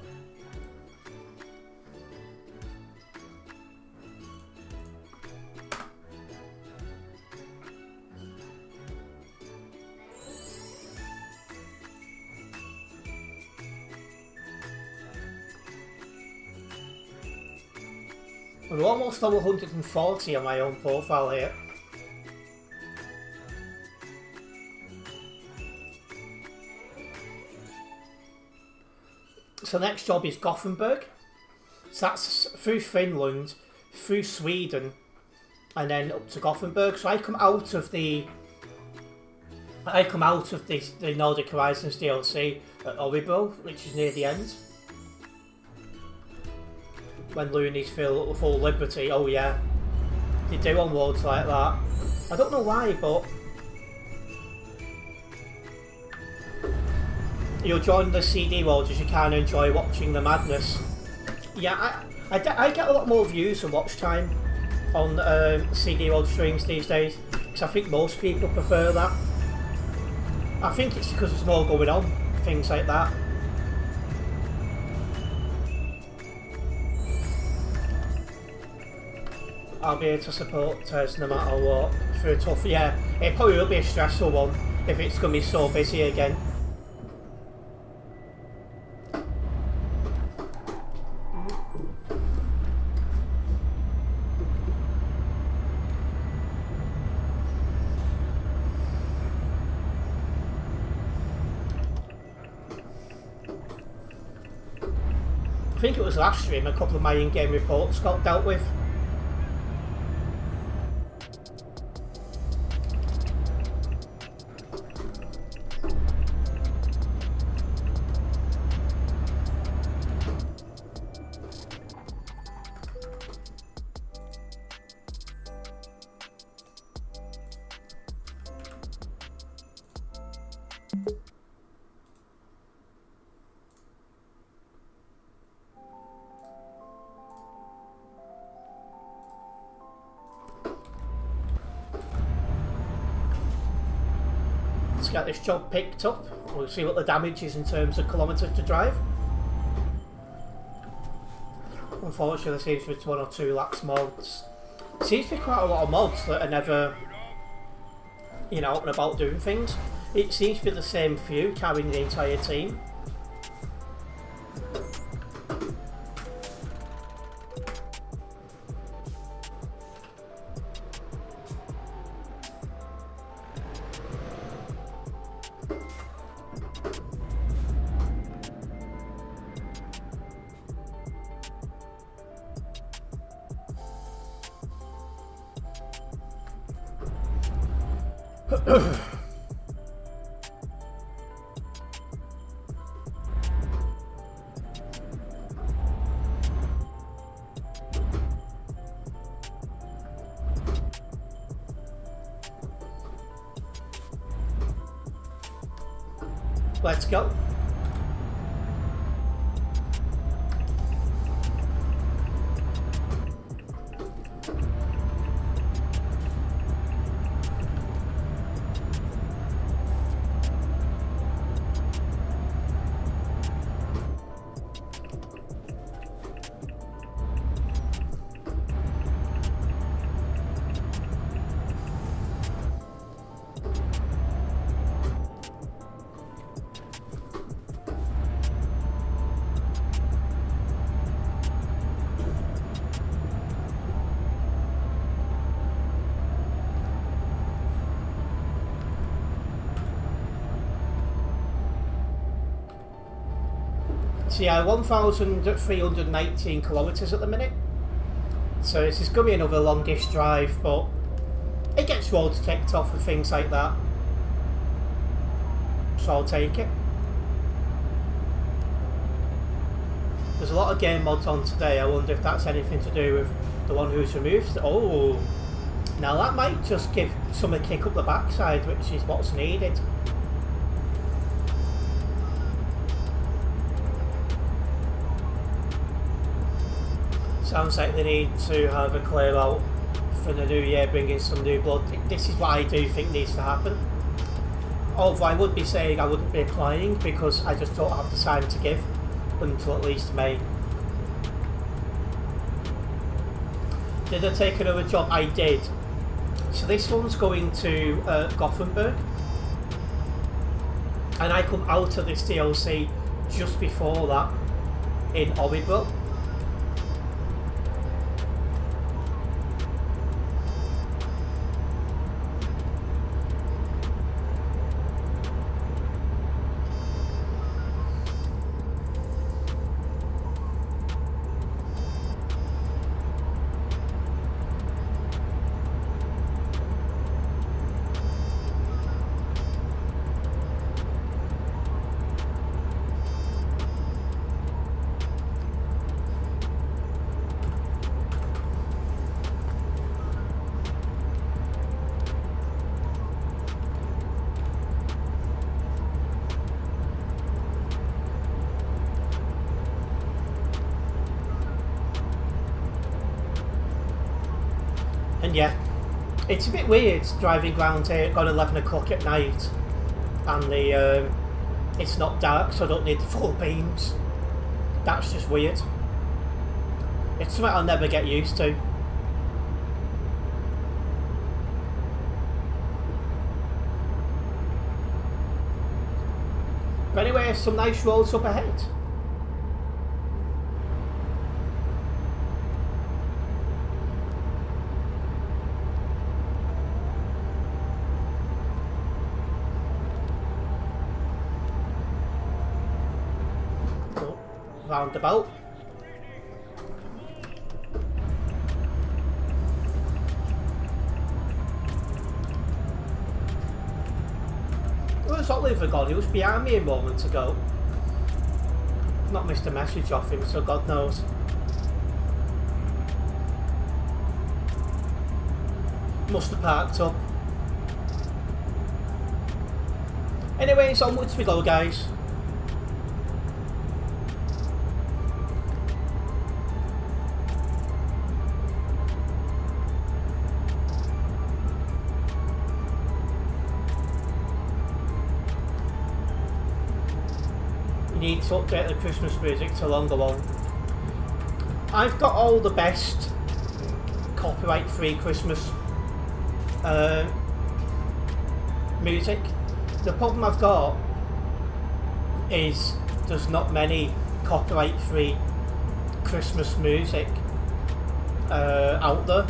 We're almost over 140 on my own profile here. So next job is Gothenburg. So that's through Finland, through Sweden, and then up to Gothenburg. So I come out of the Nordic Horizons DLC at Oribro, which is near the end. When Loonies feel full liberty, oh yeah, they do on roads like that. I don't know why, but you'll join the CD roads as you kind of enjoy watching the madness. Yeah, I get a lot more views and watch time on CD road streams these days, because I think most people prefer that. I think it's because there's more going on, things like that. I'll be able to support Terence no matter what through a tough. Yeah, it probably will be a stressful one if it's going to be so busy again. I think it was last stream a couple of my in-game reports got dealt with. Let's get this job picked up. We'll see what the damage is in terms of kilometres to drive. Unfortunately, there seems to be 1 or 2 lax mods. Seems to be quite a lot of mods that are never, you know, out and about doing things. It seems to be the same few carrying the entire team. Let's go. So yeah, 1,319 kilometres at the minute. So this is going to be another longish drive, but it gets roads ticked off and things like that. So I'll take it. There's a lot of game mods on today. I wonder if that's anything to do with the one who's removed. Oh, now that might just give some a kick up the backside, which is what's needed. Sounds like they need to have a clear out for the new year, bring in some new blood. This is what I do think needs to happen. Although I would be saying I wouldn't be applying because I just don't have the time to give until at least May. Did I take another job? I did. So this one's going to Gothenburg. And I come out of this DLC just before that in Oribro. And yeah, it's a bit weird driving around here at 11 o'clock at night and it's not dark, so I don't need the full beams. That's just weird. It's something I'll never get used to. But anyway, some nice roads up ahead. Roundabout. Where's Oliver gone? He was behind me a moment ago. I've not missed a message off him, so God knows. Must have parked up. Anyways, onwards we go, guys. Need to update the Christmas music to a longer one. I've got all the best copyright-free Christmas music. The problem I've got is there's not many copyright-free Christmas music out there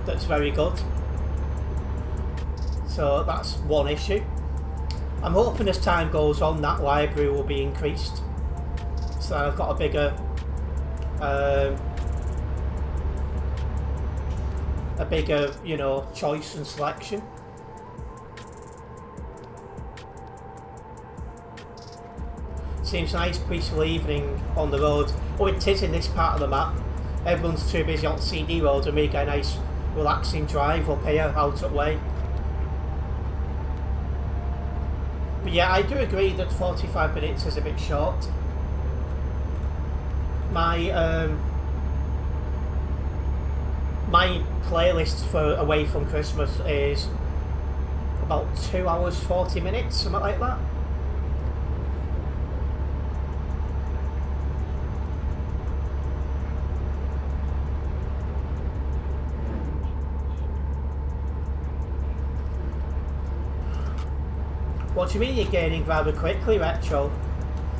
that's very good. So that's one issue. I'm hoping as time goes on that library will be increased, so that I've got a bigger, you know, choice and selection. Seems a nice peaceful evening on the road. Oh, it is in this part of the map. Everyone's too busy on CD road, and we get a nice relaxing drive up here out at way. But yeah, I do agree that 45 minutes is a bit short. My my playlist for Away from Christmas is about 2 hours 40 minutes, something like that. What do you mean you're gaining rather quickly, Retro?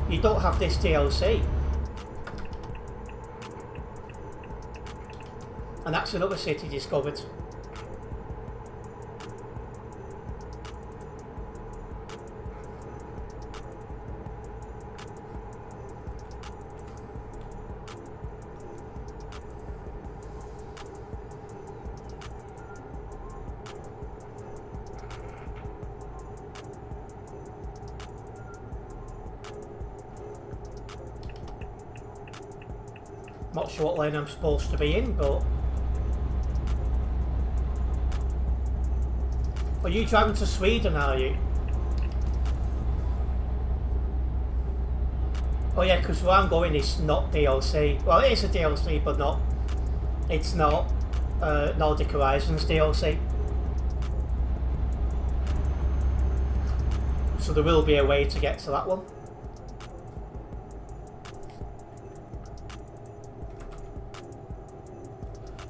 You don't have this DLC. And that's another city discovered. Not sure what lane I'm supposed to be in, but... Are you driving to Sweden, are you? Oh yeah, because where I'm going is not DLC. Well, it is a DLC, but not It's not Nordic Horizons DLC. So there will be a way to get to that one.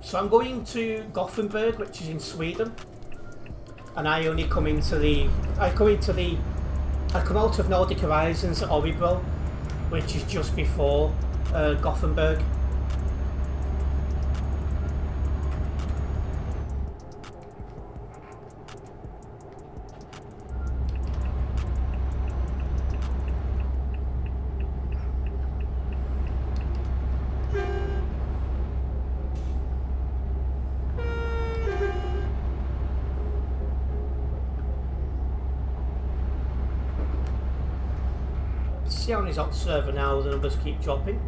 So I'm going to Gothenburg, which is in Sweden, and I only come into the I come out of Nordic Horizons at Oribro, which is just before Gothenburg. See on his hot server now, the numbers keep dropping.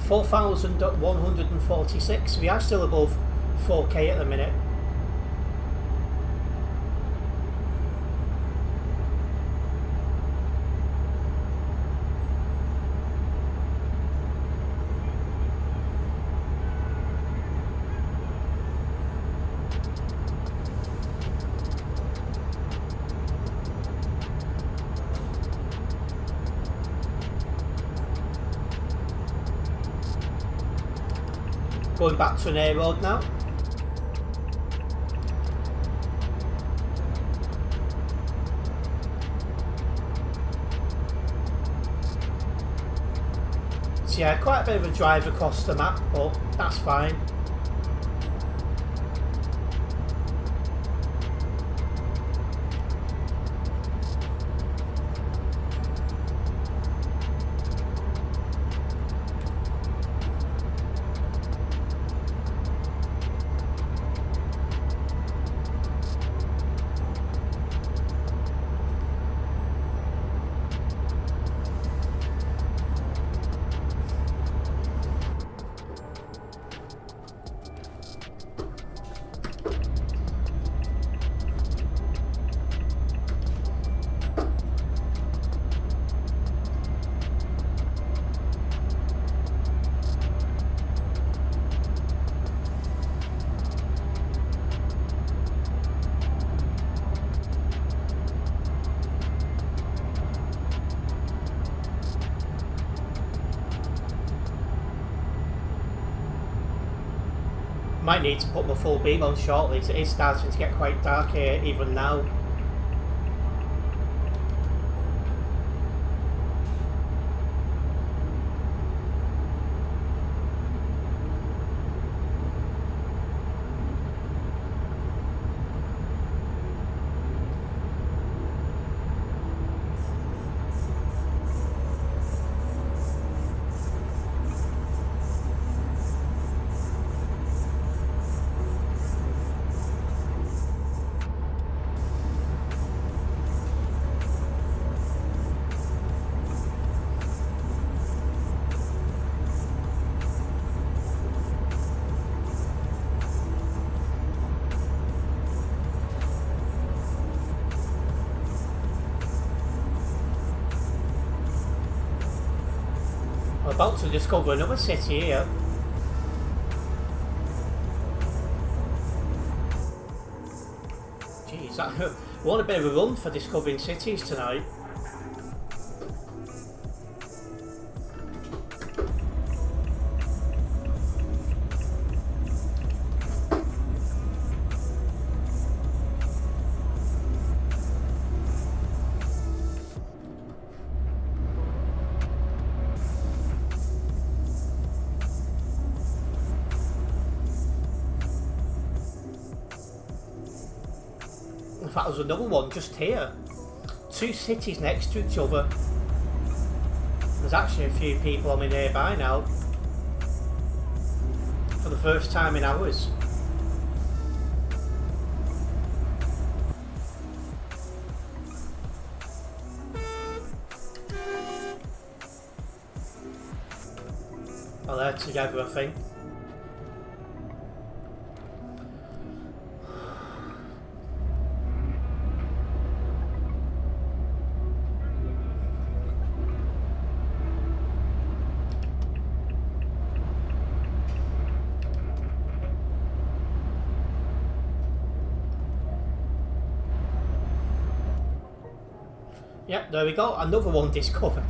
4,146. We are still above 4K at the minute. Going back to an A road now. So yeah, quite a bit of a drive across the map, but that's fine. Might need to put my full beam on shortly, because it is starting to get quite dark here even now. I'm about to discover another city here. Jeez, we're on a bit of a run for discovering cities tonight. In fact, there's another one just here. Two cities next to each other. There's actually a few people on me nearby now. For the first time in hours. Well, they're together, I think. Yep, there we go. Another one discovered.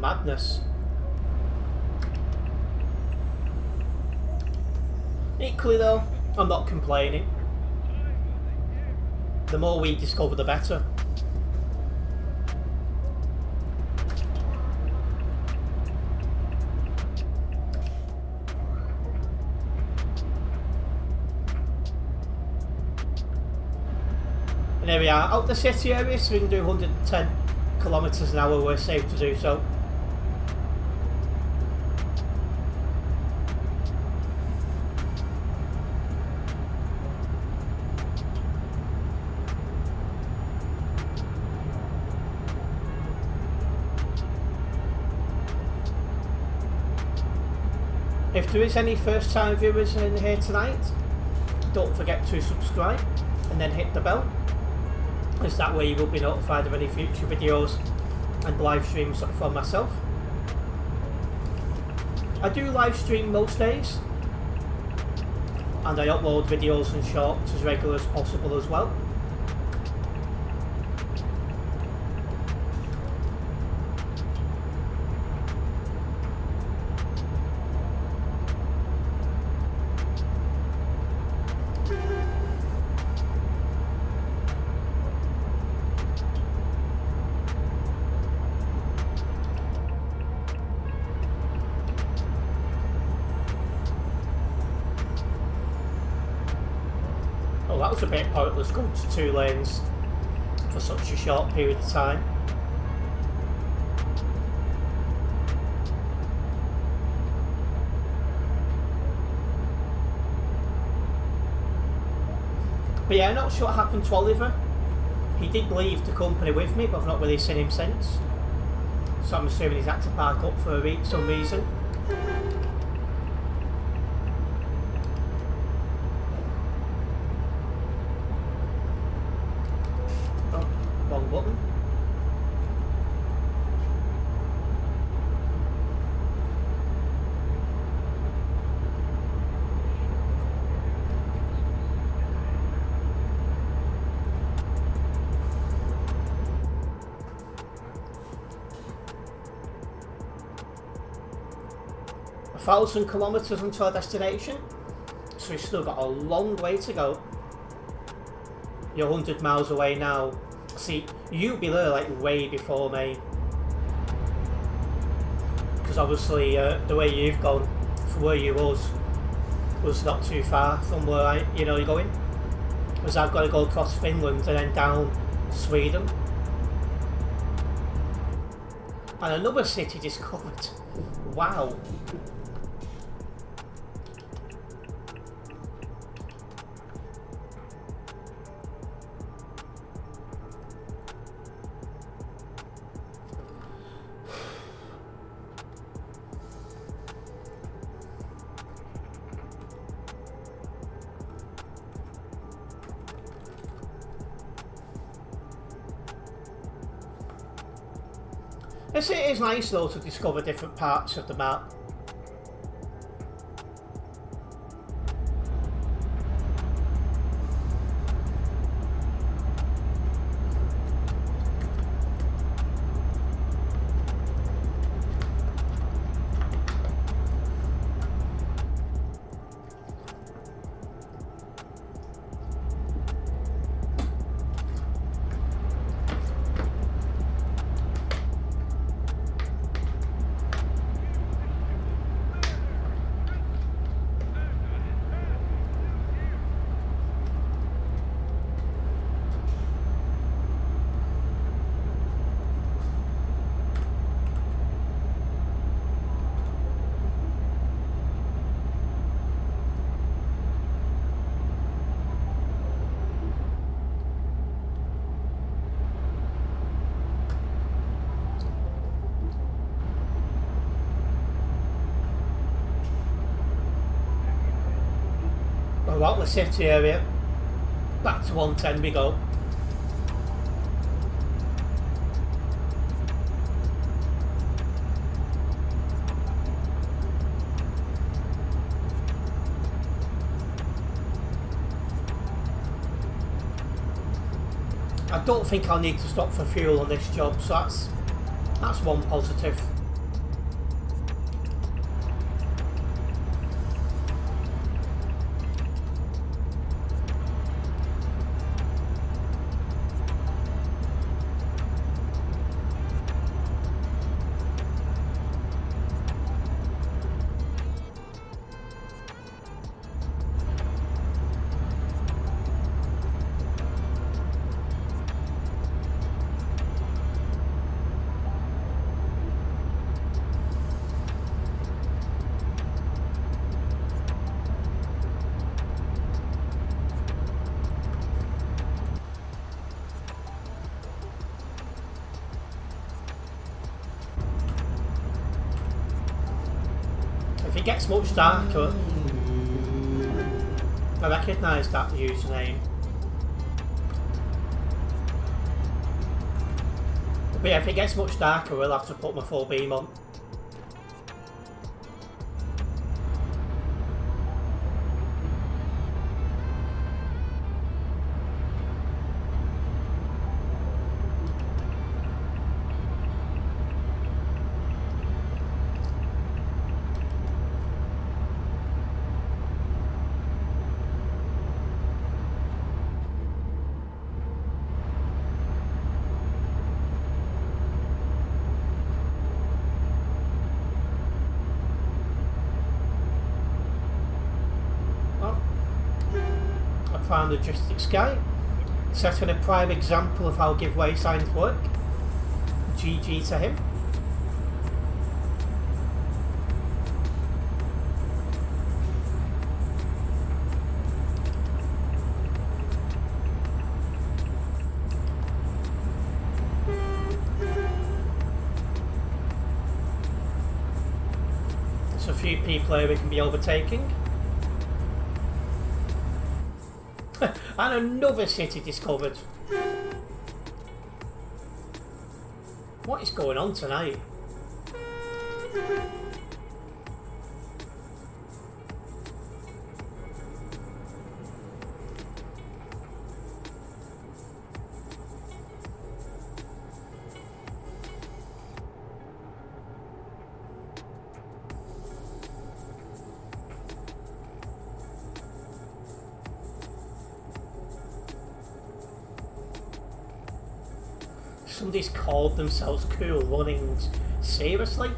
Madness. Equally though, I'm not complaining. The more we discover, the better. And there we are, out the city area, so we can do 110 kilometers an hour. We're safe to do so. If there is any first time viewers in here tonight, don't forget to subscribe and then hit the bell, as that way you will be notified of any future videos and live streams from myself. I do live stream most days, and I upload videos and shorts as regular as possible as well. Oh, that was a bit pointless going to 2 lanes for such a short period of time. But yeah, not sure what happened to Oliver. He did leave the company with me, but I've not really seen him since. So I'm assuming he's had to park up for some reason. Wrong button. A 1,000 kilometers until our destination, so we've still got a long way to go. You're 100 miles away now. See, you'll be there like way before me, because obviously the way you've gone from where you was not too far from where you're going. Because I've got to go across Finland and then down Sweden. And another city discovered. Wow. It is nice though to discover different parts of the map. We're out the city area. Back to 110 we go. I don't think I'll need to stop for fuel on this job, so that's one positive. If it gets much darker, I recognise that username. But yeah, if it gets much darker, we'll have to put my full beam on. Prime logistics guy, setting a prime example of how giveaway signs work. GG to him. There's a few people here we can be overtaking. And another city discovered. What is going on tonight? Somebody's called themselves Cool Runnings. Seriously?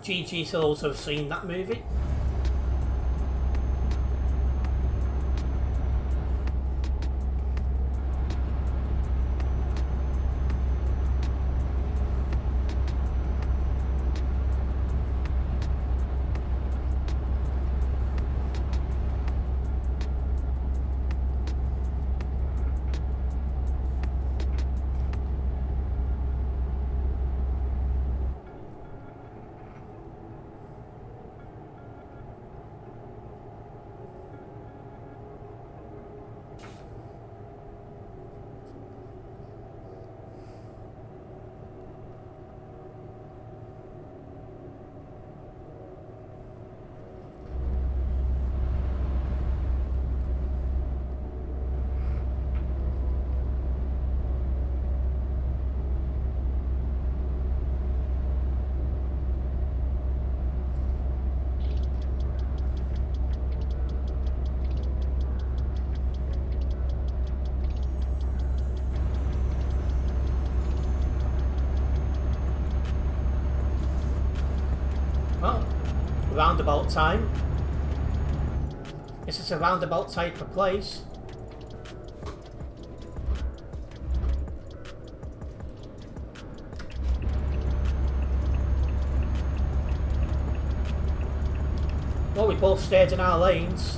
GG to those who have seen that movie. Well, roundabout time. This is a roundabout type of place. Well, we both stayed in our lanes.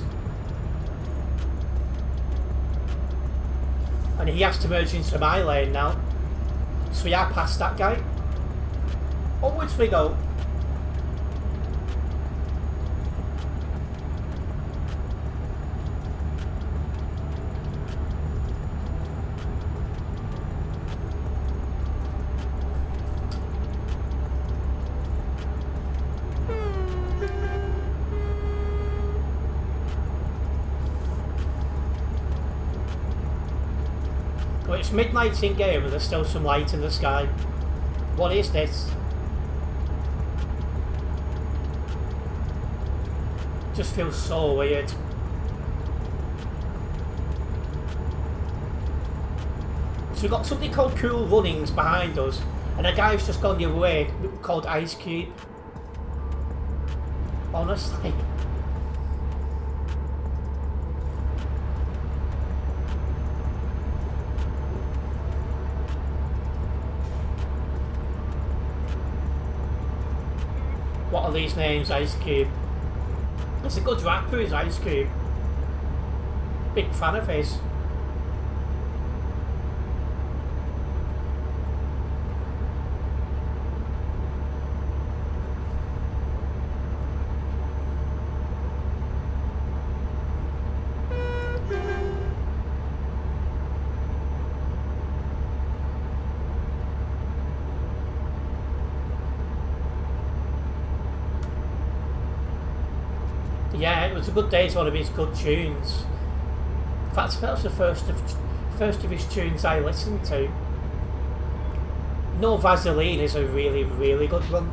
And he has to merge into my lane now. So we are past that guy. Onwards we go. it's midnight in game and there's still some light in the sky. What is this? Just feels so weird. So we've got something called Cool Runnings behind us, and a guy's just gone the other way called Ice Cube. Honestly. What are these names? Ice Cube. It's a good rapper, is Ice Cube. Big fan of his. Yeah, it was a good day. It's one of his good tunes. In fact, that was the first of his tunes I listened to. No Vaseline is a really, really good one.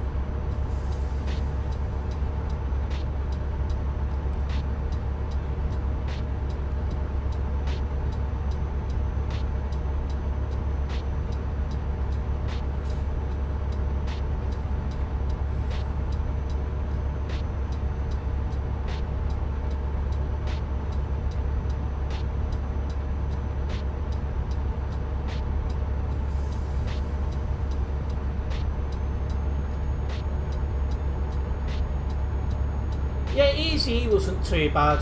Yeah, Easy wasn't too bad.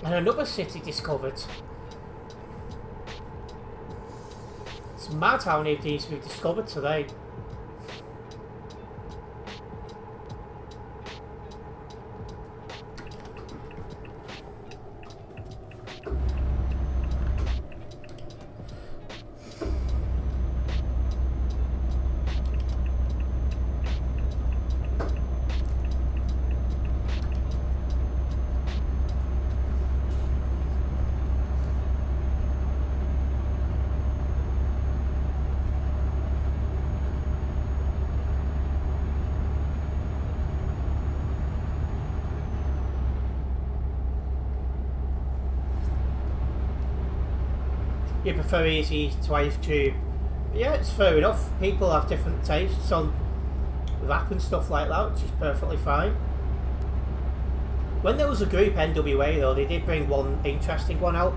And another city discovered. It's mad how many of these we've discovered today. You prefer Easy to Ice Cube? Yeah, it's fair enough. People have different tastes on rap and stuff like that, which is perfectly fine. When there was a group NWA though, they did bring one interesting one out,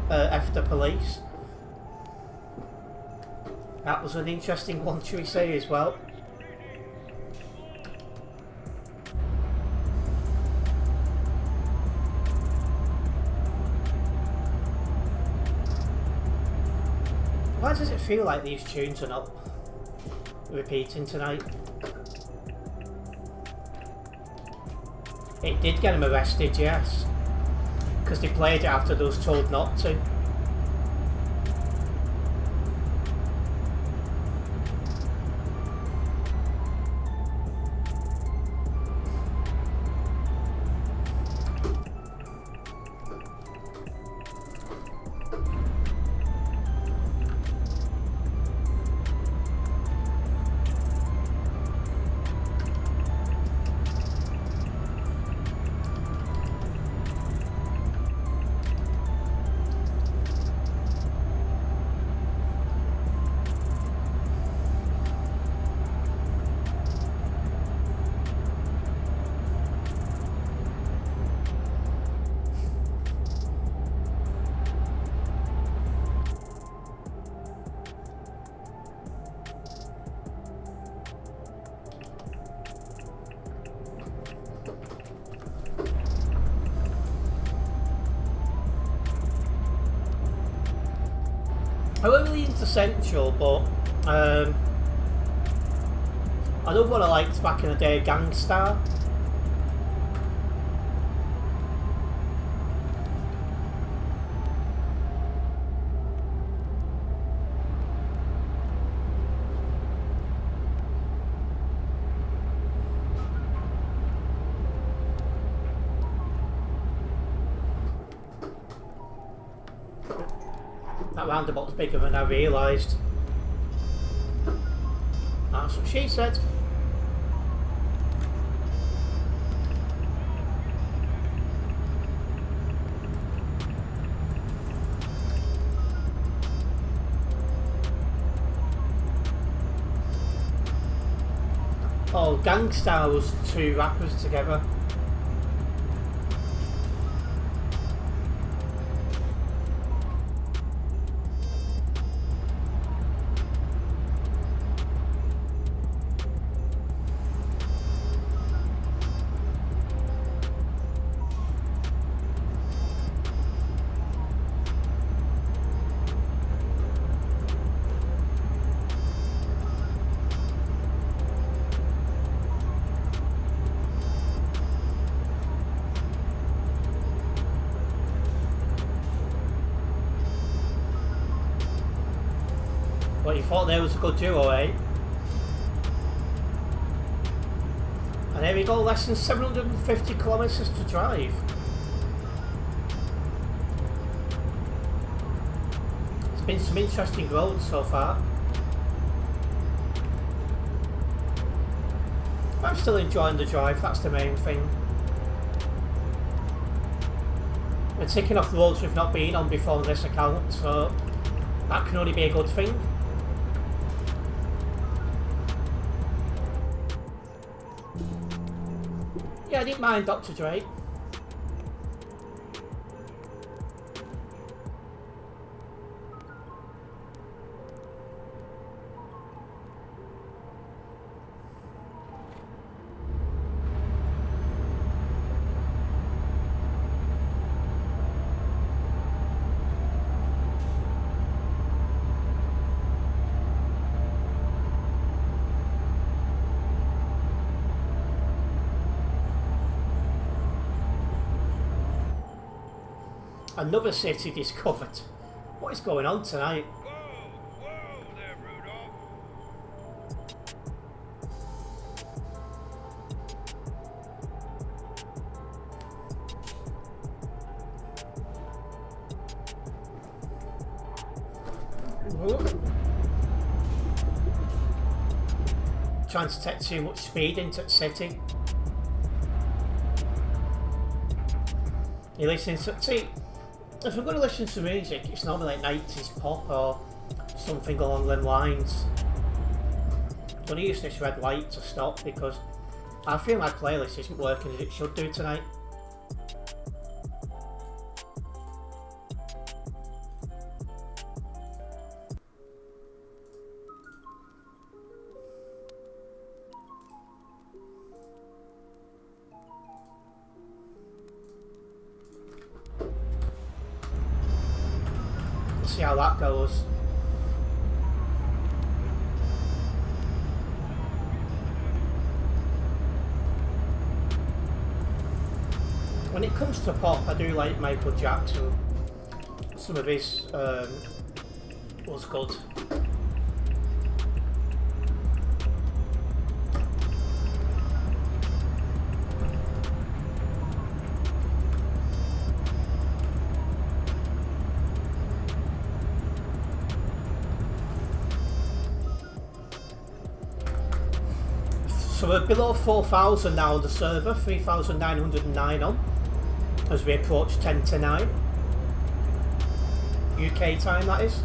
After Police. That was an interesting one, should we say, as well. Why does it feel like these tunes are not repeating tonight? It did get him arrested, yes. Because they played it after they was told not to. I wasn't really into Central, but another one I liked back in the day, Gangstar. That roundabout's bigger than I realised. That's what she said. Oh, Gangstar was two rappers together. What, you thought there was a good duo, eh? And there we go, less than 750 kilometres to drive. It's been some interesting roads so far. I'm still enjoying the drive, that's the main thing. We're ticking off the roads we've not been on before on this account, so that can only be a good thing. Yeah, I didn't mind Dr. Dre. Another city discovered. What is going on tonight? Whoa there, Rudolph. Trying to take too much speed into the city. You're listening to... See, if I'm going to listen to music, it's normally like 90s pop or something along them lines. I'm going to use this red light to stop because I feel my playlist isn't working as it should do tonight. See how that goes. When it comes to pop, I do like Michael Jackson. Some of his was good. So we're below 4,000 now on the server, 3,909 on, as we approach 10 to 9. UK time, that is.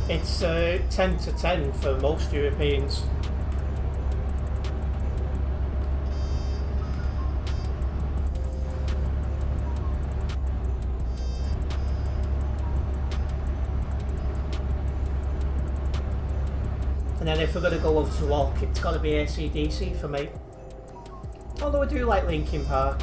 It's 10 to 10 for most Europeans. And then if we're going to go over to walk, it's got to be AC/DC for me. Although I do like Linkin Park.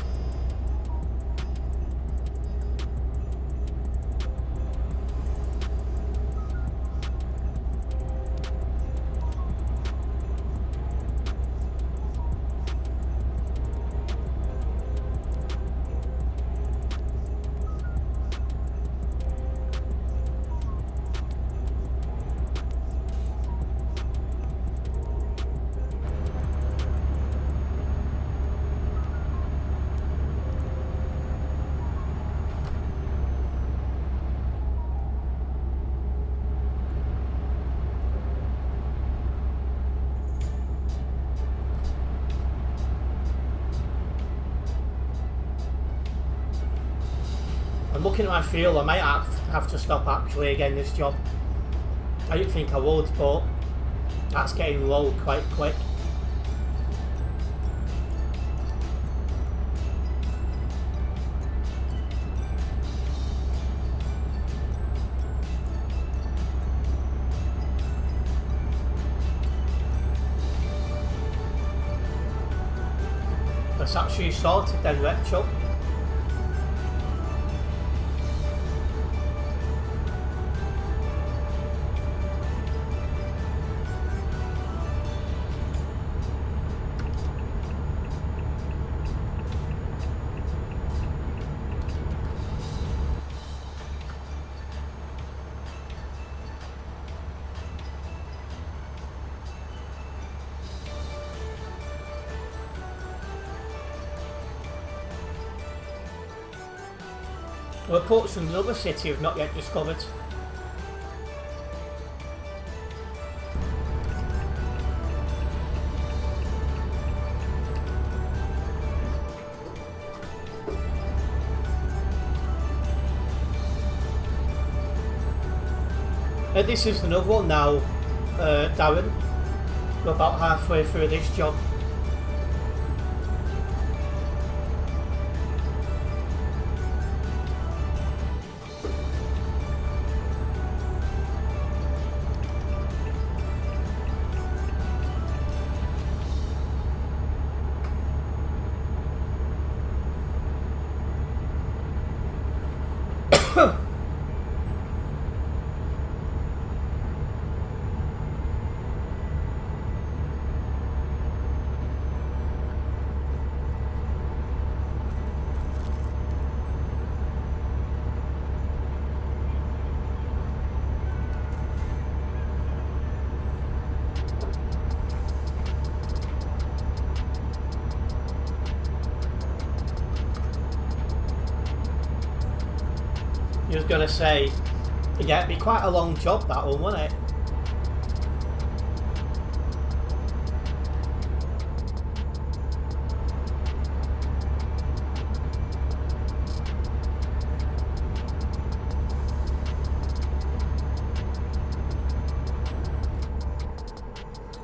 I'm looking at my fuel, I might have to stop actually again this job. I didn't think I would, but that's getting low quite quick. That's actually sorted then, Retro. We're ports from another city we've not yet discovered. This is another one now, Darren. We're about halfway through this job. I was going to say, yeah, it'd be quite a long job that one, wouldn't it?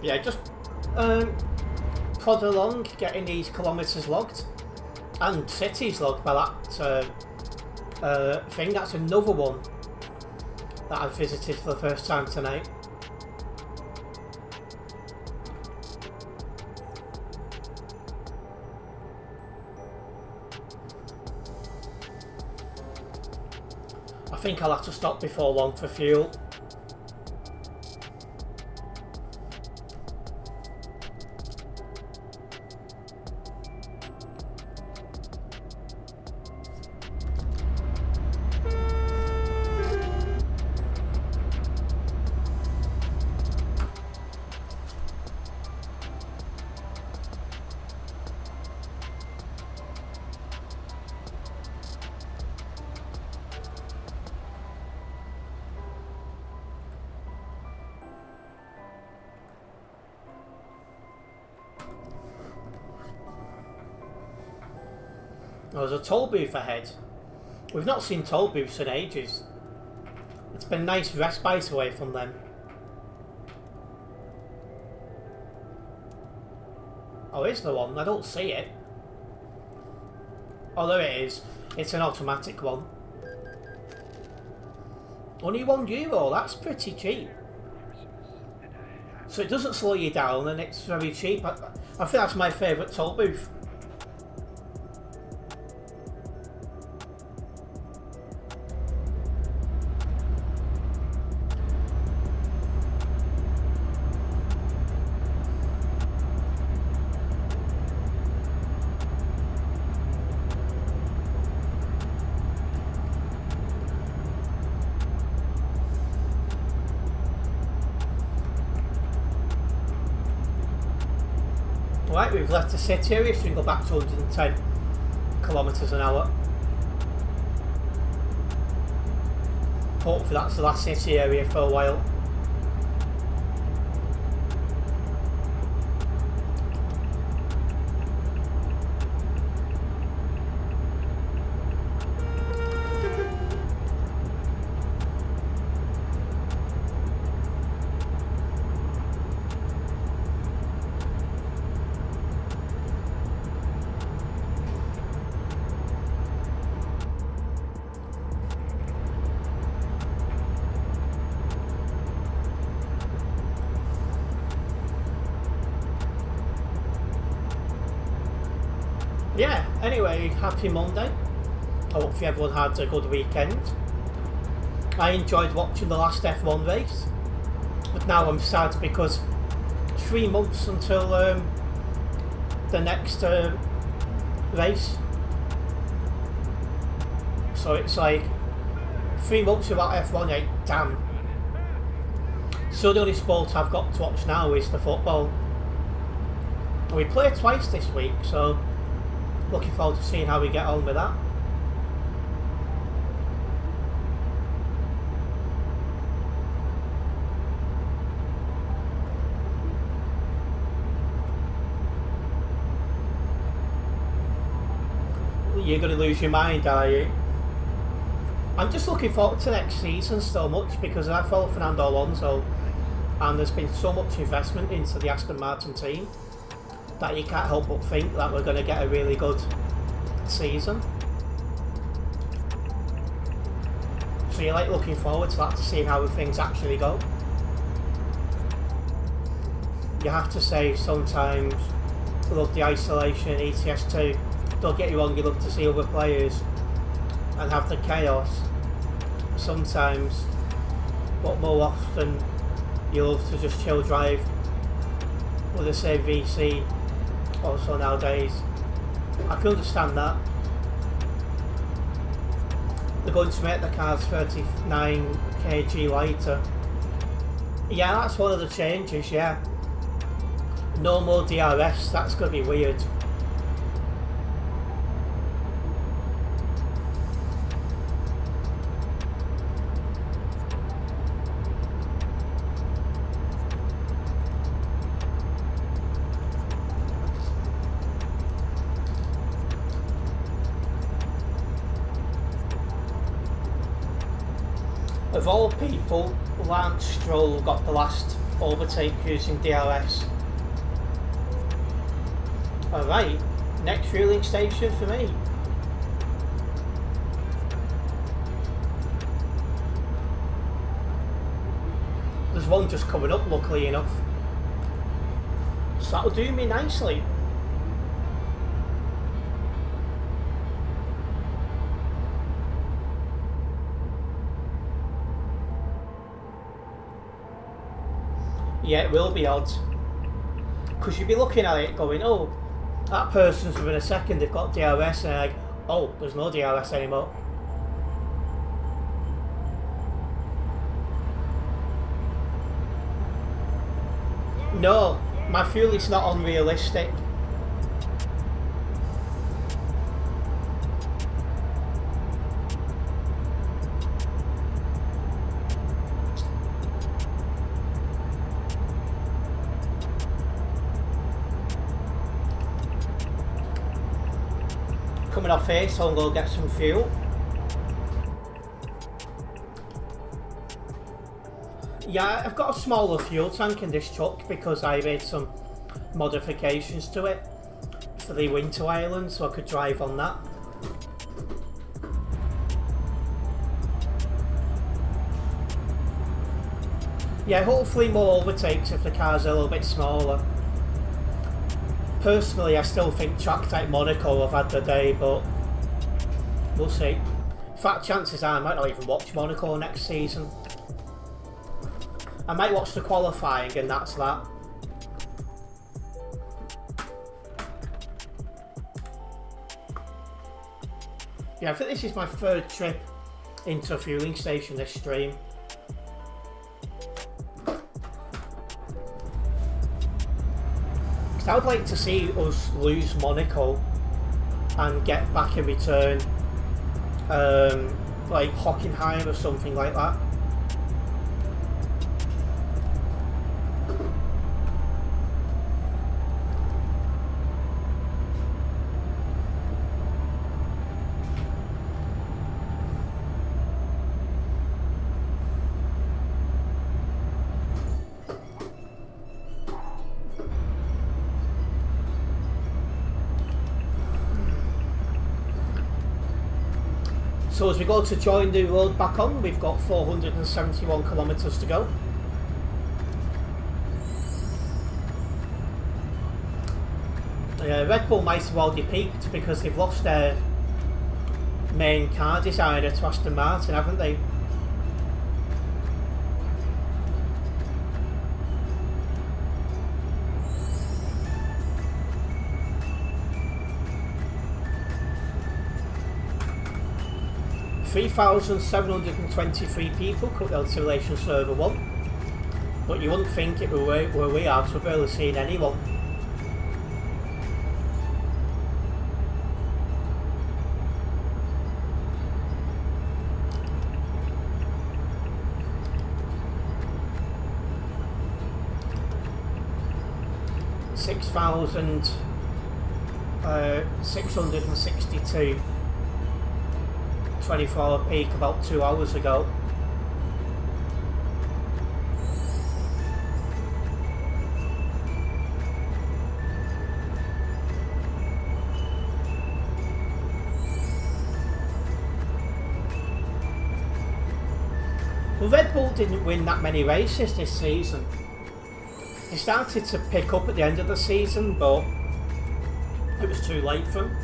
Yeah, just plod along, getting these kilometres logged and cities logged by that thing. That's another one that I've visited for the first time tonight. I think I'll have to stop before long for fuel. There's a toll booth ahead. We've not seen toll booths in ages. It's been a nice respite away from them. Oh, is there one? I don't see it. Oh, there it is. It's an automatic one. Only €1, that's pretty cheap. So it doesn't slow you down and it's very cheap. I think that's my favourite toll booth. Right, we've left the city area, so we can go back to 110 kilometres an hour. Hopefully that's the last city area for a while. Yeah, anyway, happy Monday. I hope everyone had a good weekend. I enjoyed watching the last F1 race, but now I'm sad because 3 months until the next race. So it's like 3 months without F1, like, damn. So the only sport I've got to watch now is the football. We play twice this week, so looking forward to seeing how we get on with that. You're going to lose your mind, are you? I'm just looking forward to next season so much because I follow Fernando Alonso and there's been so much investment into the Aston Martin team that you can't help but think that we're going to get a really good season. So you're like looking forward to that, to seeing how things actually go. You have to say sometimes I love the isolation in ETS2. Don't get you wrong, you love to see other players and have the chaos sometimes, but more often you love to just chill drive with the same VC also nowadays. I can understand that. They're going to make the cars 39 kg lighter. Yeah, that's one of the changes, yeah. No more DRS, that's going to be weird. Of all people, Lance Stroll got the last overtake using DRS. Alright, next fueling station for me. There's one just coming up, luckily enough. So that'll do me nicely. Yeah, it will be odd. Because you'll be looking at it going, oh, that person's within a second, they've got DRS, and like, oh, there's no DRS anymore. No, my fuel is not unrealistic. Coming off here, so I'm going to get some fuel. Yeah, I've got a smaller fuel tank in this truck because I made some modifications to it for the winter island, so I could drive on that. Yeah, hopefully more overtakes if the car's a little bit smaller. Personally, I still think track type Monaco have had the day, but we'll see. In fact, chances are I might not even watch Monaco next season. I might watch the qualifying and that's that. Yeah, I think this is my third trip into a fueling station this stream. I would like to see us lose Monaco and get back in return like Hockenheim or something like that. So as we go to join the road back on, we've got 471 kilometres to go. Red Bull might have already peaked because they've lost their main car designer to Aston Martin, haven't they? $3,723 people cut on Simulation Server 1, but you wouldn't think it were where we are, so we've barely seen anyone. $6,662 24-hour peak about 2 hours ago. Well, Red Bull didn't win that many races this season. They started to pick up at the end of the season, but it was too late for them.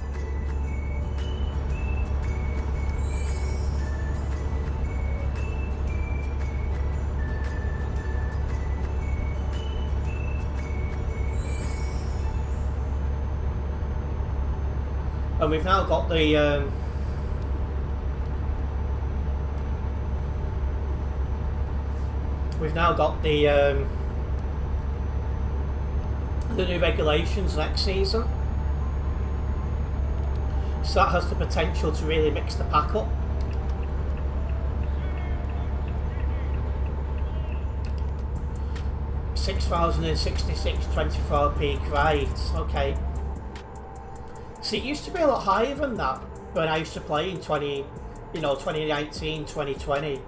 And we've now got the new regulations next season, so that has the potential to really mix the pack up. $6,066 24 peak, right? Okay. See, it used to be a lot higher than that when I used to play in 2019, 2020.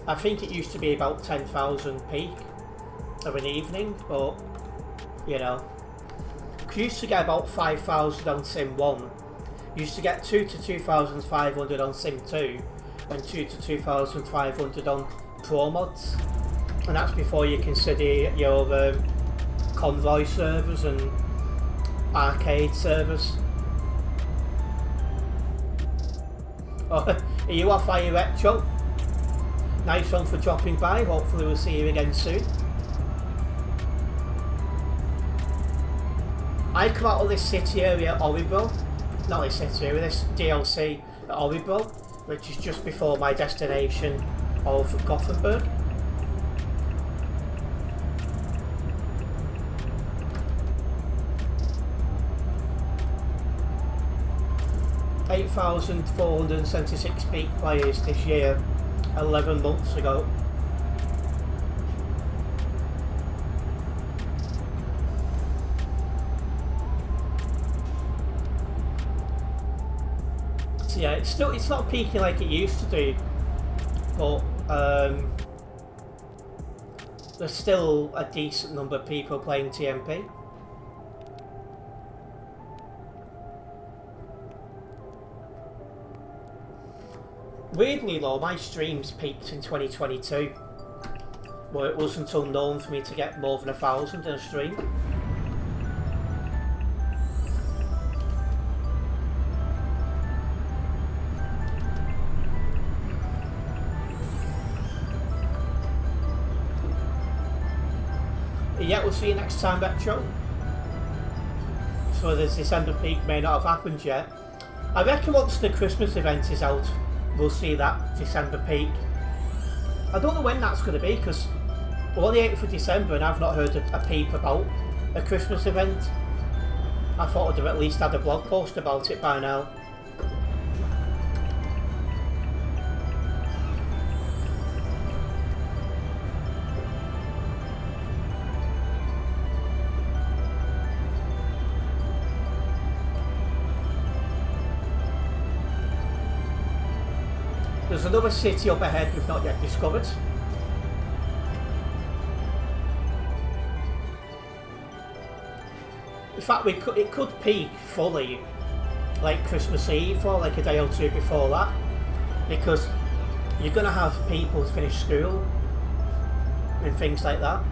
I think it used to be about 10,000 peak of an evening, but you know, we used to get about 5,000 on Sim 1. You used to get 2 to 2,500 on Sim 2, and 2 to 2,500 on Pro Mods, and that's before you consider your convoy servers and arcade servers. Oh, are you off, are you, Retro? Nice one for dropping by. Hopefully we'll see you again soon. I come out of this city area at Oribro, not this city area, this DLC at Oribro, which is just before my destination of Gothenburg. $8,476 peak players this year, 11 months ago. So yeah, it's not peaking like it used to do, but there's still a decent number of people playing TMP. Weirdly though, my streams peaked in 2022, where it wasn't unknown for me to get more than 1,000 in a stream. Yeah, we'll see you next time, Retro. So the December peak may not have happened yet. I reckon once the Christmas event is out, we'll see that December peak. I don't know when that's going to be, because we're on the 8th of December and I've not heard a peep about a Christmas event. I thought I'd have at least had a blog post about it by now. There's another city up ahead we've not yet discovered. In fact, it could peak fully like Christmas Eve or like a day or two before that, because you're going to have people finish school and things like that.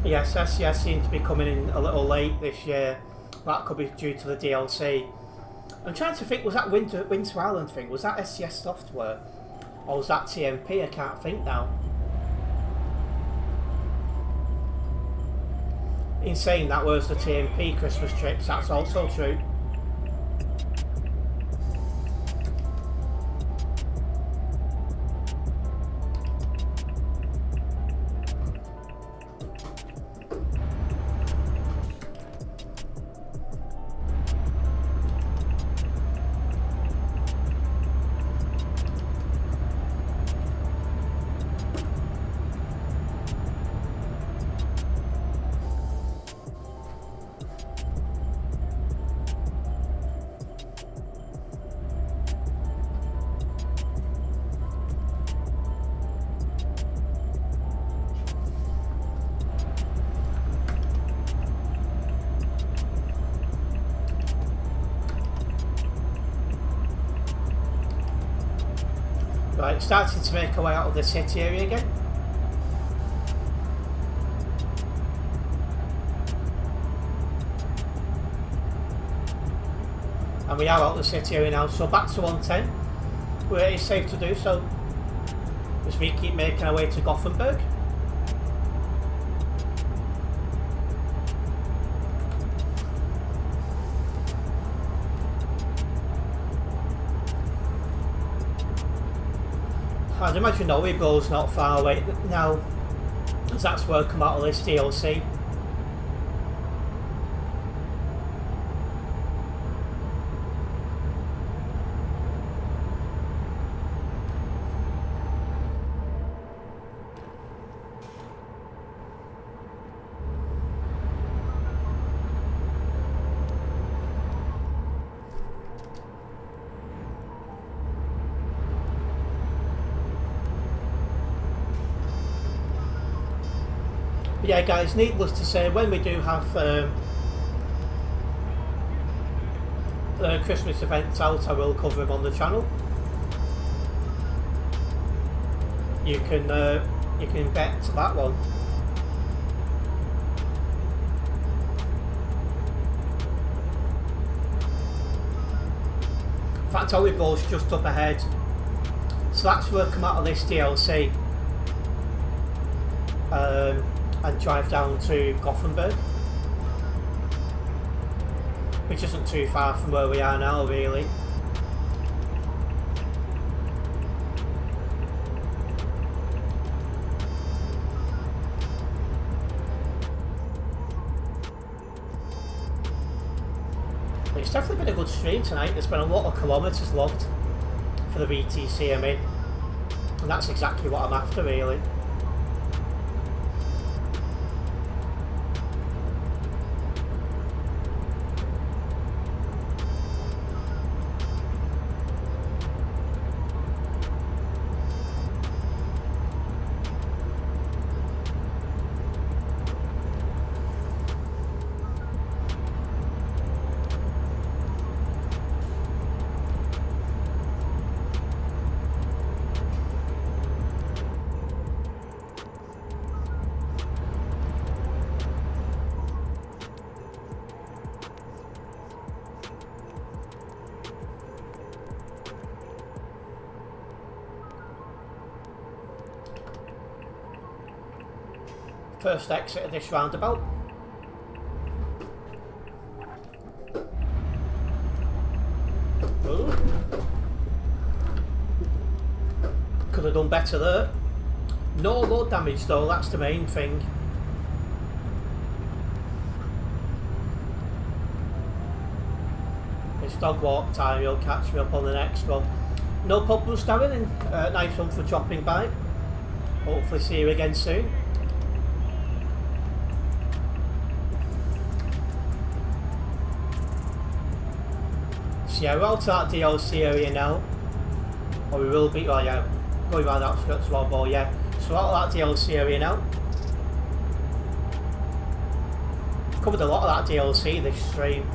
Yes, SCS seems to be coming in a little late this year. That could be due to the DLC. I'm trying to think, was that Winter Island thing, was that SCS software? Or was that TMP? I can't think now. In saying that was the TMP Christmas trips, that's also true. Right, starting to make our way out of the city area again. And we are out of the city area now, so back to 110, where it is safe to do so, as we keep making our way to Gothenburg. I'd imagine Norway's not far away now, as that's where I come out of this DLC. But yeah guys, needless to say, when we do have Christmas events out, I will cover them on the channel. You can bet that one. In fact, Oliver's just up ahead, so that's where I come out of this DLC and drive down to Gothenburg, which isn't too far from where we are now, really. It's definitely been a good stream tonight. There's been a lot of kilometres logged for the VTC I'm in, and that's exactly what I'm after, really. First exit of this roundabout. Ooh. Could have done better there. No load damage though, that's the main thing. It's dog walk time, you'll catch me up on the next one. No problems, Darren, and nice one for dropping by. Hopefully see you again soon. So yeah, we're out to that DLC area now. Or we will be, well yeah, going around the outskirts of our ball, yeah. So we're out of that DLC area now. Covered a lot of that DLC this stream.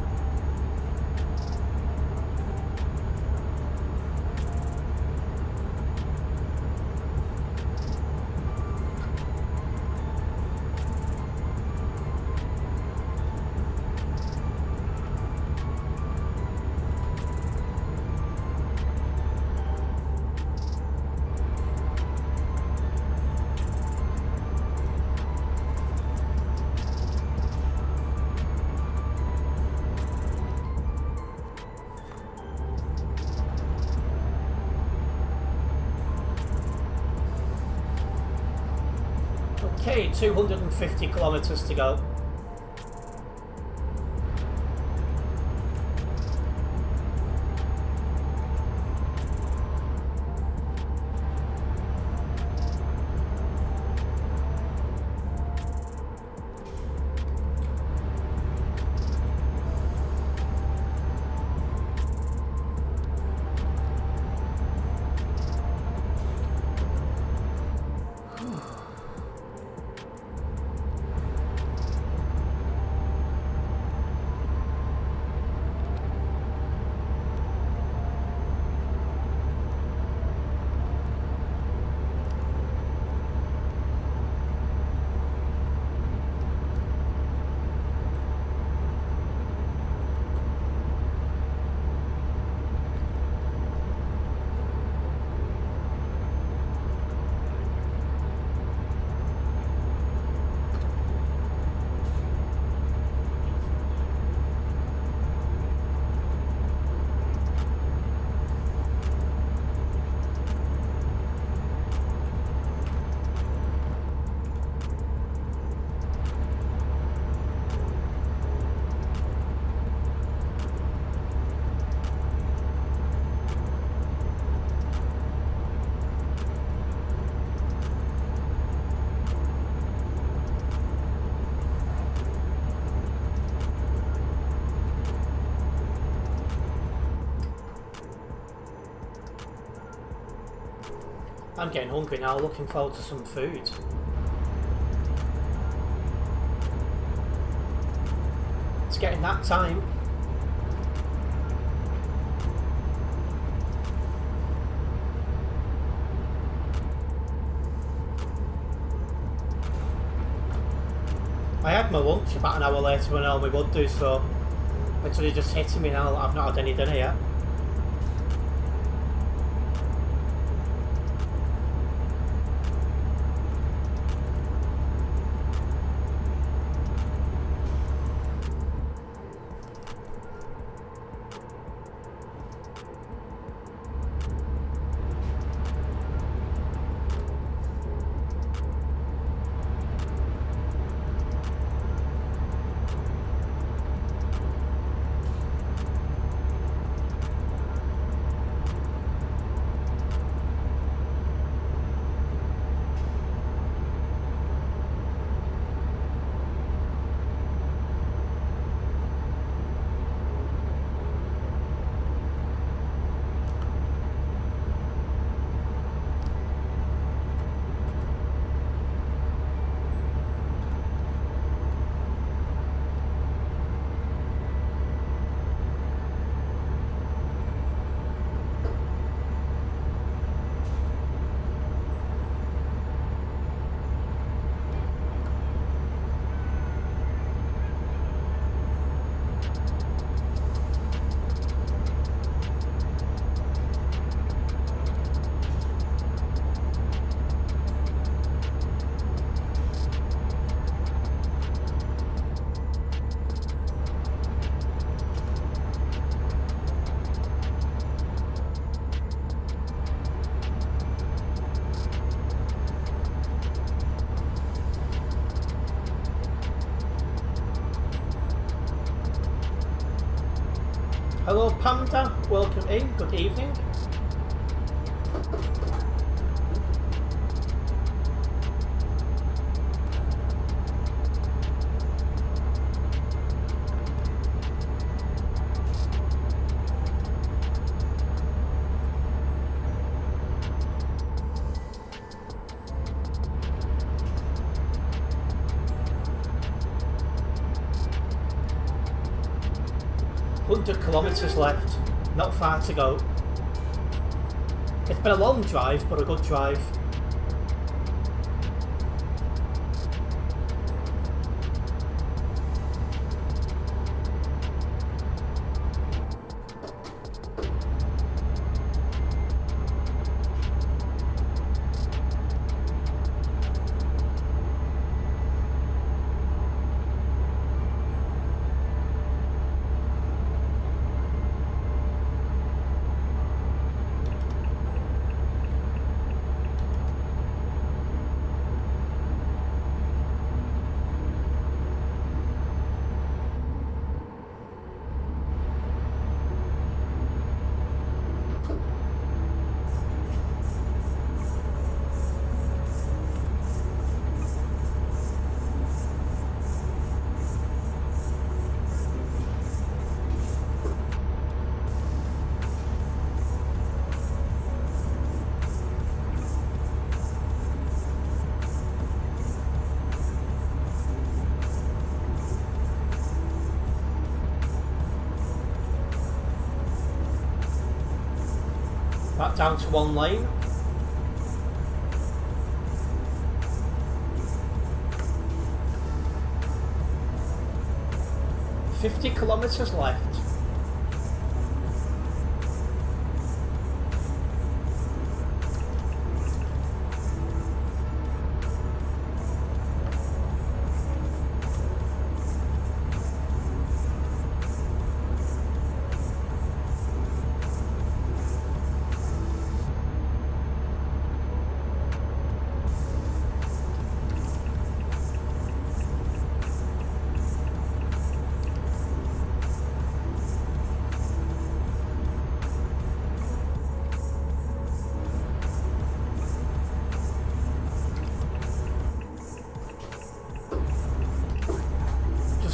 Okay, 250 kilometers to go. I'm getting hungry now, looking forward to some food. It's getting that time. I had my lunch about an hour later when I normally would do, so it's only just hitting me now that I've not had any dinner yet. Hello Panda, welcome in, good evening. Kilometres left, not far to go. It's been a long drive, but a good drive. Back down to one lane. 50 kilometres left.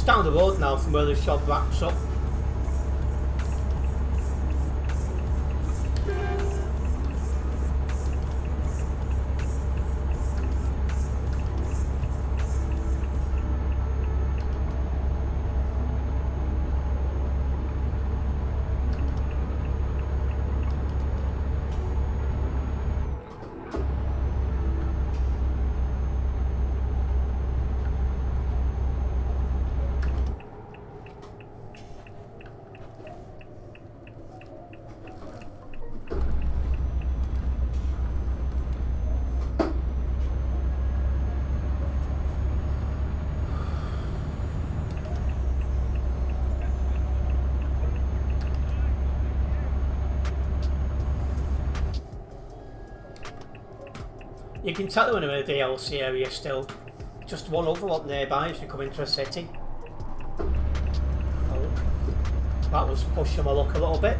Down the road now from where the shop wraps up. You can tell when I'm in a DLC area still. Just one other one nearby as you come into a city. Oh, that was pushing my luck a little bit.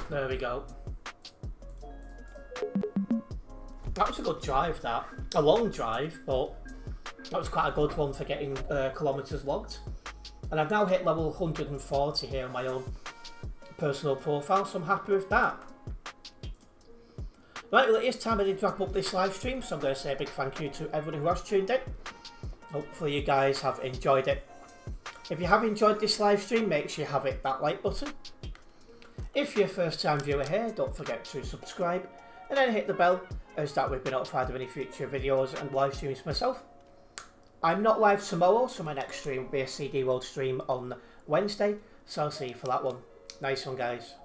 There we go. That was a good drive, that. A long drive, but that was quite a good one for getting kilometres logged. And I've now hit level 140 here on my own personal profile, so I'm happy with that. Right, well it is time I did wrap up this live stream, so I'm going to say a big thank you to everyone who has tuned in. Hopefully you guys have enjoyed it. If you have enjoyed this live stream, make sure you have hit that like button. If you're a first time viewer here, don't forget to subscribe and then hit the bell as that we'll be notified of any future videos and live streams myself. I'm not live tomorrow, so my next stream will be a CD World stream on Wednesday, so I'll see you for that one. Nice one, guys.